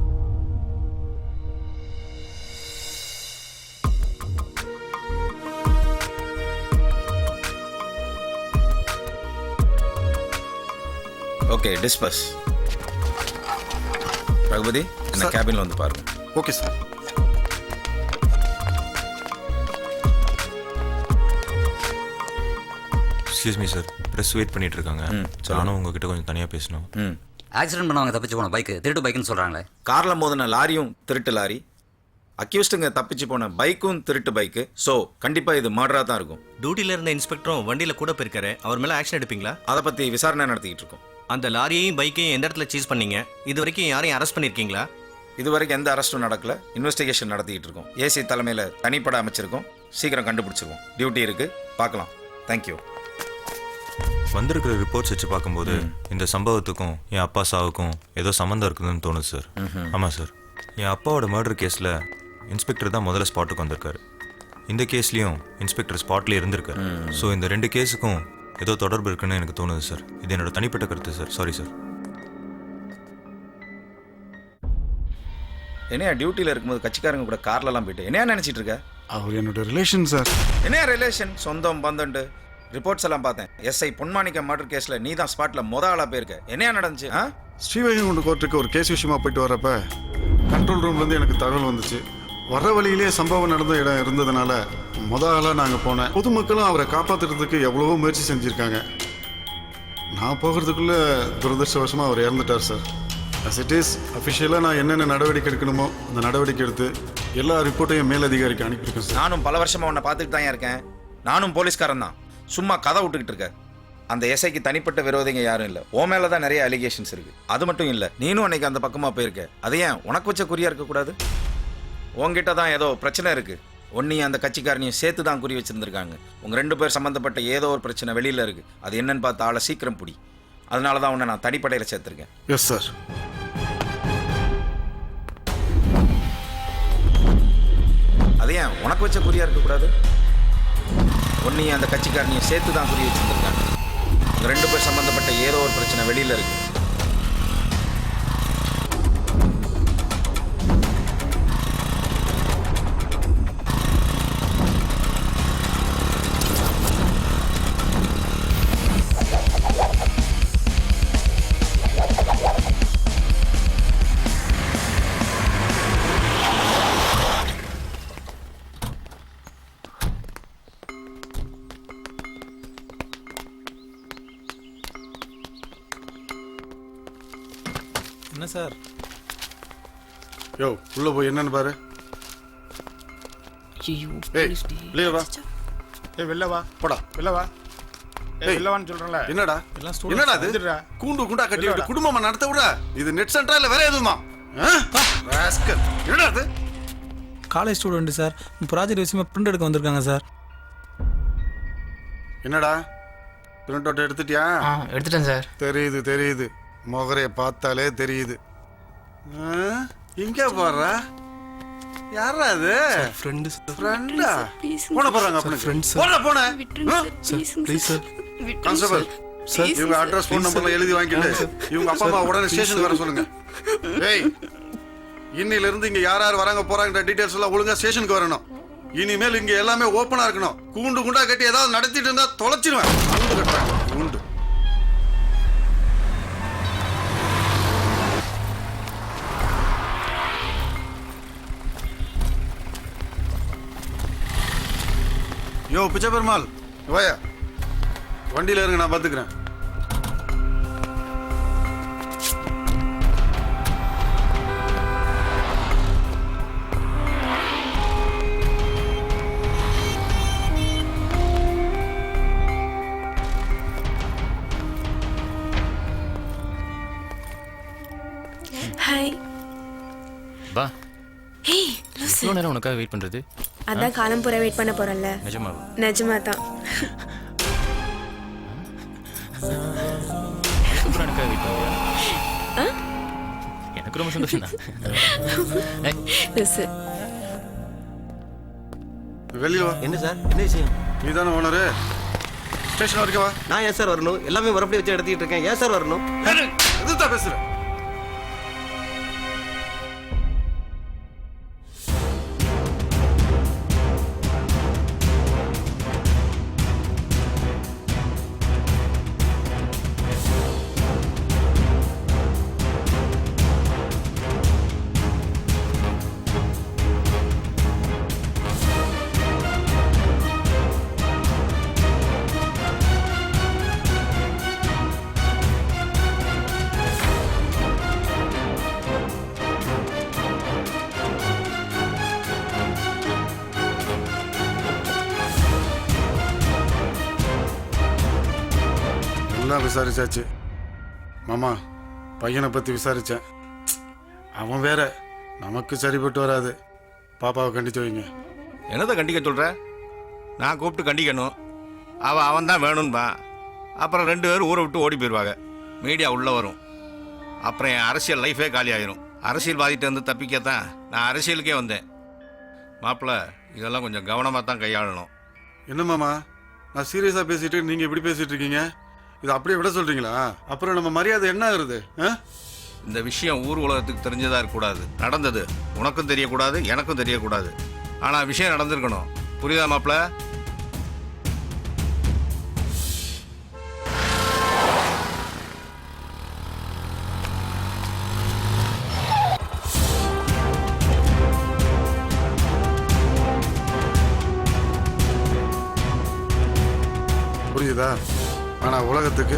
ஓகே, டிஸ்பஸ். ரகுபதி, என்ன கேபின்ல வந்து பாருங்க. Okay sir. Excuse me sir, press wait பண்ணிட்டு இருக்காங்க. நானும் உங்ககிட்ட கொஞ்சம் தனியாக பேசணும். ஆக்சிடென்ட் பண்ணவங்க தப்பிச்சு போன பைக்கு திருட்டு பைக்குன்னு சொல்கிறாங்களே. காரில் மோதின லாரியும் திருட்டு லாரி, அக்யூஸ்டுங்க தப்பிச்சு போன பைக்கும் திருட்டு பைக்கு. ஸோ கண்டிப்பாக இது மர்டராக தான் இருக்கும். டியூட்டியில் இருந்த இன்ஸ்பெக்டரும் வண்டியில் கூட போயிருக்காரு. அவர் மேலே ஆக்ஷன் எடுப்பீங்களா? அதை பற்றி விசாரணை நடத்திக்கிட்டு இருக்கோம். அந்த லாரியையும் பைக்கையும் எந்த இடத்துல சீஸ் பண்ணீங்க? இது வரைக்கும் யாரையும் அரெஸ்ட் பண்ணியிருக்கீங்களா? இது வரைக்கும் எந்த அரெஸ்ட்டும் நடக்கல. இன்வெஸ்டிகேஷன் நடத்திக்கிட்டு இருக்கோம். ஏசி தலைமையில் தனிப்பட அமைச்சிருக்கோம். சீக்கிரம் கண்டுபிடிச்சிருவோம். டியூட்டி இருக்குது, பார்க்கலாம். தேங்க்யூ. வந்திருக்கிற ரிப்போர்ட்ஸ் வச்சு பார்க்கும்போது இந்த சம்பவத்துக்கும் என் அப்பா சாவுக்கும் ஏதோ சம்மந்தம் இருக்குதுன்னு தோணுது சார். ஆமாம் சார், என் அப்பாவோட மர்டர் கேஸில் இன்ஸ்பெக்டர் தான் முதல்ல ஸ்பாட்டுக்கு வந்திருக்காரு. இந்த கேஸ்லேயும் இன்ஸ்பெக்டர் ஸ்பாட்லேயே இருந்திருக்காரு. ஸோ இந்த 2 கேஸுக்கும் ஏதோ தொடர்பு இருக்குன்னு எனக்கு தோணுது சார். இது என்னோட தனிப்பட்ட கருத்து சார். Sorry sir. என்னையா டியூட்டியில் இருக்கும்போது கட்சிக்காரங்க கூட கார்லலாம் போயிட்டு என்னையா நினச்சிட்டு இருக்க? அவர் என்னோட ரிலேஷன் சார். என்னையா ரிலேஷன்? சொந்தம் பந்தண்டு ரிப்போர்ட்ஸ் எல்லாம் பார்த்தேன். எஸ்ஐ பொன்மாணிக்க மர்டர் கேஸில் நீ தான் ஸ்பாட்டில் ஆளாக போயிருக்க. என்னையா நடந்துச்சு? ஸ்ரீவைகுண்ட கோர்ட்டுக்கு ஒரு கேஸ் விஷயமா போயிட்டு வரப்ப கண்ட்ரோல் ரூம்லேருந்து எனக்கு தகவல் வந்துச்சு. வர வழியிலே சம்பவம் நடந்த இடம் இருந்ததுனால ஆளாக நாங்கள் போனேன். பொதுமக்களும் அவரை காப்பாற்றுறதுக்கு எவ்வளவோ முயற்சி செஞ்சுருக்காங்க. நான் போகிறதுக்குள்ளே துரதிருஷ்டவசமாக அவர் இறந்துட்டார் சார். அஸ் இட் இஸ் அஃபிஷியலாக நான் என்னென்ன நடவடிக்கை எடுக்கணுமோ அந்த நடவடிக்கை எடுத்து எல்லா ரிப்போர்ட்டையும் மேலதிகாரிக்கு அனுப்பியிருக்கேன் சார். நானும் பல வருஷமாக உன்னை பார்த்துட்டு தான் இருக்கேன். நானும் போலீஸ்காரன் தான். சும்மா கதை விட்டுக்கிட்டு இருக்க. அந்த எஸ்ஐக்கு தனிப்பட்ட விரோதிங்க யாரும் இல்லை. ஓ மேலே தான் நிறைய அலிகேஷன்ஸ் இருக்கு. அது மட்டும் இல்லை, நீனும் அன்னைக்கு அந்த பக்கமாக போயிருக்க. அது ஏன் உனக்கு வச்ச குறியா இருக்கக்கூடாது? உங்ககிட்ட தான் ஏதோ பிரச்சனை இருக்கு. ஒன்னையும் அந்த கட்சிக்காரனையும் சேர்த்து தான் குறி வச்சிருந்திருக்காங்க. உங்கள் 2 பேர் சம்மந்தப்பட்ட ஏதோ ஒரு பிரச்சனை வெளியில் இருக்கு. அது என்னன்னு பார்த்து ஆளை சீக்கிரம் பிடி. அதனால தான் உன்னை நான் தனிப்படையில் சேர்த்துருக்கேன். Yes sir. அது ஏன் உனக்கு வச்ச குறியா இருக்கக்கூடாது? ஒன்னையும் அந்த கட்சிக்காரனையும் சேர்த்து தான் குறி வச்சிருந்திருக்காங்க. உங்கள் 2 பேர் சம்மந்தப்பட்ட ஏதோ ஒரு பிரச்சனை வெளியில் இருக்கு. என்ன சார்? யோ உள்ள போய் என்னன்னு பாரு. ஐயோ ஏய் வெளிய வா. ஏய் வெளில வா. போடா. வெளில வா. ஏய் வெளில வான்னு சொல்றேன்ல. என்னடா? என்னடா இது? கூண்டா கட்டி விட்டு குடும்பமா நடத்த விட. இது நெட் சென்டரா இல்ல வேற எதுமா? ராஸ்கல். என்னடா இது? College student sir. ப்ராஜெக்ட் விஷயமா பிரிண்ட் எடுக்க வந்திருக்காங்க சார். என்னடா? பிரிண்ட் அவுட் எடுத்துட்டியா? எடுத்துட்டேன் சார். தெரியுது. முகரைய பார்த்தாலே தெரியுது. எங்க போறா? யாரா அது? ஃப்ரெண்ட் ஃப்ரெண்டா? போன போறாங்க அப்படி. ஃப்ரெண்ட்ஸ். போன. Sir please sir. Constable sir இவங்க அட்ரஸ் ஃபோன் நம்பர்ல எழுதி வாங்கிட்டு இவங்க அப்பா அம்மா உடனே ஸ்டேஷனுக்கு வர சொல்லுங்க. ஏய் இன்னில இருந்து இங்க யார் வராங்க போறாங்கன்ற டீடைல்ஸ் எல்லாம் ஒழுங்கா ஸ்டேஷனுக்கு வரணும். இனிமேல் இங்க எல்லாமே ஓபனா இருக்கணும். குண்டா கட்டி ஏதாவது நடத்திட்டு இருந்தா தொலைச்சிடுவேன். குண்டு யோ பிச்சை பெருமாள் வாயா வண்டியில இருங்க நான் பாத்துக்கிறேன். ஹாய். வா. ஹே லூசு. இவ்வளோ நேரம் உனக்காக வெயிட் பண்ணுறது? அதான் காலம் பூரா வெயிட் பண்ண போறேன்ல. நிஜமாவா? நிஜமா தான். எனக்காக வெயிட் பண்ணுறியா? எனக்கு ரொம்ப சந்தோஷம் தான். லூசு. வெளியில வா. என்ன சார் என்ன விஷயம்? நீதானே ஓனரு? ஸ்டேஷன் வரைக்கும் வா. நான் ஏன் சார் வரணும்? எல்லாமே மறுபடியும் வச்சு எடுத்துக்கிட்டு இருக்கேன். ஏன் சார் வரணும்? எதுதான் பேசுறேன்? எல்லாம் விசாரிச்சாச்சு மாமா. பையனை பற்றி விசாரித்தேன். அவன் வேற நமக்கு சரிப்பட்டு வராது. பாப்பாவை கண்டித்து வைங்க. என்னதை கண்டிக்க சொல்கிற? நான் கூப்பிட்டு கண்டிக்கணும். அவன் தான் வேணும்பா. அப்புறம் 2 பேரும் ஊரை விட்டு ஓடி போயிடுவாங்க. மீடியா உள்ளே வரும். அப்புறம் என் அரசியல் லைஃபே காலி ஆயிரும். அரசியல்வாதிகிட்ட வந்து தப்பிக்கத்தான் நான் அரசியலுக்கே வந்தேன். மாப்பிள்ளை இதெல்லாம் கொஞ்சம் கவனமாக தான் கையாளணும். என்ன மாமா நான் சீரியஸாக பேசிட்டு நீங்கள் இப்படி பேசிட்டு இருக்கீங்க? இது அப்படியே விட சொல்கிறீங்களா? அப்புறம் நம்ம மரியாதை என்ன ஆகுறது? இந்த விஷயம் ஊர் உலகத்துக்கு தெரிஞ்சதாக இருக்கக்கூடாது. நடந்தது உனக்கும் தெரியக்கூடாது, எனக்கும் தெரியக்கூடாது. ஆனால் விஷயம் நடந்திருக்கணும். புரியுதா மாப்பிள்ளை? புரியுதா? ஆனால் உலகத்துக்கு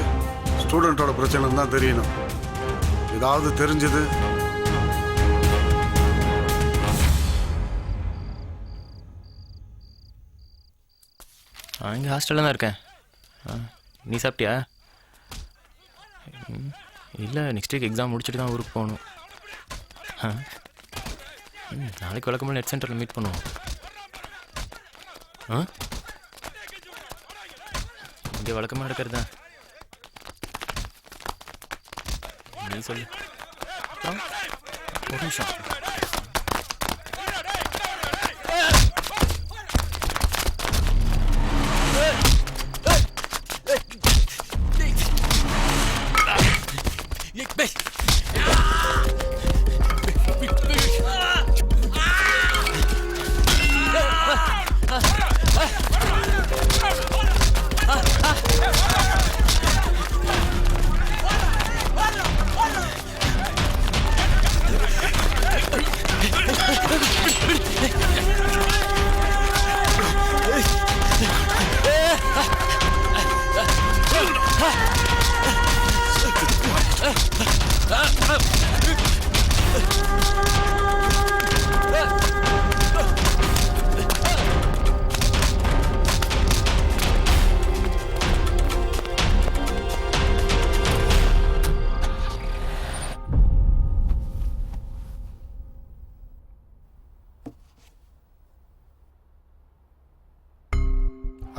ஸ்டூடெண்ட்டோட பிரச்சனை தான் தெரியணும். ஏதாவது தெரிஞ்சது இங்கே ஹாஸ்டலில் தான் இருக்கேன். நீ சாப்பிட்டியா? இல்லை, நெக்ஸ்ட் வீக் எக்ஸாம் முடிச்சுட்டு தான் ஊருக்கு போகணும். நாளைக்கு வழக்கமாக நெட் சென்டரில் மீட் பண்ணுவோம். இங்கே வழக்கமாக நடக்கிறது தான். நீ சொல்லு. ஒரு நிமிஷம்.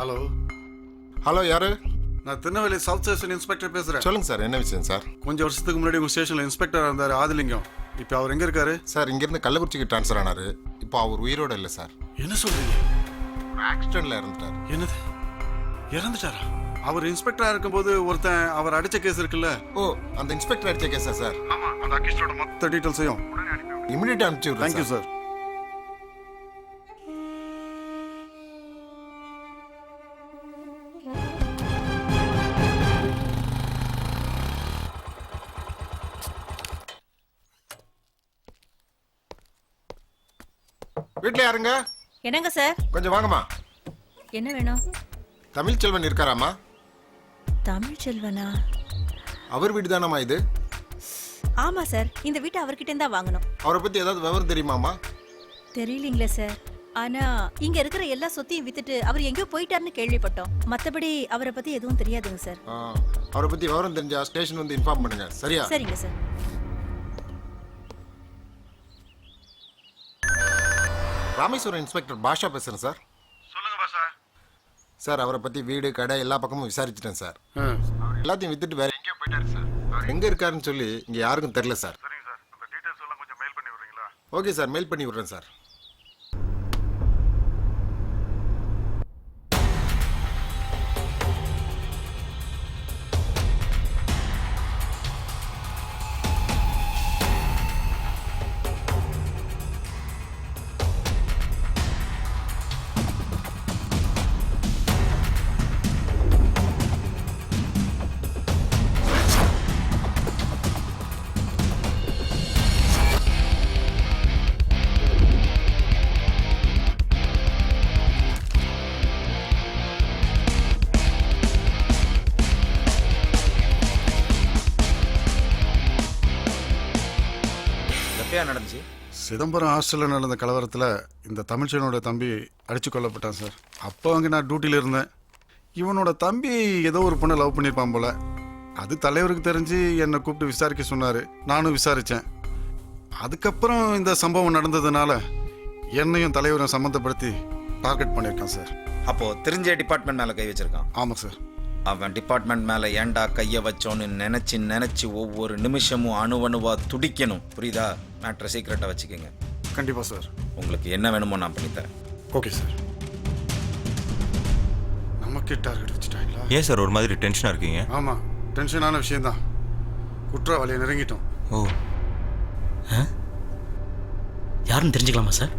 ஹலோ ஹலோ யாரு? நான் திருநெல்வேலி சவுத் ஸ்டேஷன் இன்ஸ்பெக்டர் பேசுகிறேன். சொல்லுங்க சார், என்ன விஷயம் சார்? கொஞ்சம் வருஷத்துக்கு முன்னாடி உங்கள் ஸ்டேஷனில் இன்ஸ்பெக்டர் இருந்தார் ஆதிலிங்கம். இப்போ அவர் எங்கே இருக்காரு? சார் இங்கேருந்து கள்ளக்குறிச்சிக்கு ட்ரான்ஸ்ஃபர் ஆனாரு. இப்போ அவர் உயிரோட இல்லை சார். என்ன சொல்கிறீங்க? ஆக்சிடென்ட்ல இறந்துட்டார். என்னது, இறந்துட்டாரா? அவர் இன்ஸ்பெக்டராக இருக்கும்போது ஒருத்தன் அவர் அடித்த கேஸ் இருக்குல்ல? ஓ, அந்த இன்ஸ்பெக்டர் அடிச்ச கேஸா சார்? ஆமாம், அந்த அக்கிஸ்டோட மொத்த டீட்டெயில்ஸையும் இமிடியேட் அனுப்பிச்சு விடுறேன். Thank you sir. வீட்டில் யாருங்க? என்னங்க சார்? கொஞ்சம் வாங்கம்மா. என்ன வேணும்? தமிழ் செல்வன் இருக்காராம்மா? தமிழ் செல்வனா? அவர் வீடு தானம்மா இது? ஆமா சார், இந்த வீட்டை அவர்கிட்ட இருந்தா வாங்கணும். அவரை பற்றி ஏதாவது விவரம் தெரியுமாம்மா? தெரியலீங்களே சார். ஆனா இங்க இருக்கிற எல்லா சொத்தையும் வித்துட்டு அவர் எங்கேயோ போயிட்டாருன்னு கேள்விப்பட்டோம். மத்தபடி அவரை பத்தி எதுவும் தெரியாதுங்க சார். அவரை பற்றி விவரம் தெரிஞ்சா ஸ்டேஷன் வந்து இன்ஃபார்ம் பண்ணுங்க. சரியா? சரிங்க சார். ராமேஸ்வரம் இன்ஸ்பெக்டர் பாஷா பேசுகிறேன் சார். சொல்லுங்க பாஷா. சார் அவரை பற்றி வீடு கடை எல்லா பக்கமும் விசாரிச்சிட்டேன் சார். எல்லாத்தையும் வித்துட்டு வேற எங்கேயோ போயிட்டாரு சார். அவர் எங்கே இருக்காருன்னு சொல்லி இங்கே யாருக்கும் தெரியல சார். சரிங்க சார், அந்த டீட்டெயில்ஸ் எல்லாம் கொஞ்சம் மெயில் பண்ணி விடுறீங்களா? ஓகே சார், மெயில் பண்ணி விடுறேன் சார். நடந்துச்சு? சிதம்பரம் ஹாஸ்டலில் நடந்த கலவரத்தில் இந்த தமிழ்ச்சனோட தம்பி அடித்து கொல்லப்பட்டான் சார். அப்போ அங்கே நான் டியூட்டியில் இருந்தேன். இவனோட தம்பி ஏதோ ஒரு பொண்ணை லவ் பண்ணியிருப்பான் போல. அது தலைவருக்கு தெரிஞ்சு என்னை கூப்பிட்டு விசாரிக்க சொன்னார். நானும் விசாரித்தேன். அதுக்கப்புறம் இந்த சம்பவம் நடந்ததுனால என்னையும் தலைவரும் சம்மந்தப்படுத்தி டார்கெட் பண்ணியிருக்கான் சார். அப்போது தெரிஞ்ச டிபார்ட்மெண்ட் மேலே கை வச்சிருக்கான். ஆமாம் சார். அவன் டிபார்ட்மெண்ட் மேலே ஏன்டா கையை வச்சோன்னு நினச்சி ஒவ்வொரு நிமிஷமும் அணுவணுவா துடிக்கணும். புரியுதா? மேட்ரை சீக்கிரட்டாக வச்சுக்கோங்க. கண்டிப்பாக சார். உங்களுக்கு என்ன வேணுமோ நான் பண்ணித்தரேன். Okay sir. நமக்கே டார்கெட் வச்சுட்டாங்களா? ஏன் சார் ஒரு மாதிரி டென்ஷனாக இருக்கீங்க? ஆமாம், டென்ஷனான விஷயந்தான். குற்றவாளியை நெருங்கிட்டோம். ஓ, யாருன்னு தெரிஞ்சுக்கலாமா சார்?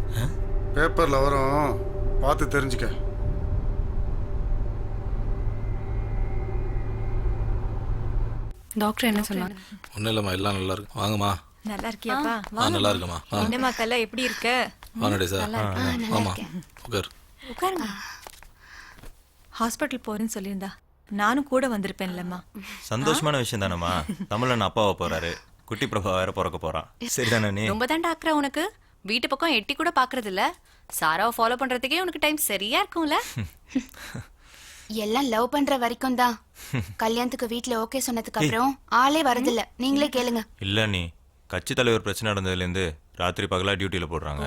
பேப்பரில் வரும், பார்த்து தெரிஞ்சுக்க. டாக்டர் என்ன சொன்னாங்க? ஒன்றும் இல்லைம்மா, எல்லாம் நல்லா இருக்கு. வாங்கம்மா. நல்லா இருக்கியாப்பா? நல்லா இருக்குமா. என்னம்மா கல்ல எப்படி இருக்க? வாங்கடே சார். ஆமாம், உட்கார். உட்காருங்க. ஹாஸ்பிட்டல் போறேன்னு சொல்லியிருந்தா நானும் கூட வந்திருப்பேன்லம்மா. சந்தோஷமான விஷயம் தானம்மா. தமிழன் அப்பாவை போறாரு, குட்டி பிரபா வேற பிறக்க போறான். சரிதானே? நீ ரொம்ப தான் டாக்டர் உனக்கு வீட்டு பக்கம் எட்டி கூட பாக்குறது இல்ல. சாராவை ஃபாலோ பண்றதுக்கே உனக்கு டைம் சரியா இருக்கும்ல? எல்லாம் லவ் பண்ற வரைக்கும் தான். கல்யாணத்துக்கு வீட்ல ஓகே சொன்னதுக்கு அப்புறம் ஆளே வரதில்ல. நீங்களே கேளுங்க. இல்ல, நீ கட்சி தலைவர் பிரச்சனை நடந்ததுலேருந்து ராத்திரி பகலா டியூட்டியில் போடுறாங்க.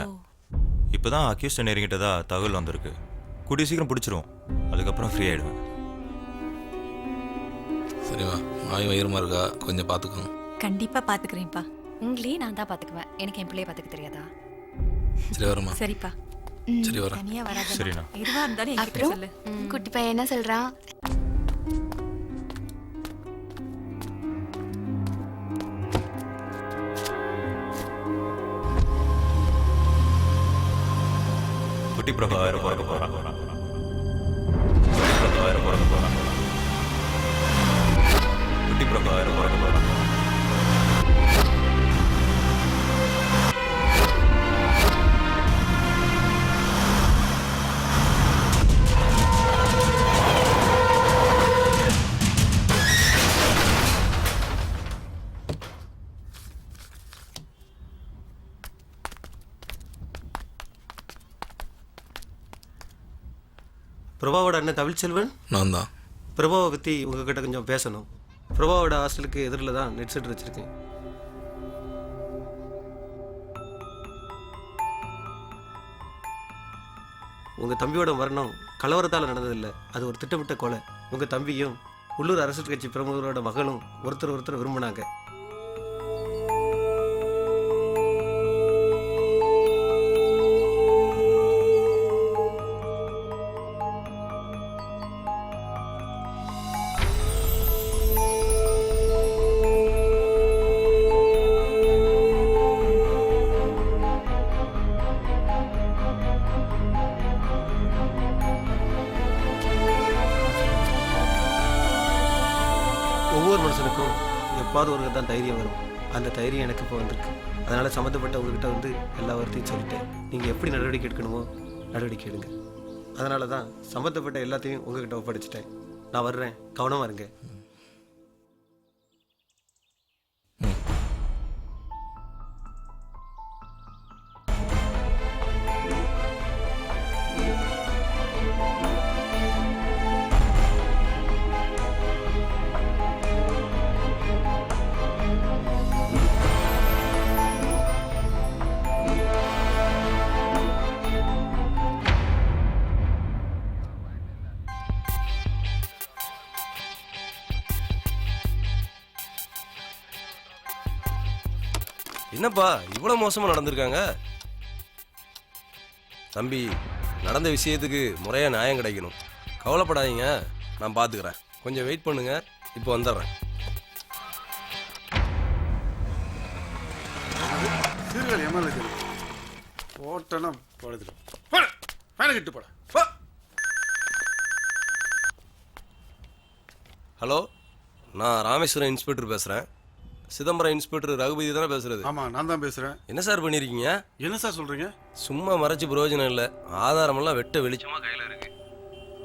இப்போதான் அக்யூஸ்ட் நெருங்கிட்டதா தகவல் வந்திருக்கு. கூடிய சீக்கிரம் பிடிச்சிரும். அதுக்கப்புறம் ஃப்ரீ ஆயிடுவேன். சரிம்மா, வாய் வயிறுமா இருக்கா, கொஞ்சம் பார்த்துக்கோங்க. கண்டிப்பா பாத்துக்கிறேன்ப்பா. உங்களையே நான் தான் பாத்துக்குவேன். எனக்கு என் பிள்ளைய பாத்துக்க தெரியாதா? சரி வரமா. சரிப்பா. சரி வரேன். தனியா வராத. சரிண்ணா. எதுவா இருந்தாலும் என்கிட்ட அப்புறம் சொல்லு. குட்டி பையன் என்ன சொல்றான்? குட்டி பிரபா வேற பிறக்க போறான். குட்டி பிரபா வேற பிறக்க போறான். குட்டி பிரபா வேற பிறக்க போறான். பிரபாவோட அண்ணன் தமிழ்ச்செல்வன் நான் தான். பிரபாவை பற்றி உங்ககிட்ட கொஞ்சம் பேசணும். பிரபாவோட ஹாஸ்டலுக்கு எதிரில் தான் நெட் சென்டர் வச்சுருக்கேன். உங்கள் தம்பியோட மரணம் கலவரத்தால் நடந்ததில்லை, அது ஒரு திட்டமிட்ட கொலை. உங்கள் தம்பியும் உள்ளூர் அரசியல் கட்சி பிரமுகரோட மகளும் ஒருத்தர் விரும்பினாங்க. ஒவ்வொரு மனுஷனுக்கும் எப்பாவது ஒரு தான் தைரியம் வரும். அந்த தைரியம் எனக்கு இப்போ வந்திருக்கு. அதனால் சம்மந்தப்பட்ட உங்ககிட்ட வந்து எல்லா வார்த்தையும் சொல்லிட்டேன். நீங்கள் எப்படி நடவடிக்கை எடுக்கணுமோ நடவடிக்கை எடுங்க. அதனால தான் சம்மந்தப்பட்ட எல்லாத்தையும் உங்ககிட்ட ஒப்படைச்சிட்டேன். நான் வர்றேன், கவனமாக இருங்க. என்னப்பா இவ்வளவு மோசமா நடந்திருக்காங்க? தம்பி, நடந்த விஷயத்துக்கு முறையா நியாயம் கிடைக்கணும். கவலைப்படாதீங்க, நான் பாத்துக்கிறேன். கொஞ்சம் வெயிட் பண்ணுங்க, இப்போ வந்துடுறேன். ஹலோ, நான் ராமேஸ்வரம் இன்ஸ்பெக்டர் பேசுறேன். சிதம்பரம் இன்ஸ்பெக்டர் ரகுபதி தானே பேசுறது? ஆமா, நான் தான் பேசுறேன். என்ன சார் பண்ணிருக்கீங்க? என்ன சார் சொல்றீங்க? சும்மா மறைச்சு பிரயோஜனம் இல்லை. ஆதாரமெல்லாம் வெட்ட வெளிச்சமா கையில இருக்கு.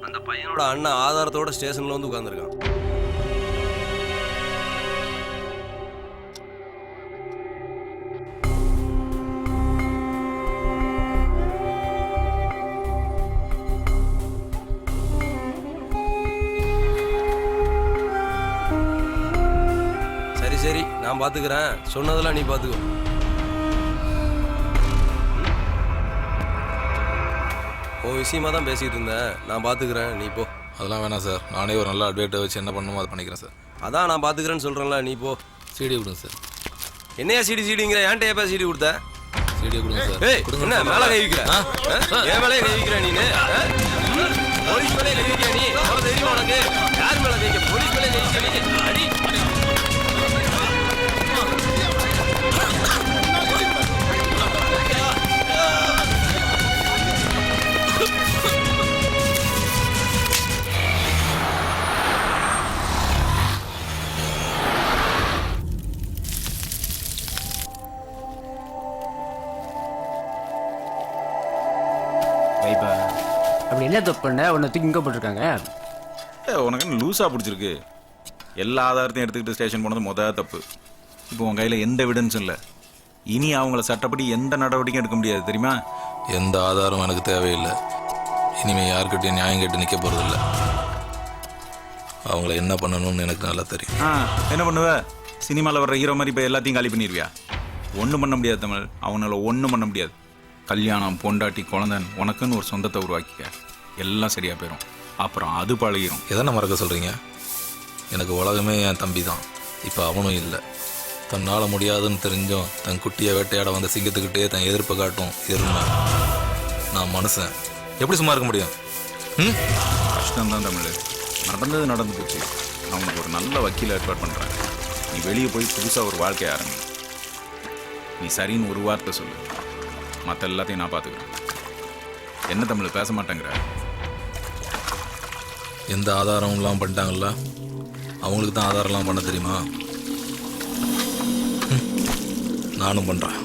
அந்த பையனோட அண்ணன் ஆதாரத்தோட ஸ்டேஷன்ல வந்து உட்கார்ந்துருக்கான். சரி, நான் பாத்துக்கிறேன். சொன்னதெல்லாம் நீ பாத்துக்கோ. உன் விஷயமா தான் பேசிட்டு இருந்தேன். நான் பாத்துக்கிறேன், நீ போ. அதெல்லாம் வேணாம் சார். நானே ஒரு நல்ல அட்வைட்டை வச்சு என்ன பண்ணணுமோ அதை பண்ணிக்கிறேன் சார். அதான் நான் பாத்துக்கிறேன்னு சொல்றேன்ல, நீ போ. சிடி கொடுங்க சார். என்னையா சிடிங்கிற? ஏன்ட்ட எப்ப சிடி கொடுத்த? சிடி கொடுங்க சார். ஏய், என்ன மேல கை வைக்கிற? ஏன் மேலே கை வைக்கிற நீ? போலீஸ் மேலே கை வைக்கிற நீ? அவ்வளவு தெரியுமா உனக்கு? யார் மேல கை வைக்க? போலீஸ் மேலே கை வைக்கிற நீ? அடி. அப்படி என்ன தப்பு பண்ண உன்னை தூக்கி இங்கே போட்டிருக்காங்க? உனக்கு லூஸாக பிடிச்சிருக்கு. எல்லா ஆதாரத்தையும் எடுத்துக்கிட்டு ஸ்டேஷன் போனது மொதல் தப்பு. இப்போ உன் கையில் எந்த எவிடன்ஸும் இல்லை. இனி அவங்கள சட்டப்படி எந்த நடவடிக்கையும் எடுக்க முடியாது, தெரியுமா? எந்த ஆதாரம் எனக்கு தேவையில்லை. இனிமேல் யார்கிட்டையும் நியாயம் கேட்டு நிற்க போகிறதில்ல. அவங்கள என்ன பண்ணணும்னு எனக்கு நல்லா தெரியும். என்ன பண்ணுவ? சினிமாவில் வர்ற ஹீரோ மாதிரி இப்போ எல்லாத்தையும் காலி பண்ணிடுவியா? ஒன்றும் பண்ண முடியாது தமிழ். அவனால ஒன்றும் பண்ண முடியாது. கல்யாணம், பொண்டாட்டி, குழந்தன், உனக்குன்னு ஒரு சொந்தத்தை உருவாக்கிக்க. எல்லாம் சரியாக போயிடும். அப்புறம் அது பழகிடும். எதனை மறக்க சொல்கிறீங்க? எனக்கு உலகமே என் தம்பி தான். இப்போ அவனும் இல்லை. தன்னால் முடியாதுன்னு தெரிஞ்சும் தன் குட்டியை வேட்டையாட வந்த சிங்கத்துக்கிட்டே தன் எதிர்ப்பை காட்டும் எருமை. நான் மனுஷன், எப்படி சும்மா இருக்க முடியும்? கஷ்டம்தான் தமிழ். நடந்தது நடந்து போச்சு. நான் உனக்கு ஒரு நல்ல வக்கீலை ஏற்பாடு பண்ணுறேன். நீ வெளியே போய் புதுசாக ஒரு வாழ்க்கையை ஆரம்பி. நீ சரின்னு ஒரு வார்த்தை சொல்லு, மற்ற எல்லாத்தையும் நான் பார்த்துக்கிறேன். என்ன தமிழ் பேச மாட்டேங்கிற? எந்த ஆதாரம்லாம் பண்ணிட்டாங்கல்ல, அவங்களுக்கு தான் ஆதாரம்லாம் பண்ண தெரியுமா? நானும் பண்ணுறேன்.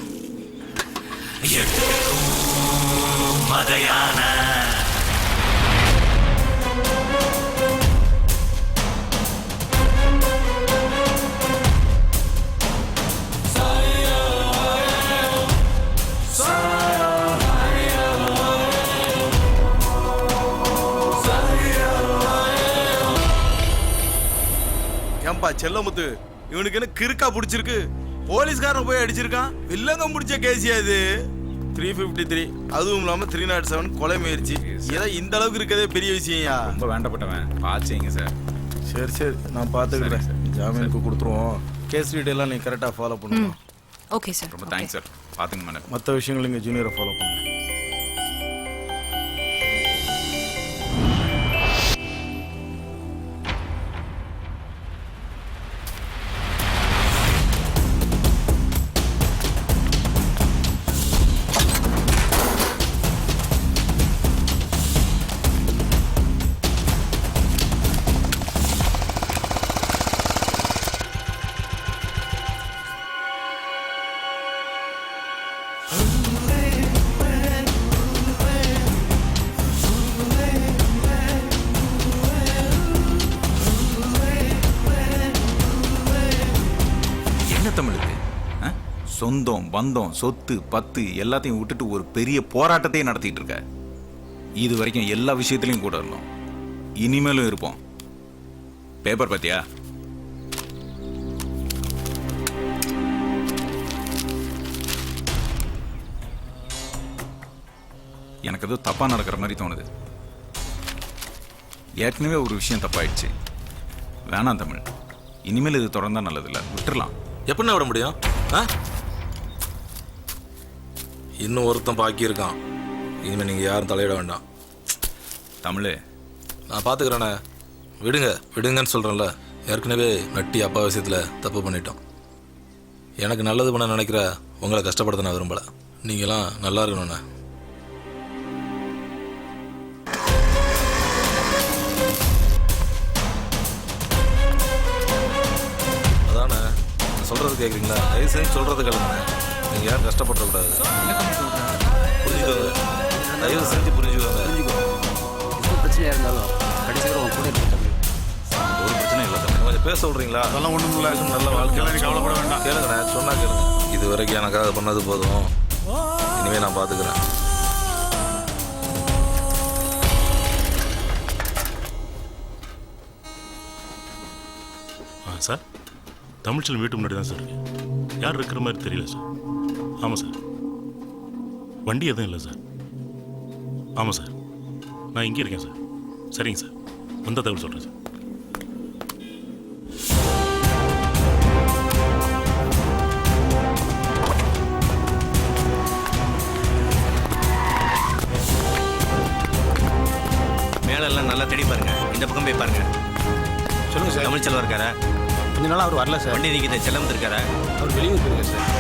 ஏன்பா செல்லமுத்து, இவனுக்கு என்ன கிறுக்கா பிடிச்சிருக்கு? போலீஸ்காரன் போய் அடிச்சிருக்கான். வில்லங்க முடிச்ச கேசியா இது? 353 அதுவும் இல்லாமல் 307 கொலை முயற்சி ஏதோ இந்த அளவுக்கு இருக்கதே பெரிய விஷயம்யா. ரொம்ப வேண்டப்பட்டவன் பார்த்துங்க சார். சரி சரி நான் பார்த்துக்கிறேன். ஜாமீனுக்கு கொடுத்துருவோம். கேஸ் டீட்டெயிலாம் நீ கரெக்டாக ஃபாலோ பண்ணுவோம். Okay sir. ரொம்ப தேங்க்ஸ் சார். பார்த்துங்க மேடம். மற்ற விஷயங்கள் இங்கே ஜூனியரை ஃபாலோ பண்ணுங்க. தமிழுக்கு சொந்தம் பந்தம் சொத்து பத்து எல்லாத்தையும் விட்டுட்டு ஒரு பெரிய போராட்டத்தையே நடத்திட்டு இருக்க. இது வரைக்கும் எல்லா விஷயத்திலையும் கூட இருந்தோம், இனிமேலும் இருப்போம். பேப்பர் பத்தியா? எனக்கு ஏதோ தப்பா நடக்கிற மாதிரி தோணுது. ஏற்கனவே ஒரு விஷயம் தப்பாயிடுச்சு. வேணாம் தமிழ், இனிமேல் இது தொடர்ந்தா நல்லதில்லை, விட்டுறலாம். எப்படின்னா விட முடியும்? இன்னும் ஒருத்தன் பாக்கி இருக்கான். இனிமேல் நீங்கள் யாரும் தலையிட வேண்டாம். தமிழ் நான் பார்த்துக்கிறேண்ணே. விடுங்க விடுங்கன்னு சொல்கிறேன்ல. ஏற்கனவே நட்டி அப்பா விஷயத்தில் தப்பு பண்ணிட்டோம். எனக்கு நல்லது பண்ண நினைக்கிற உங்களை கஷ்டப்படுத்த நான் விரும்பலை. நீங்களாம் நல்லா இருக்கணுண்ணே. அதானே சொல்கிறது கேட்குறீங்களா? தயவு செஞ்சு சொல்கிறது கேளுங்கண்ணே. நீங்கள் யாரும் கஷ்டப்படக்கூடாது. புரிஞ்சுக்கோங்க, தயவு செஞ்சு புரிஞ்சுக்கோங்க. எந்த பிரச்சனையாக இருந்தாலும் கடைசியில் உங்க கூட இருக்க தம்பி. ஒரு பிரச்சனை இல்லை தம்பி. கொஞ்சம் பேச சொல்கிறீங்களா? அதெல்லாம் ஒன்றும் இல்லை. நல்ல வாழ்க்கை கவலைப்பட வேண்டாம். கேளுங்கண்ணே, சொன்னா கேளுங்க. இது வரைக்கும் எனக்காக பண்ணது போதும். இனிமேல் நான் பார்த்துக்கிறேன். சார், தமிழ்ச்செல்வன் வீட்டு முன்னாடி தான் சார் இருக்கு. யார் இருக்கிற மாதிரி தெரியல சார். ஆமாம் சார். வண்டி எதுவும் இல்லை சார். ஆமாம் சார், நான் இங்கே இருக்கேன் சார். சரிங்க சார், வந்த தகவல் சொல்கிறேன் சார். மேலெல்லாம் நல்லா தேடி பாருங்க. இந்த பக்கம் போய் பாருங்க. சொல்லுங்க சார். தமிழ்ச்செல்வம் இருக்காரா? கொஞ்ச நாள் அவர் வரல சார். வண்டி நிற்கிற செல்லம் இருக்காரா? அவர் வெளியூர் போயிருங்க சார்.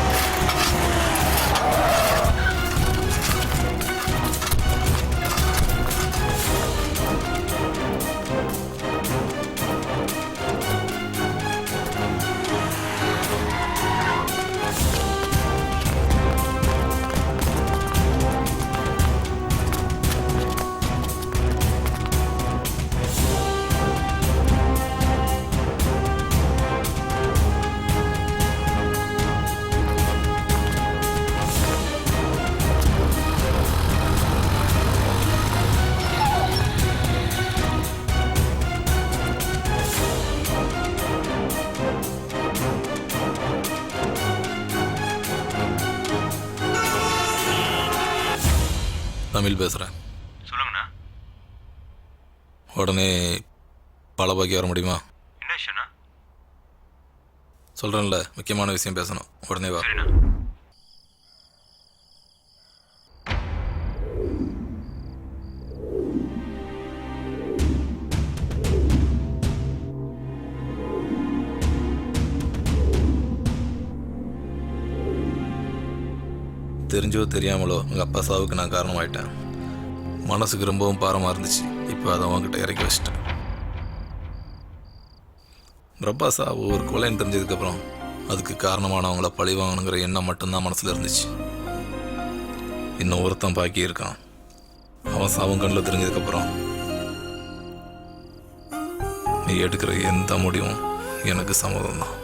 தமிழ் பேசுகிறேன். சொல்லுங்கண்ணா. உடனே பாலபாக்கி வர முடியுமா? என்ன விஷயம்ண்ணா? சொல்கிறேன்ல, முக்கியமான விஷயம் பேசணும். உடனே வா. தெரிஞ்சோ தெரியாமலோ உங்கள் அப்பா சாவுக்கு நான் காரணமாயிட்டேன். மனசுக்கு ரொம்பவும் பாரமாக இருந்துச்சு. இப்போ அதை அவங்ககிட்ட இறக்கி வச்சிட்டேன். பிரபா சாவு ஒரு கொலைன்னு தெரிஞ்சதுக்கப்புறம் அதுக்கு காரணமானவங்கள பழி வாங்கணுங்கிற எண்ணம் மட்டும்தான் மனசில் இருந்துச்சு. இன்னும் ஒருத்தன் பாக்கி இருக்கான். அவன் சாவும் கண்ணில் தெரிஞ்சதுக்கப்புறம் நீ எடுக்கிற எந்த முடிவும் எனக்கு சம்மதம் தான்.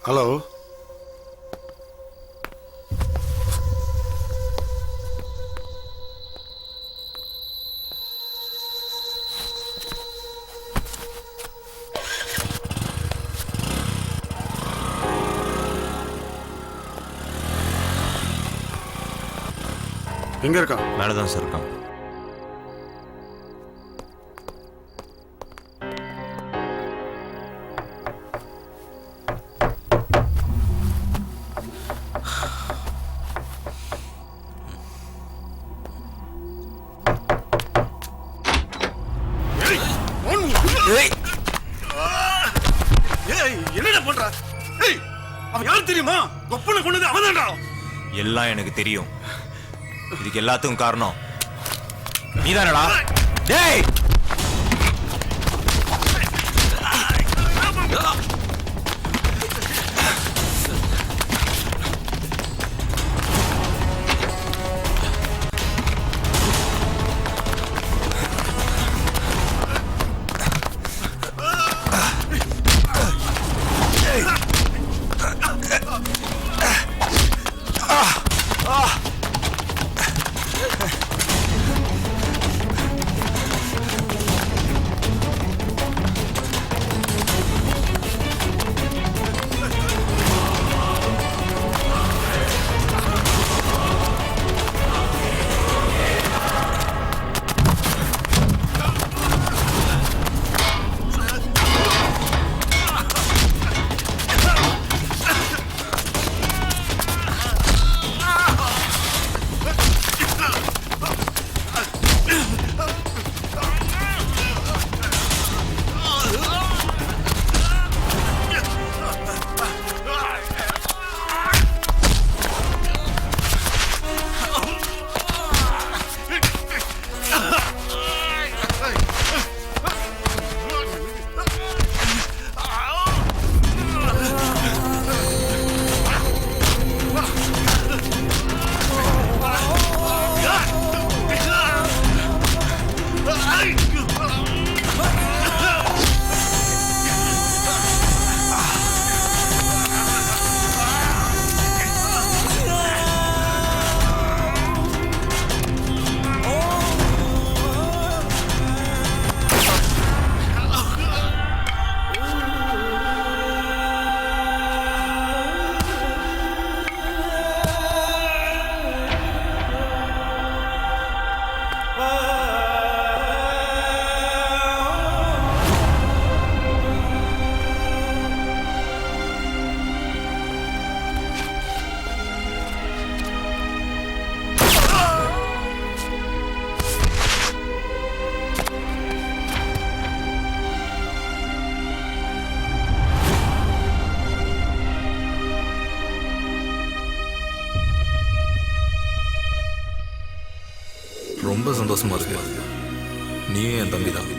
ஹலோ எங்க இருக்கான்? மேலே தான் சார் இருக்கான். என்னடா பண்ற? அவன் யாரு தெரியுமா? கொப்பனை கொண்டது அவன்தான்டா. எல்லாம் எனக்கு தெரியும். இதுக்கு எல்லாத்துக்கும் காரணம் நீதானடா? டேய் ரொம்ப சந்தோஷமா இருக்கு. நீயும் என் தம்பி தான்.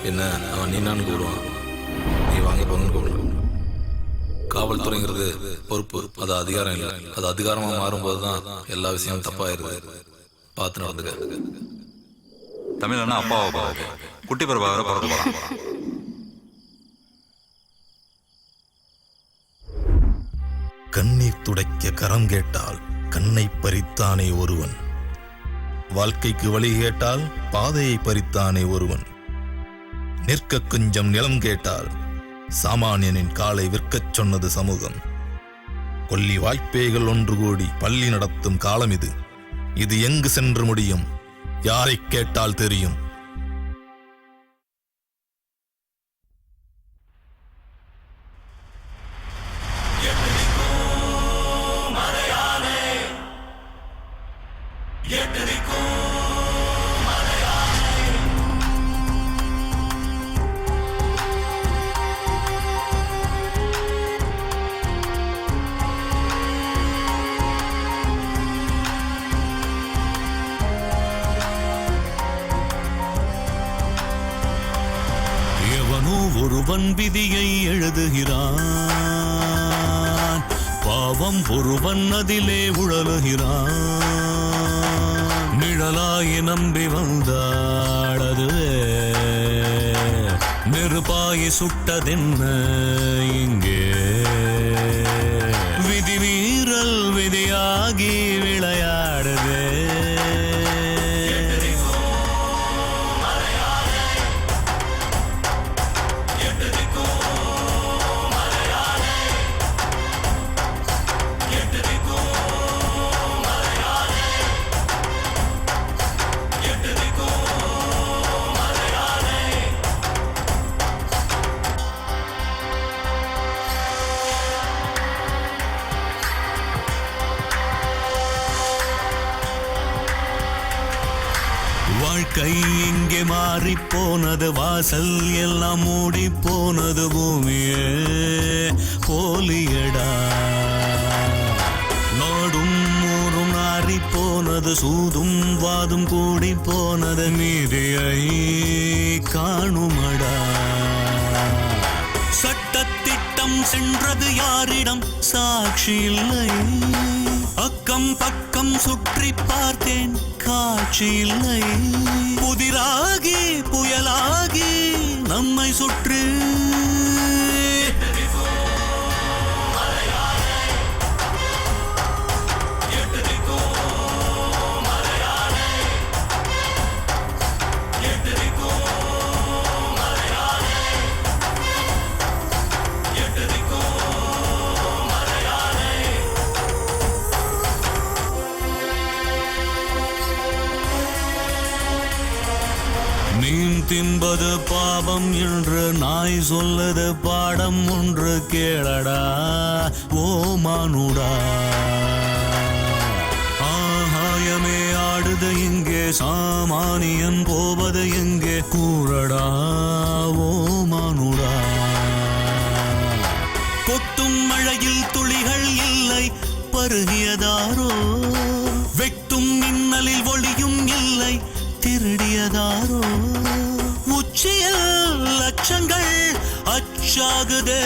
என்ன அவன் நீனான்னு கூடுவான், நீ வாங்க போங்கன்னு கூப்பிடுவான். காவல்துறைங்கிறது பொறுப்பு, அது அதிகாரம் இல்லை. அது அதிகாரமாக மாறும்போது தான் எல்லா விஷயமும் தப்பாயிருது. பார்த்து நடந்துக்க. தமிழன்னா அப்பாவை பார்க்க குட்டி பிரபாகரை பிறக்க போகிறான். கண்ணீர் துடைக்க கரம் கேட்டால் கண்ணை பறித்தானே ஒருவன், வாழ்க்கைக்கு வழி கேட்டால் பாதையை பறித்தானே ஒருவன், நிற்க கொஞ்சம் நிலம் கேட்டால் சாமானியனின் காலை விற்கச் சொன்னது சமூகம். கொல்லி வாய்ப்பேய்கள் ஒன்று கூடி பள்ளி நடத்தும் காலம் இது. இது எங்கு சென்று முடியும், யாரை கேட்டால் தெரியும். ஒருவன் விதியை எழுதுகிறான், பாவம் ஒருவன் அதிலே உழலுகிறான். நிழலாய் நம்பி வந்தாளது நெருப்பாய் சுட்டதென்ன இங்கே. இங்கே மாறி போனது, வாசல் எல்லாம் மூடி போனது, பூமியே போலியடா. நாடும் ஊரும் நாறி போனது, சூதும் வாதும் கூடி போனது, நீதியை காணுமடா. சட்டத்திட்டம் சென்றது யாரிடம், சாட்சி இல்லை. அக்கம் பக்கம் சுற்றி பார்த்தேன், காட்சி இல்லை. புதிராகி புயலாகி நம்மை சுற்றி மீன் தின்பது பாவம் என்று நாய் சொல்லது பாடம் ஒன்று கேளடா ஓ மானுடா. ஆகாயமே ஆடுது இங்கே, சாமானியன் போவது எங்கே, கூறடா ஓ மானுடா. கொட்டும் மழையில் துளிகள் இல்லை, பருகியதாரோ. வெட்டும் மின்னலில் ஒளியும் இல்லை, திருடியதாரோ. உச்சியில் லட்சங்கள் அச்சாகுதே.